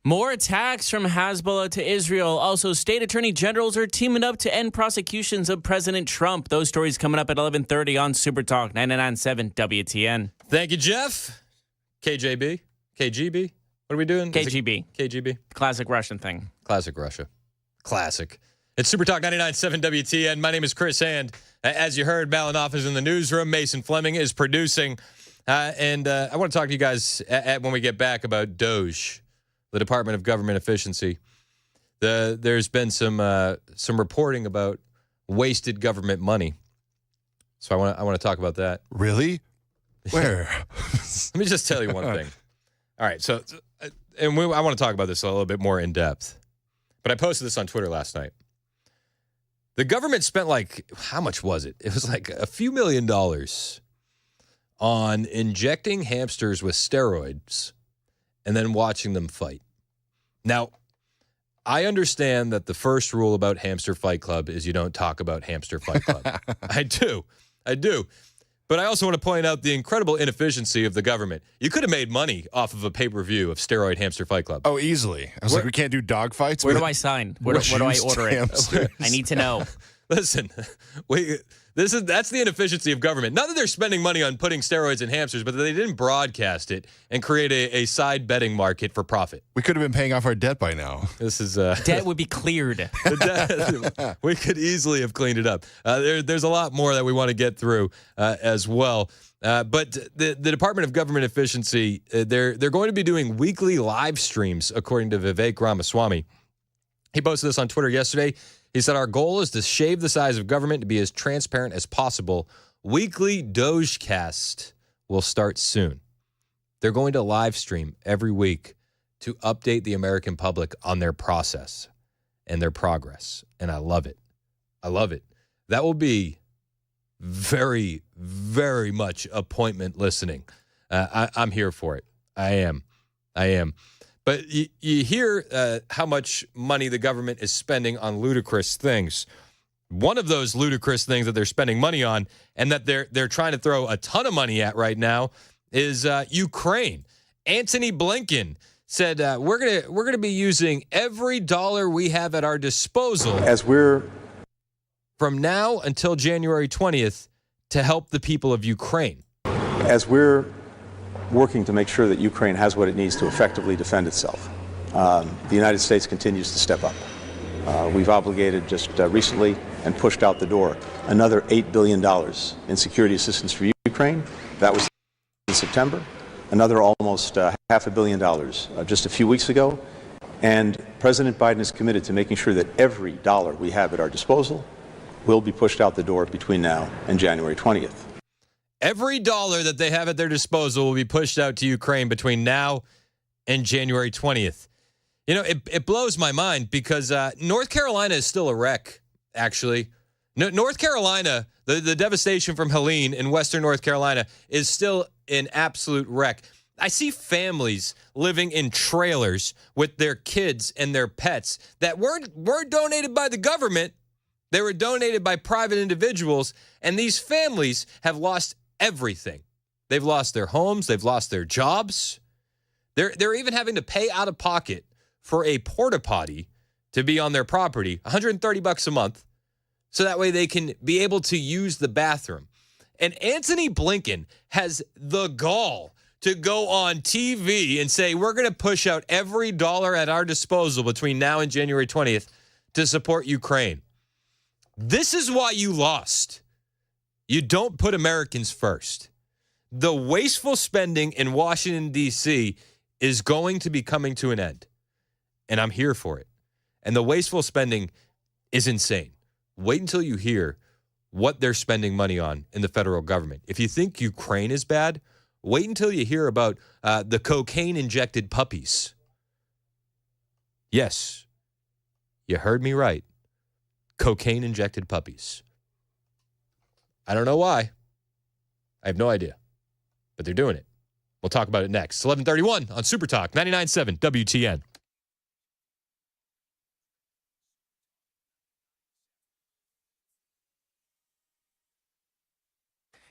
More attacks from Hezbollah to Israel. Also, state attorney generals are teaming up to end prosecutions of President Trump. Those stories coming up at 11:30 on Super Talk 99.7 WTN. Thank you, Jeff. KJB? KGB? What are we doing? KGB. KGB? Classic Russian thing. Classic Russia. Classic. It's Super Talk 99.7 WTN. My name is Chris Hand. As you heard, Malinoff is in the newsroom. Mason Fleming is producing. And I want to talk to you guys when we get back about DOGE, the Department of Government Efficiency. There's been some reporting about wasted government money. So I want to talk about that. Really? Where? Let me just tell you one thing. All right. So, I want to talk about this a little bit more in depth. But I posted this on Twitter last night. The government spent how much was it? It was like a few $1 million on injecting hamsters with steroids and then watching them fight. Now, I understand that the first rule about Hamster Fight Club is you don't talk about Hamster Fight Club. I do. But I also want to point out the incredible inefficiency of the government. You could have made money off of a pay-per-view of steroid Hamster Fight Club. Oh, easily. I was like, we can't do dog fights? Where do I sign? Where do I order it? I need to know. Listen, that's the inefficiency of government. Not that they're spending money on putting steroids in hamsters, but that they didn't broadcast it and create a side betting market for profit. We could have been paying off our debt by now. This is debt would be cleared. We could easily have cleaned it up. There's a lot more that we want to get through as well. But the Department of Government Efficiency, they're going to be doing weekly live streams, according to Vivek Ramaswamy. He posted this on Twitter yesterday. He said, our goal is to shave the size of government to be as transparent as possible. Weekly Dogecast will start soon. They're going to live stream every week to update the American public on their process and their progress. And I love it. I love it. That will be very, very much appointment listening. I'm here for it. I am. But you hear how much money the government is spending on ludicrous things. One of those ludicrous things that they're spending money on and that they're trying to throw a ton of money at right now is Ukraine. Antony Blinken said we're gonna be using every dollar we have at our disposal from now until January 20th to help the people of Ukraine. As we're working to make sure that Ukraine has what it needs to effectively defend itself, the United States continues to step up. We've obligated just recently and pushed out the door another $8 billion in security assistance for Ukraine. That was in September. Another almost $500 million just a few weeks ago. And President Biden is committed to making sure that every dollar we have at our disposal will be pushed out the door between now and January 20th. Every dollar that they have at their disposal will be pushed out to Ukraine between now and January 20th. You know, it blows my mind because North Carolina is still a wreck, actually. North Carolina, the devastation from Helene in western North Carolina is still an absolute wreck. I see families living in trailers with their kids and their pets that weren't donated by the government. They were donated by private individuals, and these families have lost everything. They've lost their homes. They've lost their jobs. They're even having to pay out of pocket for a porta potty to be on their property, $130 a month, so that way they can be able to use the bathroom. And Antony Blinken has the gall to go on TV and say, we're going to push out every dollar at our disposal between now and January 20th to support Ukraine. This is why you lost. You don't put Americans first. The wasteful spending in Washington, D.C. is going to be coming to an end. And I'm here for it. And the wasteful spending is insane. Wait until you hear what they're spending money on in the federal government. If you think Ukraine is bad, wait until you hear about the cocaine-injected puppies. Yes, you heard me right. Cocaine-injected puppies. I don't know why. I have no idea. But they're doing it. We'll talk about it next. 11:31 on Super Talk, 99.7 WTN.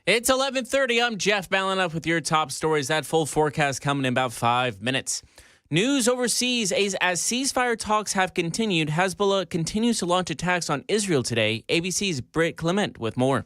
It's 11:30. I'm Jeff Ballen up with your top stories. That full forecast coming in about 5 minutes. News overseas as ceasefire talks have continued, Hezbollah continues to launch attacks on Israel today. ABC's Britt Clement with more.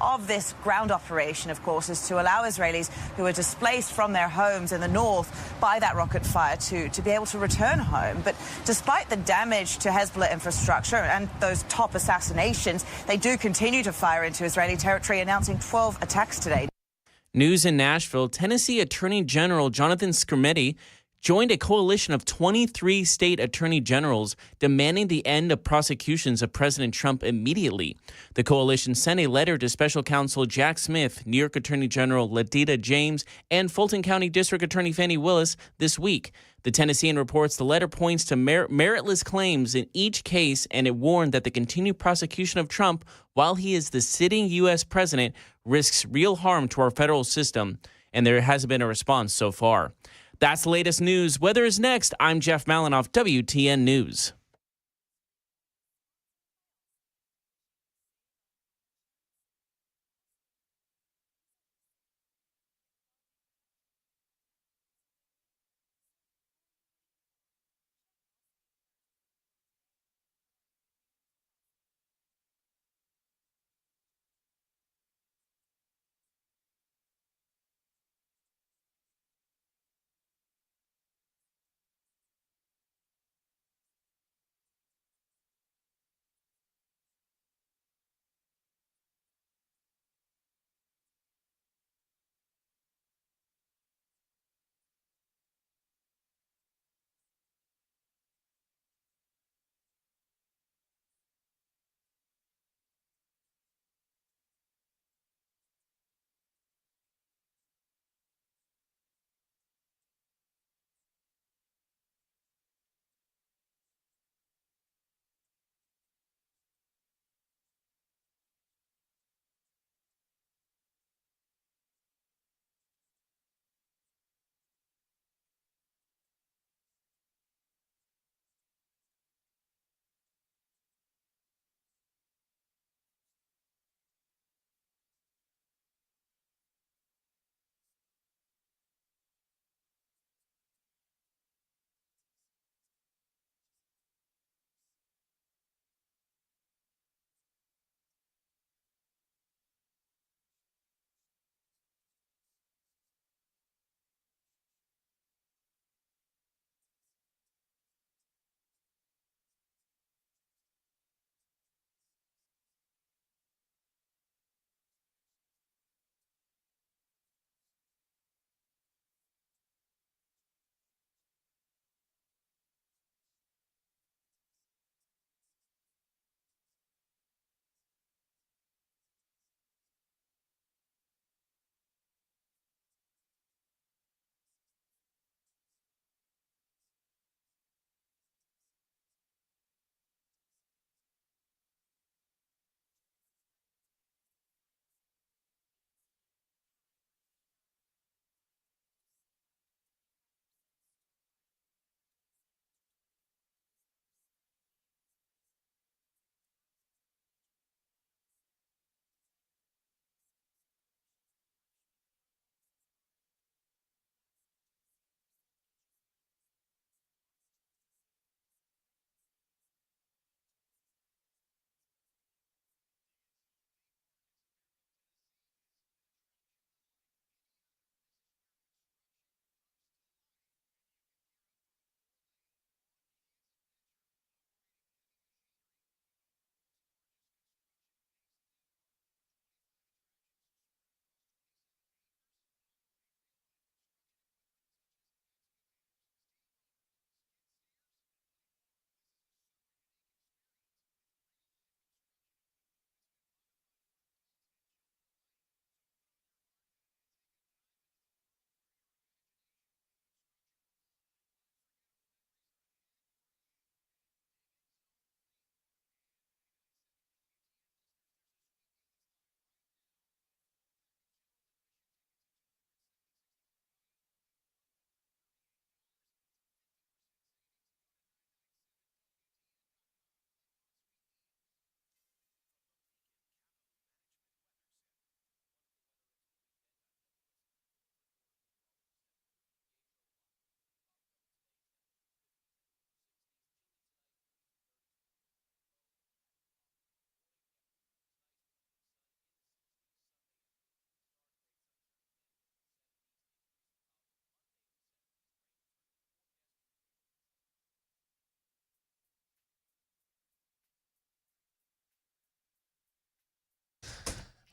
Of this ground operation, of course, is to allow Israelis who are displaced from their homes in the north by that rocket fire to be able to return home. But despite the damage to Hezbollah infrastructure and those top assassinations, they do continue to fire into Israeli territory, announcing 12 attacks today. News in Nashville, Tennessee Attorney General Jonathan Skrmetti joined a coalition of 23 state attorney generals demanding the end of prosecutions of President Trump immediately. The coalition sent a letter to special counsel Jack Smith, New York Attorney General Ladita James, and Fulton County District Attorney Fani Willis this week. The Tennessean reports the letter points to meritless claims in each case, and it warned that the continued prosecution of Trump while he is the sitting U.S. president risks real harm to our federal system, and there hasn't been a response so far. That's the latest news. Weather is next. I'm Jeff Malinoff, WTN News.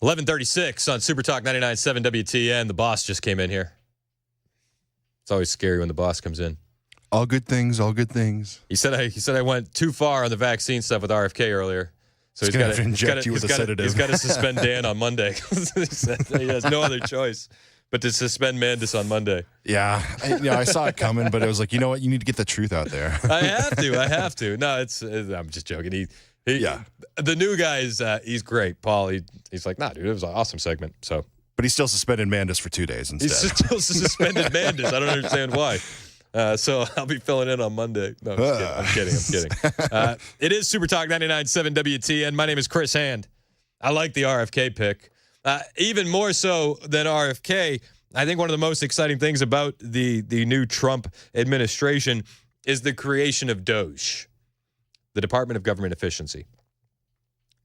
11:36 on Super Talk 99.7 WTN. The boss just came in here. It's always scary when the boss comes in. All good things, all good things. He said I went too far on the vaccine stuff with RFK earlier. So he's going to inject you with a sedative. He's got to suspend Dan on Monday. He said he has no other choice but to suspend Mandis on Monday. Yeah, I saw it coming, but it was like, you know what? You need to get the truth out there. I have to. No, I'm just joking. The new guy is he's great, Paul. He's like, nah, dude, it was an awesome segment. So, but he still suspended Mandis for 2 days instead. He's still suspended Mandis. I don't understand why. So I'll be filling in on Monday. No, I'm kidding. It is Super Talk 99.7 WTN. My name is Chris Hand. I like the RFK pick. Even more so than RFK, I think one of the most exciting things about the new Trump administration is the creation of DOGE, the Department of Government Efficiency.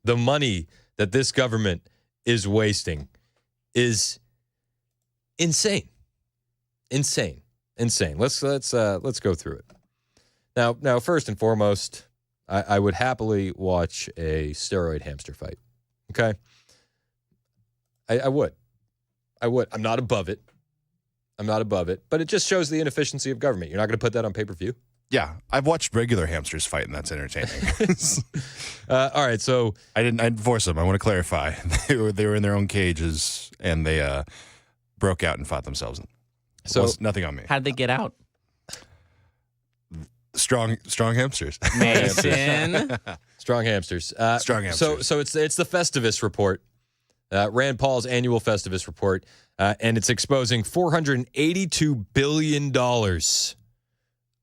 The money that this government is wasting is insane. Let's go through it. Now, first and foremost, I would happily watch a steroid hamster fight. Okay, I would. I'm not above it, but it just shows the inefficiency of government. You're not going to put that on pay-per-view? Yeah, I've watched regular hamsters fight, and that's entertaining. All right, so I didn't force them. I want to clarify. They were in their own cages, and they broke out and fought themselves. So nothing on me. How did they get out? Strong hamsters. Mason. Strong hamsters. Strong hamsters. So it's the Festivus report, Rand Paul's annual Festivus report, and it's exposing $482 billion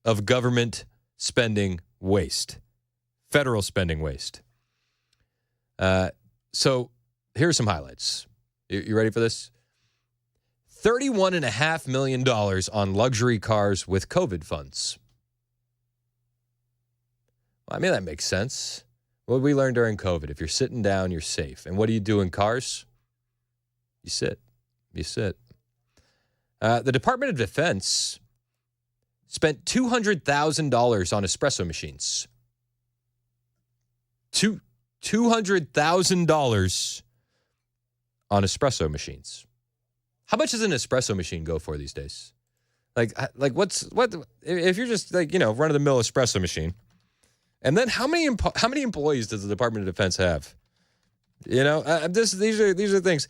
of government spending waste, federal spending waste. So here are some highlights. You ready for this? $31.5 million on luxury cars with COVID funds. Well, I mean, that makes sense. What did we learn during COVID? If you're sitting down, you're safe. And what do you do in cars? You sit. The Department of Defense spent $200,000 on espresso machines. $200,000 on espresso machines. How much does an espresso machine go for these days? Like what if you're just run of the mill espresso machine, and then how many employees does the Department of Defense have? These are things.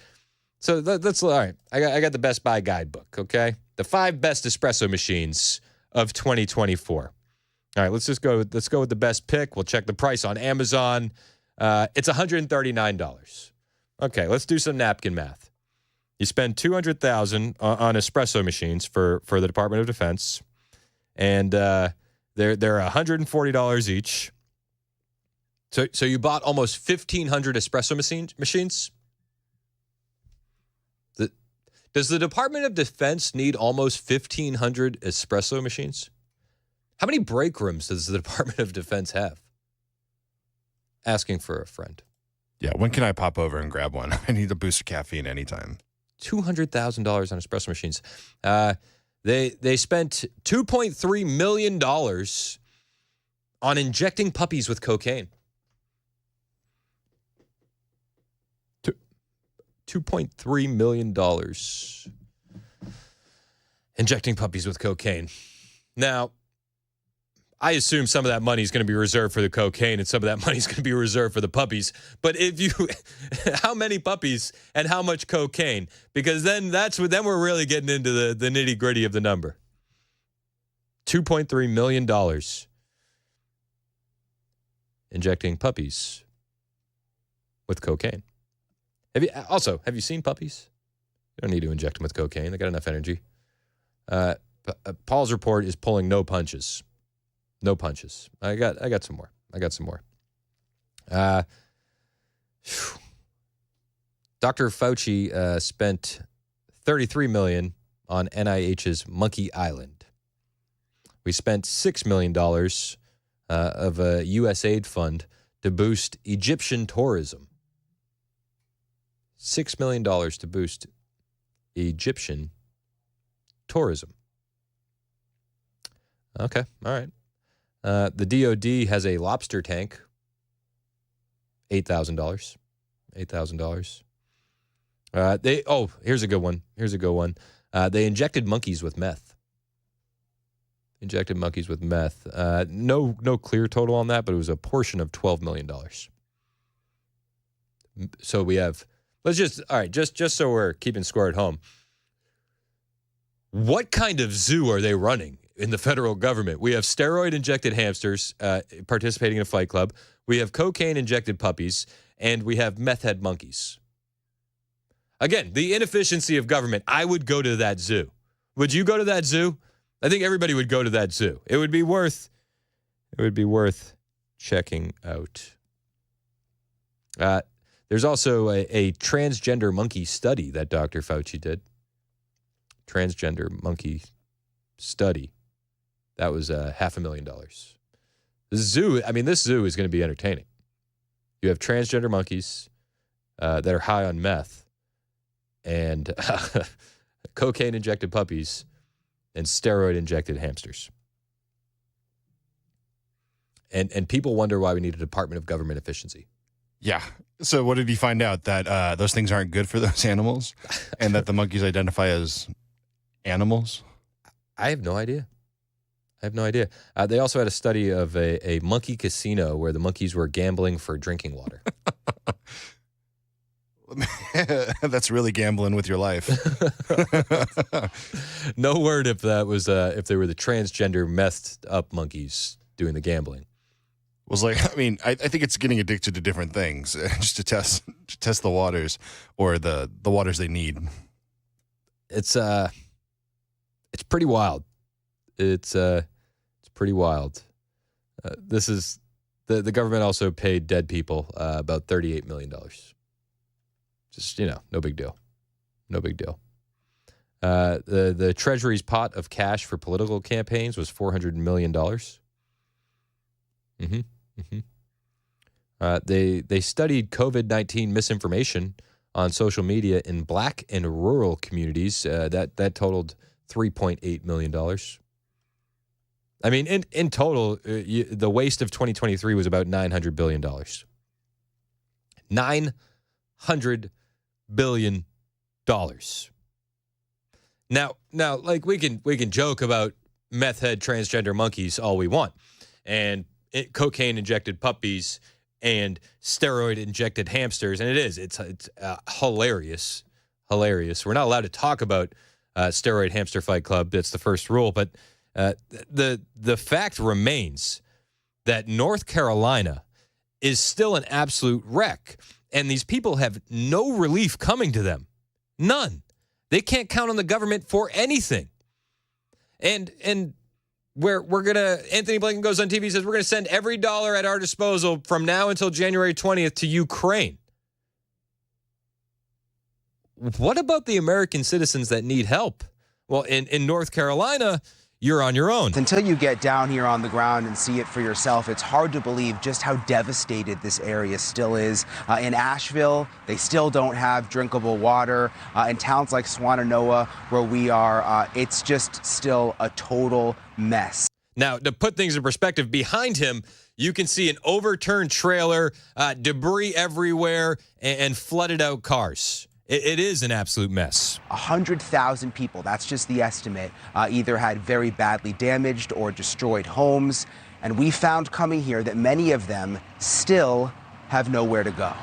So that's all right. I got the Best Buy guidebook. Okay, the 5 best espresso machines of 2024. All right, let's go with the best pick. We'll check the price on Amazon. It's $139. Okay, let's do some napkin math. You spend $200,000 on espresso machines for the Department of Defense, and they're $140 each. So you bought almost 1,500 espresso machines. Does the Department of Defense need almost 1,500 espresso machines? How many break rooms does the Department of Defense have? Asking for a friend. Yeah, when can I pop over and grab one? I need a boost of caffeine anytime. $200,000 on espresso machines. They spent $2.3 million on injecting puppies with cocaine. $2.3 million injecting puppies with cocaine. Now, I assume some of that money is going to be reserved for the cocaine and some of that money is going to be reserved for the puppies. But how many puppies and how much cocaine? Because then we're really getting into the nitty gritty of the number. $2.3 million injecting puppies with cocaine. Have you seen puppies? You don't need to inject them with cocaine. They got enough energy. Paul's report is pulling no punches. No punches. I got some more. Dr. Fauci spent $33 million on NIH's Monkey Island. We spent $6 million of a USAID fund to boost Egyptian tourism. $6 million to boost Egyptian tourism. Okay, all right. The DOD has a lobster tank. $8,000. Here's a good one. They injected monkeys with meth. No clear total on that, but it was a portion of $12 million. So we have, just so we're keeping score at home. What kind of zoo are they running in the federal government? We have steroid-injected hamsters participating in a fight club. We have cocaine-injected puppies, and we have meth-head monkeys. Again, the inefficiency of government. I would go to that zoo. Would you go to that zoo? I think everybody would go to that zoo. It would be worth checking out. There's also a transgender monkey study that Dr. Fauci did. Transgender monkey study. That was $500,000. This zoo is going to be entertaining. You have transgender monkeys that are high on meth and cocaine-injected puppies and steroid-injected hamsters. And people wonder why we need a Department of Government Efficiency. Yeah. So what did he find out? That those things aren't good for those animals and that the monkeys identify as animals? I have no idea. They also had a study of a monkey casino where the monkeys were gambling for drinking water. That's really gambling with your life. No word if that was if they were the transgender methed up monkeys doing the gambling. Was like, I think it's getting addicted to different things just to test the waters or the waters they need. It's pretty wild. It's pretty wild. This is the government also paid dead people about $38 million. Just, no big deal. The Treasury's pot of cash for political campaigns was $400 million. They studied COVID-19 misinformation on social media in black and rural communities. That totaled $3.8 million. I mean, in total, the waste of 2023 was about $900 billion. $900 billion. Now, like we can joke about meth head transgender monkeys all we want, and cocaine injected puppies and steroid injected hamsters, and it's hilarious. We're not allowed to talk about steroid hamster fight club. That's the first rule, but the fact remains that North Carolina is still an absolute wreck, and these people have no relief coming to them. None. They can't count on the government for anything. And we're going to, Anthony Blinken goes on TV and says, we're going to send every dollar at our disposal from now until January 20th to Ukraine. What about the American citizens that need help? Well, in North Carolina, you're on your own. Until you get down here on the ground and see it for yourself, it's hard to believe just how devastated this area still is. In Asheville, they still don't have drinkable water. In towns like Swannanoa, where we are, it's just still a total mess. Now, to put things in perspective, behind him, you can see an overturned trailer, debris everywhere, and flooded out cars. It is an absolute mess. 100,000 people, that's just the estimate, either had very badly damaged or destroyed homes. And we found coming here that many of them still have nowhere to go.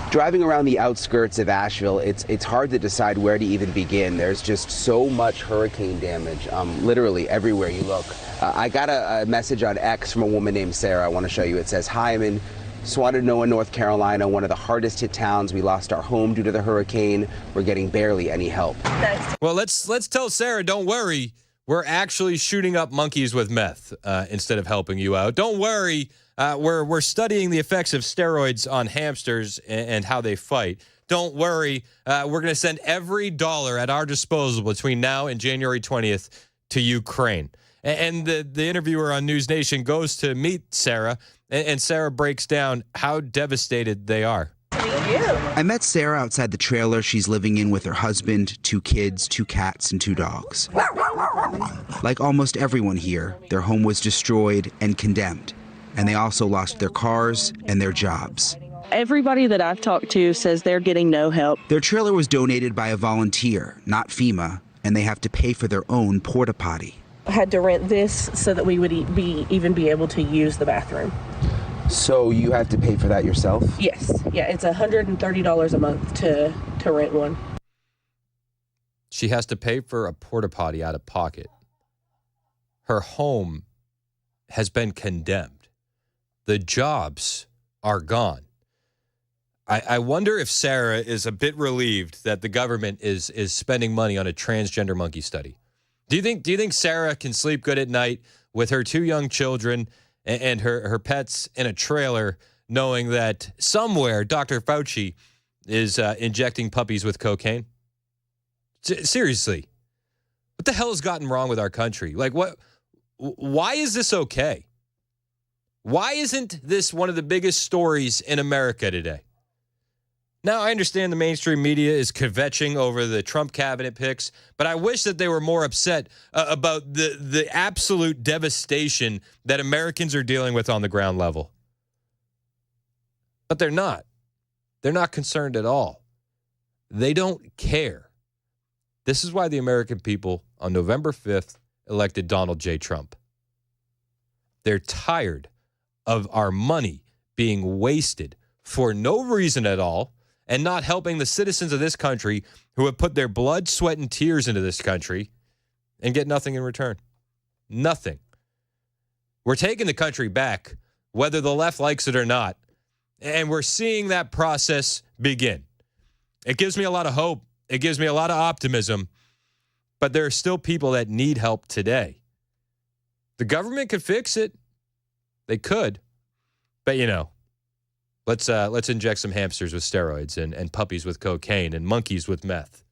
Driving around the outskirts of Asheville, it's hard to decide where to even begin. There's just so much hurricane damage, literally everywhere you look. I got a message on X from a woman named Sarah. I want to show you. It says, "Hi, I'm in Swannanoa, North Carolina, one of the hardest hit towns. We lost our home due to the hurricane. We're getting barely any help." Well, let's tell Sarah, don't worry. We're actually shooting up monkeys with meth instead of helping you out. Don't worry. We're studying the effects of steroids on hamsters and how they fight. Don't worry. We're going to send every dollar at our disposal between now and January 20th to Ukraine. And the interviewer on News Nation goes to meet Sarah, and Sarah breaks down how devastated they are. I met Sarah outside the trailer she's living in with her husband, 2 kids, 2 cats, and 2 dogs. Like almost everyone here, their home was destroyed and condemned, and they also lost their cars and their jobs. Everybody that I've talked to says they're getting no help. Their trailer was donated by a volunteer, not FEMA, and they have to pay for their own porta potty. I had to rent this so that we would even be able to use the bathroom. So you had to pay for that yourself? Yes. Yeah, it's $130 a month to rent one. She has to pay for a porta potty out of pocket. Her home has been condemned. The jobs are gone. I wonder if Sarah is a bit relieved that the government is spending money on a transgender monkey study. Do you think Sarah can sleep good at night with her 2 young children and her pets in a trailer, knowing that somewhere Dr. Fauci is injecting puppies with cocaine? Seriously, what the hell has gotten wrong with our country? Like, why is this okay? Why isn't this one of the biggest stories in America today? Now, I understand the mainstream media is kvetching over the Trump cabinet picks, but I wish that they were more upset about the absolute devastation that Americans are dealing with on the ground level. But they're not. They're not concerned at all. They don't care. This is why the American people on November 5th elected Donald J. Trump. They're tired of our money being wasted for no reason at all, and not helping the citizens of this country who have put their blood, sweat, and tears into this country and get nothing in return. Nothing. We're taking the country back, whether the left likes it or not, and we're seeing that process begin. It gives me a lot of hope. It gives me a lot of optimism, but there are still people that need help today. The government could fix it. They could, but let's inject some hamsters with steroids and puppies with cocaine and monkeys with meth.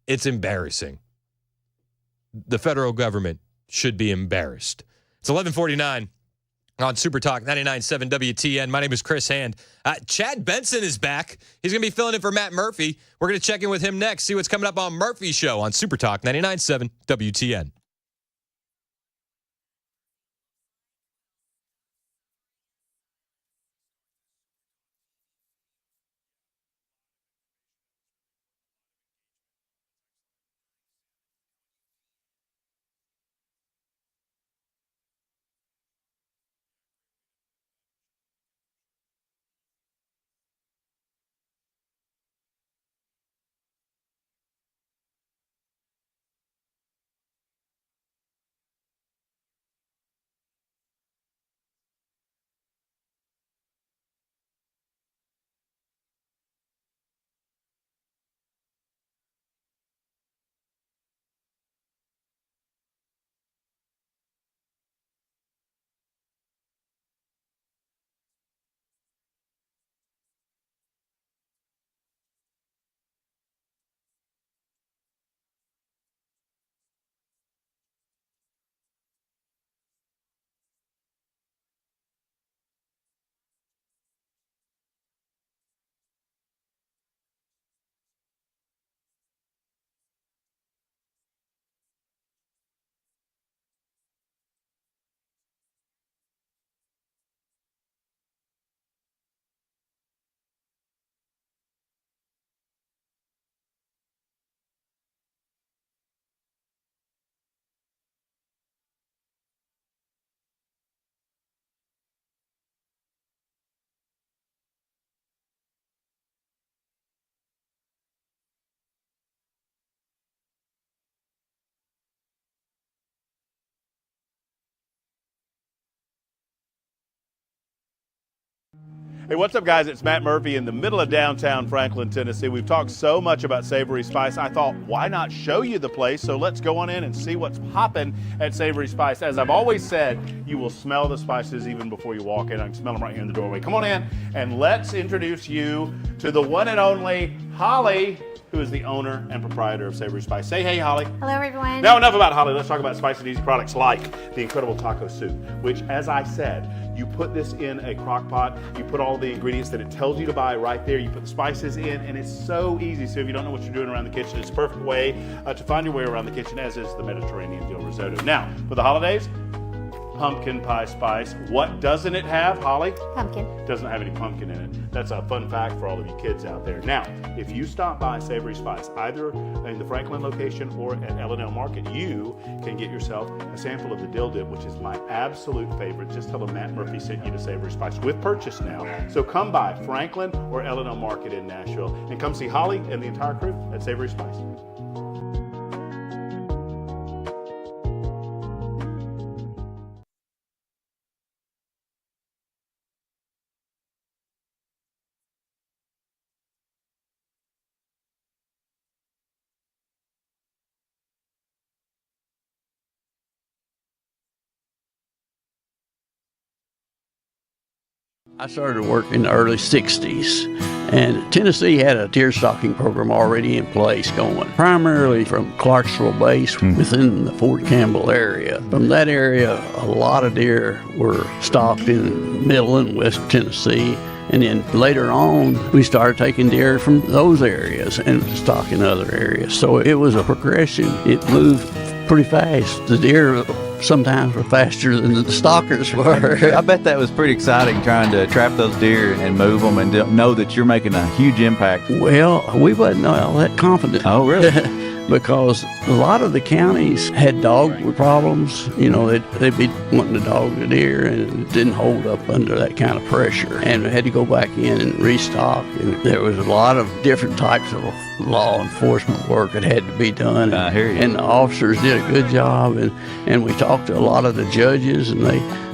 It's embarrassing. The federal government should be embarrassed. It's 11:49 on Super Talk 99.7 WTN. My name is Chris Hand. Chad Benson is back. He's going to be filling in for Matt Murphy. We're going to check in with him next, see what's coming up on Murphy's Show on Super Talk 99.7 WTN. Hey, what's up, guys? It's Matt Murphy in the middle of downtown Franklin, Tennessee. We've talked so much about Savory Spice. I thought, why not show you the place? So let's go on in and see what's popping at Savory Spice. As I've always said, you will smell the spices even before you walk in. I can smell them right here in the doorway. Come on in, and let's introduce you to the one and only Holly, who is the owner and proprietor of Savory Spice. Say hey, Holly. Hello, everyone. Now, enough about Holly. Let's talk about spicy and easy products like the incredible taco soup, which, as I said, you put this in a crock pot, you put all the ingredients that it tells you to buy right there, you put the spices in, and it's so easy. So if you don't know what you're doing around the kitchen, it's a perfect way to find your way around the kitchen, as is the Mediterranean dill risotto. Now, for the holidays, pumpkin pie spice. What doesn't it have, Holly? Pumpkin. Doesn't have any pumpkin in it. That's a fun fact for all of you kids out there. Now, if you stop by Savory Spice, either in the Franklin location or at L&L Market, you can get yourself a sample of the dill dip, which is my absolute favorite. Just tell them Matt Murphy sent you to Savory Spice with purchase now. So come by Franklin or L&L Market in Nashville and come see Holly and the entire crew at Savory Spice. I started work in the early 60s, and Tennessee had a deer stalking program already in place going, primarily from Clarksville base within the Fort Campbell area. From that area, a lot of deer were stalked in middle and west Tennessee, and then later on, we started taking deer from those areas and stalking other areas. So it was a progression. It moved pretty fast. The deer sometimes were faster than the stalkers were. I bet that was pretty exciting trying to trap those deer and move them and know that you're making a huge impact. Well, we wasn't all that confident. Oh, really? Because a lot of the counties had dog problems. You know, they'd be wanting to dog the deer, and it didn't hold up under that kind of pressure. And we had to go back in and restock. And there was a lot of different types of law enforcement work that had to be done. I hear you. And the officers did a good job. And we talked to a lot of the judges, and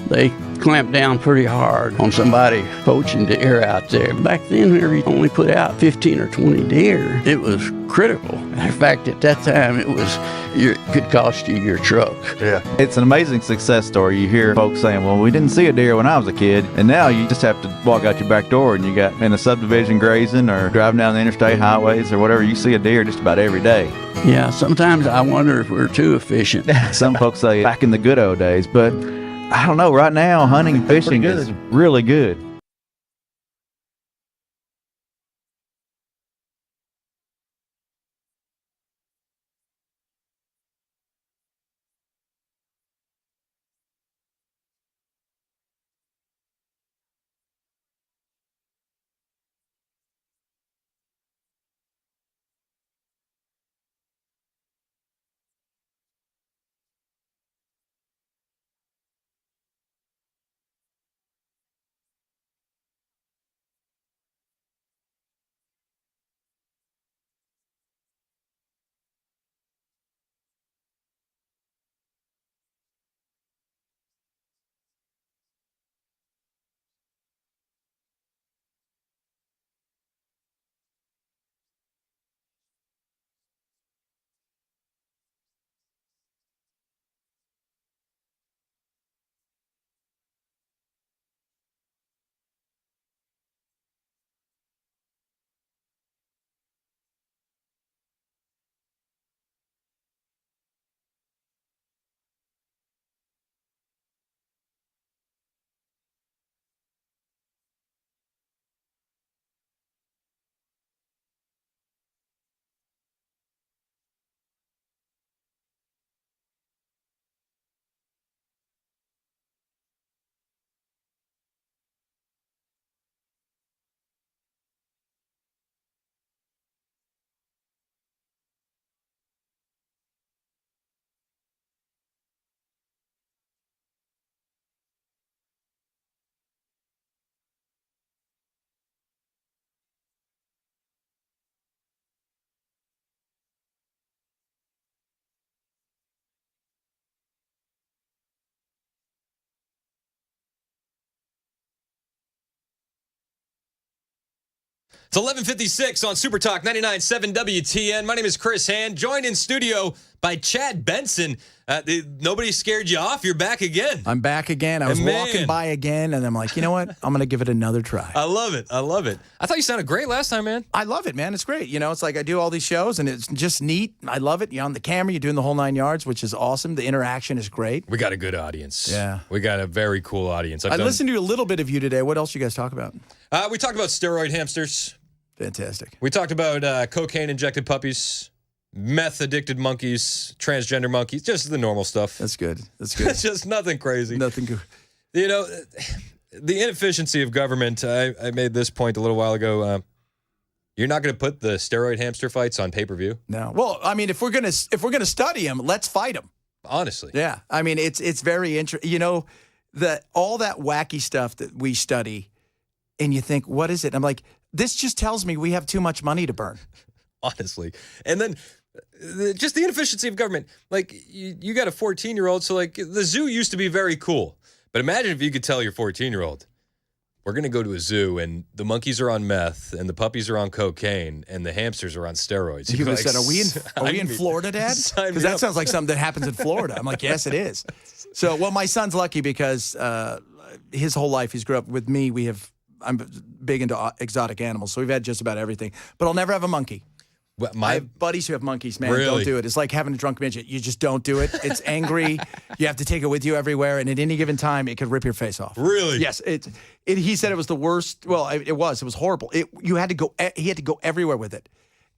they clamped down pretty hard on somebody poaching deer out there. Back then, we only put out 15 or 20 deer. It was critical. In fact, at that time, it could cost you your truck. Yeah. It's an amazing success story. You hear folks saying, well, we didn't see a deer when I was a kid, and now you just have to walk out your back door and you got in a subdivision grazing or driving down the interstate highways or whatever, you see a deer just about every day. Yeah, sometimes I wonder if we're too efficient. Some folks say back in the good old days, but I don't know. Right now, hunting and fishing is really good. It's 11:56 on Super Talk 99.7 WTN. My name is Chris Hand, joined in studio by Chad Benson. Nobody scared you off. You're back again. I'm back again. I was walking by again, and I'm like, you know what? I'm going to give it another try. I love it. I love it. I thought you sounded great last time, man. I love it, man. It's great. You know, it's like I do all these shows, and it's just neat. I love it. You're on the camera. You're doing the whole 9 yards, which is awesome. The interaction is great. We got a good audience. Yeah. We got a very cool audience. I listened to a little bit of you today. What else you guys talk about? We talked about steroid hamsters. Fantastic. We talked about cocaine-injected puppies. meth-addicted monkeys, transgender monkeys, just the normal stuff. That's good. That's good. It's just nothing crazy. Nothing good. You know, the inefficiency of government, I made this point a little while ago. You're not going to put the steroid hamster fights on pay-per-view? No. Well, I mean, if we're gonna study them, let's fight them. Honestly. Yeah. I mean, it's very interesting. You know, all that wacky stuff that we study, and you think, what is it? I'm like, this just tells me we have too much money to burn. Honestly. And then just the inefficiency of government. Like, you got a 14-year-old, so, like, the zoo used to be very cool. But imagine if you could tell your 14-year-old, we're going to go to a zoo, and the monkeys are on meth, and the puppies are on cocaine, and the hamsters are on steroids. You said, are we in Florida, Dad? Because that sounds like something that happens in Florida. I'm like, yes, it is. So, well, my son's lucky because his whole life he's grew up with me. I'm big into exotic animals, so we've had just about everything. But I'll never have a monkey. Well, I have buddies who have monkeys, man. Really? Don't do it. It's like having a drunk midget. You just don't do it. It's angry. You have to take it with you everywhere, and at any given time, it could rip your face off. Really? Yes. He said it was the worst. Well, it was. It was horrible. He had to go everywhere with it.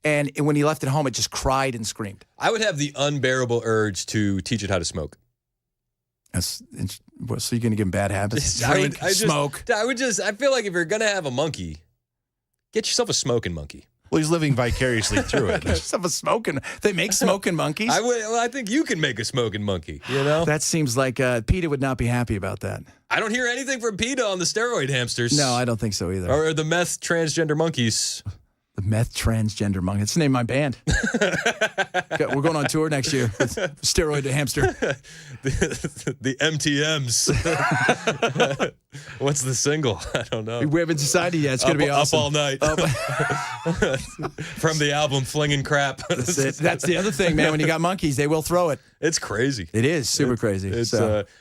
And when he left it home, it just cried and screamed. I would have the unbearable urge to teach it how to smoke. So you're going to give him bad habits? Drink, smoke. I feel like if you're going to have a monkey, get yourself a smoking monkey. Well, he's living vicariously through it. Some smoking. They make smoking monkeys. I think you can make a smoking monkey. You know, that seems like PETA would not be happy about that. I don't hear anything from PETA on the steroid hamsters. No, I don't think so either. Or the meth transgender monkeys. The meth transgender monkey. That's the name of my band. We're going on tour next year with Steroid to Hamster. The MTMs. What's the single? I don't know. We haven't decided yet. It's going to be awesome. Up all night. From the album Flinging Crap. That's it. That's the other thing, man. When you got monkeys, they will throw it. It's crazy. It is super crazy. It's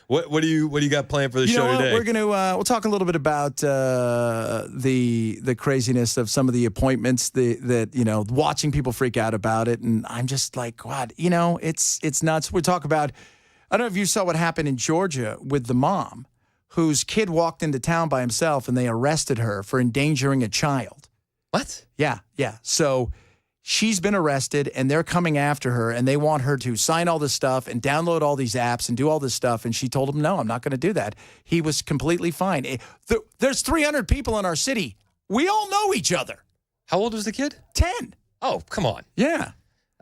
what do you got planned for the show today? We're gonna we'll talk a little bit about the craziness of some of the appointments that watching people freak out about it, and I'm just like, what, it's nuts. We talk about, I don't know if you saw what happened in Georgia with the mom whose kid walked into town by himself and they arrested her for endangering a child. What? Yeah. So she's been arrested, and they're coming after her, and they want her to sign all this stuff and download all these apps and do all this stuff. And she told him, no, I'm not going to do that. He was completely fine. There's 300 people in our city. We all know each other. How old was the kid? 10. Oh, come on. Yeah.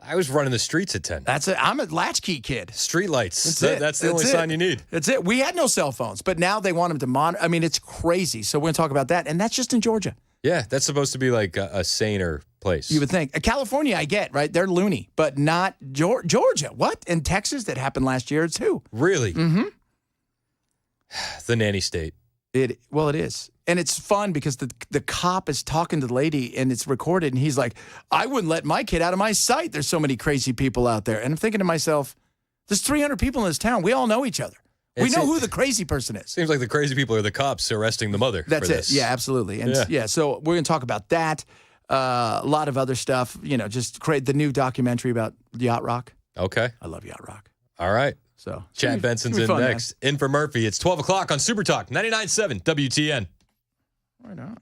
I was running the streets at 10. I'm a latchkey kid. Street lights. That's the only sign you need. That's it. We had no cell phones, but now they want them to monitor. I mean, it's crazy. So we're going to talk about that. And that's just in Georgia. Yeah, that's supposed to be like a saner place. You would think. California, I get, right? They're loony, but not Georgia. What? In Texas, that happened last year, too. Really? Mm-hmm. The nanny state. It is. And it's fun because the cop is talking to the lady, and it's recorded, and he's like, I wouldn't let my kid out of my sight. There's so many crazy people out there. And I'm thinking to myself, there's 300 people in this town. We all know each other. We know who the crazy person is. Seems like the crazy people are the cops arresting the mother. That's for it. this. Yeah, absolutely. And so we're going to talk about that. A lot of other stuff, just create the new documentary about Yacht Rock. Okay. I love Yacht Rock. All right. So Chad Benson's in next. Man. In for Murphy. It's 12 o'clock on Super Talk 99.7 WTN. Right on.